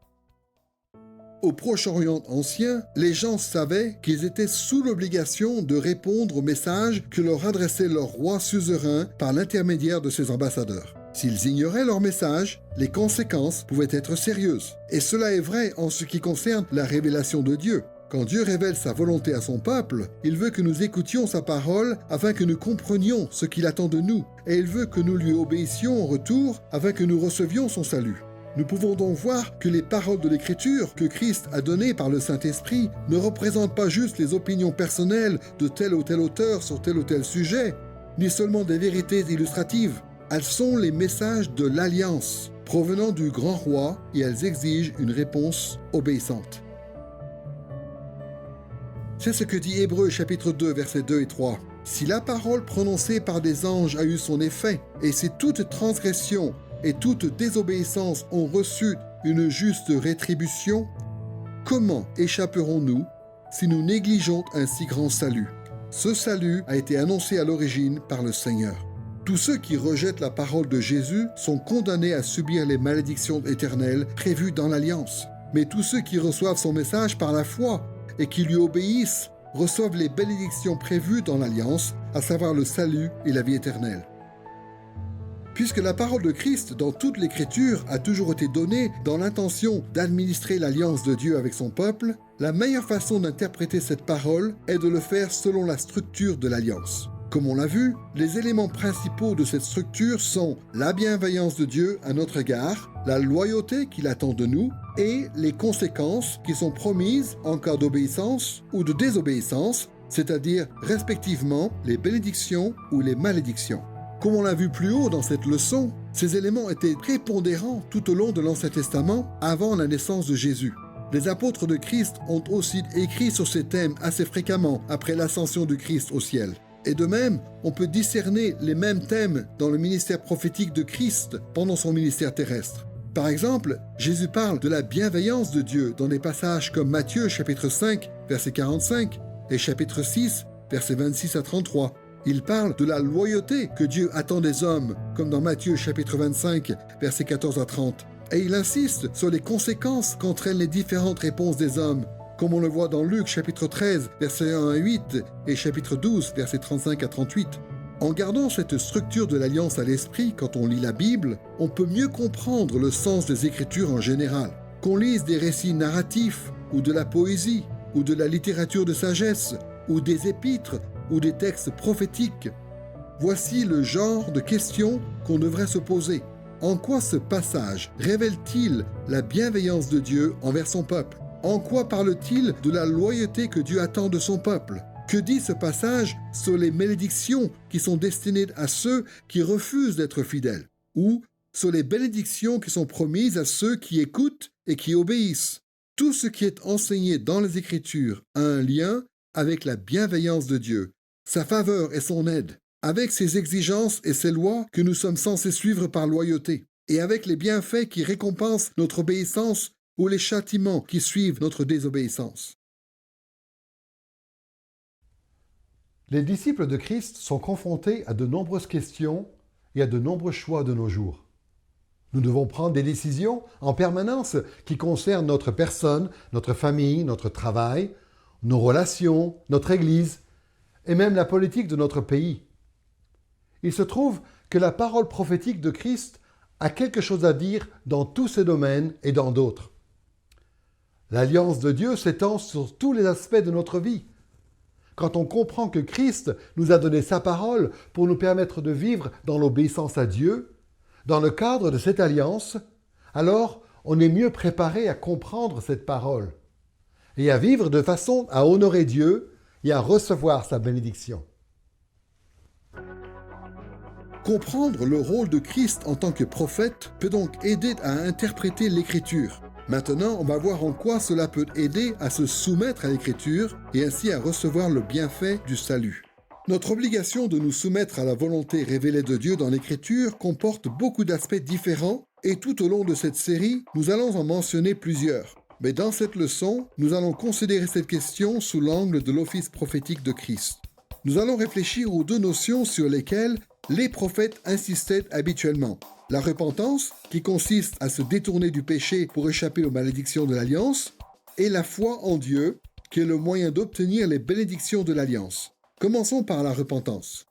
Speaker 2: Au Proche-Orient ancien, les gens savaient qu'ils étaient sous l'obligation de répondre aux messages que leur adressait leur roi suzerain par l'intermédiaire de ses ambassadeurs. S'ils ignoraient leur message, les conséquences pouvaient être sérieuses. Et cela est vrai en ce qui concerne la révélation de Dieu. Quand Dieu révèle sa volonté à son peuple, il veut que nous écoutions sa parole afin que nous comprenions ce qu'il attend de nous, et il veut que nous lui obéissions en retour afin que nous recevions son salut. Nous pouvons donc voir que les paroles de l'Écriture que Christ a données par le Saint-Esprit ne représentent pas juste les opinions personnelles de tel ou tel auteur sur tel ou tel sujet, ni seulement des vérités illustratives. Elles sont les messages de l'Alliance, provenant du grand roi, et elles exigent une réponse obéissante. C'est ce que dit Hébreux chapitre 2, versets 2 et 3. « Si la parole prononcée par des anges a eu son effet, et si toute transgression et toute désobéissance ont reçu une juste rétribution, comment échapperons-nous si nous négligeons un si grand salut? Ce salut a été annoncé à l'origine par le Seigneur. Tous ceux qui rejettent la parole de Jésus sont condamnés à subir les malédictions éternelles prévues dans l'Alliance. Mais tous ceux qui reçoivent son message par la foi et qui lui obéissent reçoivent les bénédictions prévues dans l'Alliance, à savoir le salut et la vie éternelle. Puisque la parole de Christ dans toute l'Écriture a toujours été donnée dans l'intention d'administrer l'alliance de Dieu avec son peuple, la meilleure façon d'interpréter cette parole est de le faire selon la structure de l'alliance. Comme on l'a vu, les éléments principaux de cette structure sont la bienveillance de Dieu à notre égard, la loyauté qu'il attend de nous et les conséquences qui sont promises en cas d'obéissance ou de désobéissance, c'est-à-dire respectivement les bénédictions ou les malédictions. Comme on l'a vu plus haut dans cette leçon, ces éléments étaient prépondérants tout au long de l'Ancien Testament avant la naissance de Jésus. Les apôtres de Christ ont aussi écrit sur ces thèmes assez fréquemment après l'ascension du Christ au ciel. Et de même, on peut discerner les mêmes thèmes dans le ministère prophétique de Christ pendant son ministère terrestre. Par exemple, Jésus parle de la bienveillance de Dieu dans des passages comme Matthieu chapitre 5, verset 45 et chapitre 6, versets 26 à 33. Il parle de la loyauté que Dieu attend des hommes, comme dans Matthieu chapitre 25, versets 14 à 30. Et il insiste sur les conséquences qu'entraînent les différentes réponses des hommes, comme on le voit dans Luc chapitre 13, versets 1 à 8 et chapitre 12, versets 35 à 38. En gardant cette structure de l'alliance à l'esprit quand on lit la Bible, on peut mieux comprendre le sens des Écritures en général. Qu'on lise des récits narratifs, ou de la poésie, ou de la littérature de sagesse, ou des épîtres, ou des textes prophétiques. Voici le genre de questions qu'on devrait se poser. En quoi ce passage révèle-t-il la bienveillance de Dieu envers son peuple? En quoi parle-t-il de la loyauté que Dieu attend de son peuple? Que dit ce passage sur les malédictions qui sont destinées à ceux qui refusent d'être fidèles? Ou sur les bénédictions qui sont promises à ceux qui écoutent et qui obéissent? Tout ce qui est enseigné dans les Écritures a un lien avec la bienveillance de Dieu, sa faveur et son aide, avec ses exigences et ses lois que nous sommes censés suivre par loyauté, et avec les bienfaits qui récompensent notre obéissance ou les châtiments qui suivent notre désobéissance.
Speaker 1: Les disciples de Christ sont confrontés à de nombreuses questions et à de nombreux choix de nos jours. Nous devons prendre des décisions en permanence qui concernent notre personne, notre famille, notre travail, nos relations, notre Église et même la politique de notre pays. Il se trouve que la parole prophétique de Christ a quelque chose à dire dans tous ces domaines et dans d'autres. L'alliance de Dieu s'étend sur tous les aspects de notre vie. Quand on comprend que Christ nous a donné sa parole pour nous permettre de vivre dans l'obéissance à Dieu, dans le cadre de cette alliance, alors on est mieux préparé à comprendre cette parole et à vivre de façon à honorer Dieu et à recevoir sa bénédiction.
Speaker 2: Comprendre le rôle de Christ en tant que prophète peut donc aider à interpréter l'Écriture. Maintenant, on va voir en quoi cela peut aider à se soumettre à l'Écriture et ainsi à recevoir le bienfait du salut. Notre obligation de nous soumettre à la volonté révélée de Dieu dans l'Écriture comporte beaucoup d'aspects différents et tout au long de cette série, nous allons en mentionner plusieurs. Mais dans cette leçon, nous allons considérer cette question sous l'angle de l'office prophétique de Christ. Nous allons réfléchir aux deux notions sur lesquelles les prophètes insistaient habituellement. La repentance, qui consiste à se détourner du péché pour échapper aux malédictions de l'Alliance, et la foi en Dieu, qui est le moyen d'obtenir les bénédictions de l'Alliance. Commençons par la repentance.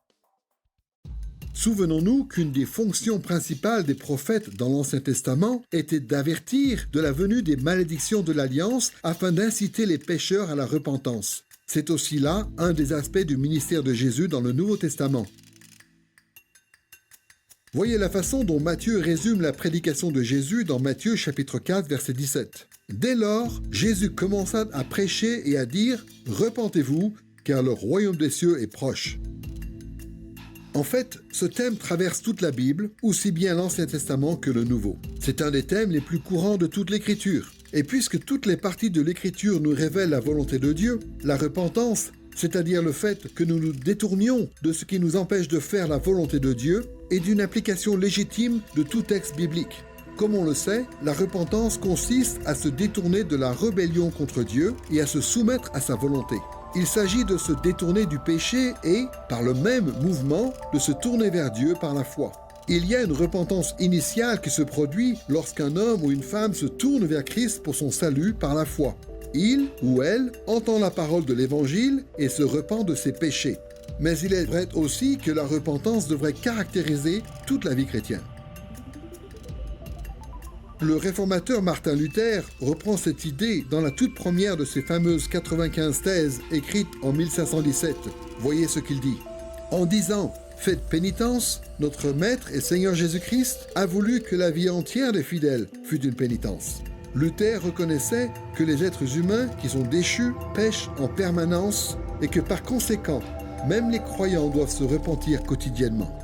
Speaker 2: Souvenons-nous qu'une des fonctions principales des prophètes dans l'Ancien Testament était d'avertir de la venue des malédictions de l'Alliance afin d'inciter les pécheurs à la repentance. C'est aussi là un des aspects du ministère de Jésus dans le Nouveau Testament. Voyez la façon dont Matthieu résume la prédication de Jésus dans Matthieu chapitre 4, verset 17. Dès lors, Jésus commença à prêcher et à dire « Repentez-vous, car le royaume des cieux est proche ». En fait, ce thème traverse toute la Bible, aussi bien l'Ancien Testament que le Nouveau. C'est un des thèmes les plus courants de toute l'Écriture. Et puisque toutes les parties de l'Écriture nous révèlent la volonté de Dieu, la repentance, c'est-à-dire le fait que nous nous détournions de ce qui nous empêche de faire la volonté de Dieu, est d'une application légitime de tout texte biblique. Comme on le sait, la repentance consiste à se détourner de la rébellion contre Dieu et à se soumettre à sa volonté. Il s'agit de se détourner du péché et, par le même mouvement, de se tourner vers Dieu par la foi. Il y a une repentance initiale qui se produit lorsqu'un homme ou une femme se tourne vers Christ pour son salut par la foi. Il ou elle entend la parole de l'Évangile et se repent de ses péchés. Mais il est vrai aussi que la repentance devrait caractériser toute la vie chrétienne. Le réformateur Martin Luther reprend cette idée dans la toute première de ses fameuses 95 thèses écrites en 1517. Voyez ce qu'il dit. En disant « Faites pénitence, notre Maître et Seigneur Jésus-Christ a voulu que la vie entière des fidèles fût une pénitence. » Luther reconnaissait que les êtres humains qui sont déchus pêchent en permanence et que par conséquent, même les croyants doivent se repentir quotidiennement.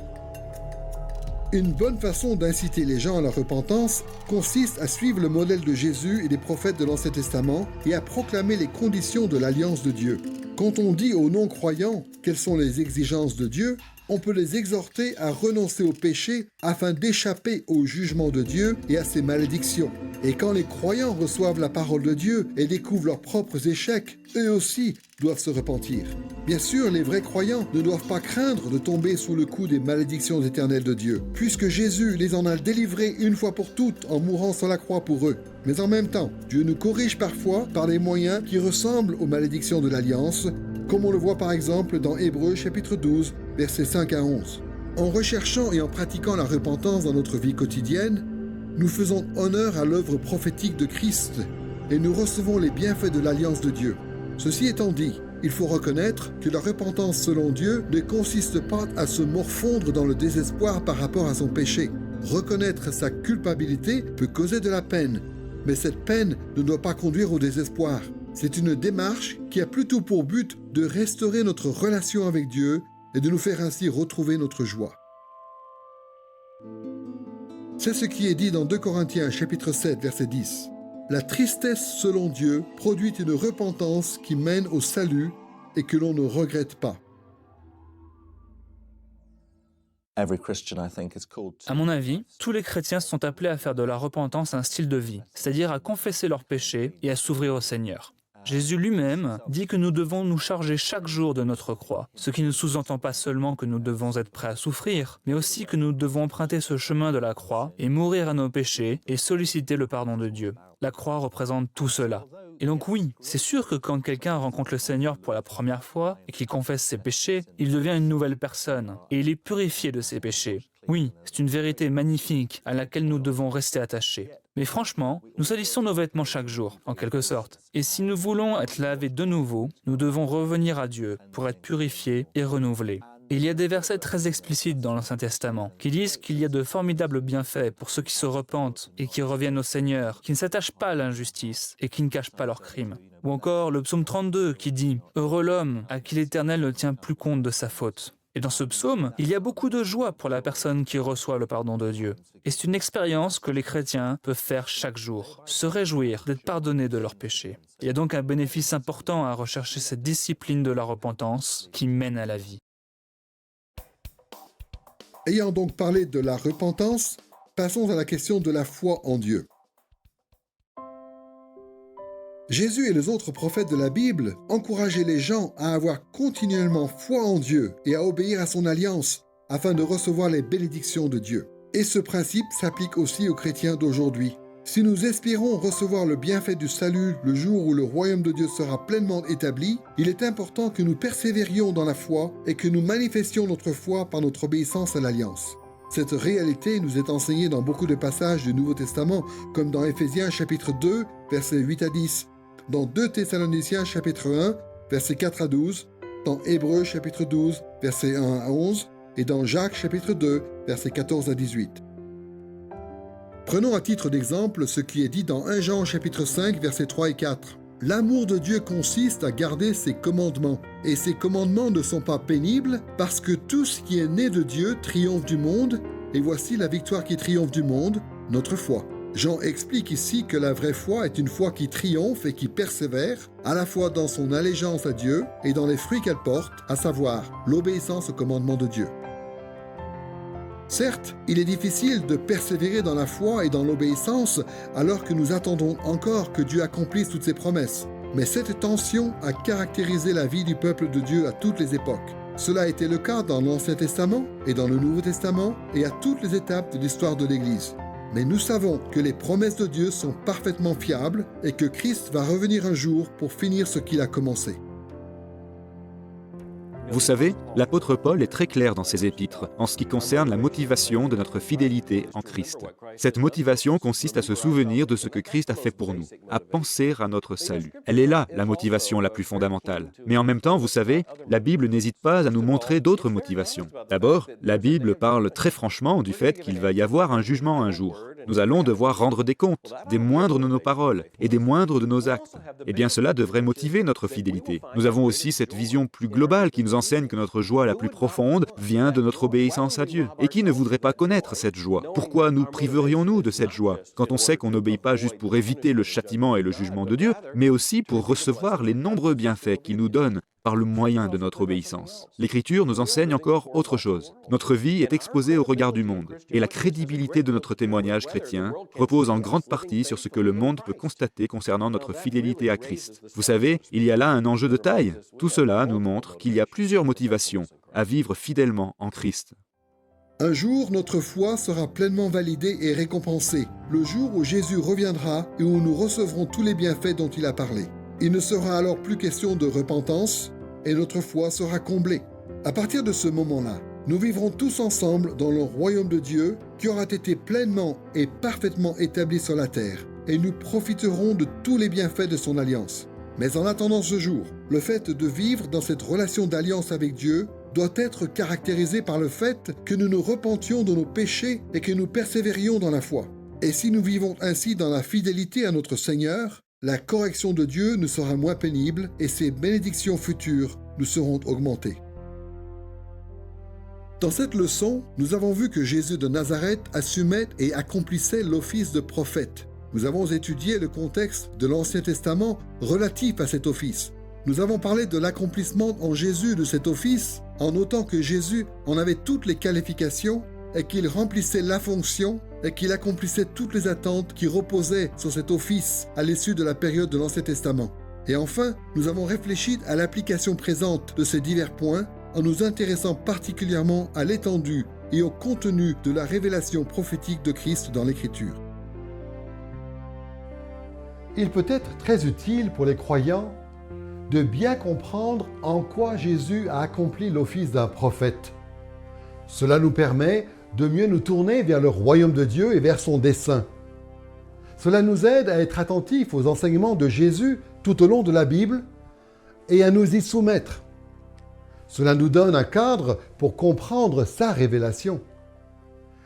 Speaker 2: Une bonne façon d'inciter les gens à la repentance consiste à suivre le modèle de Jésus et des prophètes de l'Ancien Testament et à proclamer les conditions de l'alliance de Dieu. Quand on dit aux non-croyants quelles sont les exigences de Dieu, on peut les exhorter à renoncer au péché afin d'échapper au jugement de Dieu et à ses malédictions. Et quand les croyants reçoivent la parole de Dieu et découvrent leurs propres échecs, eux aussi doivent se repentir. Bien sûr, les vrais croyants ne doivent pas craindre de tomber sous le coup des malédictions éternelles de Dieu, puisque Jésus les en a délivrés une fois pour toutes en mourant sur la croix pour eux. Mais en même temps, Dieu nous corrige parfois par des moyens qui ressemblent aux malédictions de l'Alliance, comme on le voit par exemple dans Hébreux chapitre 12, versets 5 à 11. En recherchant et en pratiquant la repentance dans notre vie quotidienne, nous faisons honneur à l'œuvre prophétique de Christ et nous recevons les bienfaits de l'Alliance de Dieu. Ceci étant dit, il faut reconnaître que la repentance selon Dieu ne consiste pas à se morfondre dans le désespoir par rapport à son péché. Reconnaître sa culpabilité peut causer de la peine, mais cette peine ne doit pas conduire au désespoir. C'est une démarche qui a plutôt pour but de restaurer notre relation avec Dieu et de nous faire ainsi retrouver notre joie. C'est ce qui est dit dans 2 Corinthiens chapitre 7 verset 10. La tristesse selon Dieu produit une repentance qui mène au salut et que l'on ne regrette pas.
Speaker 5: À mon avis, tous les chrétiens sont appelés à faire de la repentance un style de vie, c'est-à-dire à confesser leurs péchés et à s'ouvrir au Seigneur. Jésus lui-même dit que nous devons nous charger chaque jour de notre croix, ce qui ne sous-entend pas seulement que nous devons être prêts à souffrir, mais aussi que nous devons emprunter ce chemin de la croix et mourir à nos péchés et solliciter le pardon de Dieu. La croix représente tout cela. Et donc oui, c'est sûr que quand quelqu'un rencontre le Seigneur pour la première fois et qu'il confesse ses péchés, il devient une nouvelle personne et il est purifié de ses péchés. Oui, c'est une vérité magnifique à laquelle nous devons rester attachés. Mais franchement, nous salissons nos vêtements chaque jour, en quelque sorte. Et si nous voulons être lavés de nouveau, nous devons revenir à Dieu pour être purifiés et renouvelés. Et il y a des versets très explicites dans l'Ancien Testament qui disent qu'il y a de formidables bienfaits pour ceux qui se repentent et qui reviennent au Seigneur, qui ne s'attachent pas à l'injustice et qui ne cachent pas leurs crimes. Ou encore le psaume 32 qui dit « Heureux l'homme à qui l'Éternel ne tient plus compte de sa faute ». Et dans ce psaume, il y a beaucoup de joie pour la personne qui reçoit le pardon de Dieu. Et c'est une expérience que les chrétiens peuvent faire chaque jour, se réjouir d'être pardonnés de leurs péchés. Il y a donc un bénéfice important à rechercher cette discipline de la repentance qui mène à la vie.
Speaker 2: Ayant donc parlé de la repentance, passons à la question de la foi en Dieu. Jésus et les autres prophètes de la Bible encourageaient les gens à avoir continuellement foi en Dieu et à obéir à son alliance afin de recevoir les bénédictions de Dieu. Et ce principe s'applique aussi aux chrétiens d'aujourd'hui. Si nous espérons recevoir le bienfait du salut le jour où le royaume de Dieu sera pleinement établi, il est important que nous persévérions dans la foi et que nous manifestions notre foi par notre obéissance à l'alliance. Cette réalité nous est enseignée dans beaucoup de passages du Nouveau Testament, comme dans Éphésiens chapitre 2, versets 8 à 10, dans 2 Thessaloniciens chapitre 1, versets 4 à 12, dans Hébreux chapitre 12, versets 1 à 11, et dans Jacques chapitre 2, versets 14 à 18. Prenons à titre d'exemple ce qui est dit dans 1 Jean chapitre 5, versets 3 et 4. L'amour de Dieu consiste à garder ses commandements, et ses commandements ne sont pas pénibles, parce que tout ce qui est né de Dieu triomphe du monde, et voici la victoire qui triomphe du monde, notre foi. Jean explique ici que la vraie foi est une foi qui triomphe et qui persévère, à la fois dans son allégeance à Dieu et dans les fruits qu'elle porte, à savoir l'obéissance aux commandements de Dieu. Certes, il est difficile de persévérer dans la foi et dans l'obéissance alors que nous attendons encore que Dieu accomplisse toutes ses promesses. Mais cette tension a caractérisé la vie du peuple de Dieu à toutes les époques. Cela a été le cas dans l'Ancien Testament et dans le Nouveau Testament et à toutes les étapes de l'histoire de l'Église. Mais nous savons que les promesses de Dieu sont parfaitement fiables et que Christ va revenir un jour pour finir ce qu'il a commencé.
Speaker 3: Vous savez, l'apôtre Paul est très clair dans ses épîtres en ce qui concerne la motivation de notre fidélité en Christ. Cette motivation consiste à se souvenir de ce que Christ a fait pour nous, à penser à notre salut. Elle est là, la motivation la plus fondamentale. Mais en même temps, vous savez, la Bible n'hésite pas à nous montrer d'autres motivations. D'abord, la Bible parle très franchement du fait qu'il va y avoir un jugement un jour. Nous allons devoir rendre des comptes, des moindres de nos paroles et des moindres de nos actes. Eh bien, cela devrait motiver notre fidélité. Nous avons aussi cette vision plus globale qui nous enseigne que notre joie la plus profonde vient de notre obéissance à Dieu. Et qui ne voudrait pas connaître cette joie? Pourquoi nous priverions-nous de cette joie quand on sait qu'on n'obéit pas juste pour éviter le châtiment et le jugement de Dieu, mais aussi pour recevoir les nombreux bienfaits qu'il nous donne par le moyen de notre obéissance. L'Écriture nous enseigne encore autre chose. Notre vie est exposée au regard du monde, et la crédibilité de notre témoignage chrétien repose en grande partie sur ce que le monde peut constater concernant notre fidélité à Christ. Vous savez, il y a là un enjeu de taille. Tout cela nous montre qu'il y a plusieurs motivations à vivre fidèlement en Christ.
Speaker 2: Un jour, notre foi sera pleinement validée et récompensée, le jour où Jésus reviendra et où nous recevrons tous les bienfaits dont il a parlé. Il ne sera alors plus question de repentance et notre foi sera comblée. À partir de ce moment-là, nous vivrons tous ensemble dans le royaume de Dieu qui aura été pleinement et parfaitement établi sur la terre et nous profiterons de tous les bienfaits de son alliance. Mais en attendant ce jour, le fait de vivre dans cette relation d'alliance avec Dieu doit être caractérisé par le fait que nous nous repentions de nos péchés et que nous persévérions dans la foi. Et si nous vivons ainsi dans la fidélité à notre Seigneur, la correction de Dieu nous sera moins pénible et ses bénédictions futures nous seront augmentées. Dans cette leçon, nous avons vu que Jésus de Nazareth assumait et accomplissait l'office de prophète. Nous avons étudié le contexte de l'Ancien Testament relatif à cet office. Nous avons parlé de l'accomplissement en Jésus de cet office en notant que Jésus en avait toutes les qualifications et qu'il remplissait la fonction et qu'il accomplissait toutes les attentes qui reposaient sur cet office à l'issue de la période de l'Ancien Testament. Et enfin, nous avons réfléchi à l'application présente de ces divers points en nous intéressant particulièrement à l'étendue et au contenu de la révélation prophétique de Christ dans l'Écriture.
Speaker 1: Il peut être très utile pour les croyants de bien comprendre en quoi Jésus a accompli l'office d'un prophète. Cela nous permet de mieux nous tourner vers le royaume de Dieu et vers son dessein. Cela nous aide à être attentifs aux enseignements de Jésus tout au long de la Bible et à nous y soumettre. Cela nous donne un cadre pour comprendre sa révélation.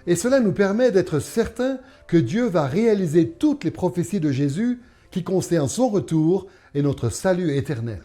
Speaker 1: Et cela nous permet d'être certains que Dieu va réaliser toutes les prophéties de Jésus qui concernent son retour et notre salut éternel.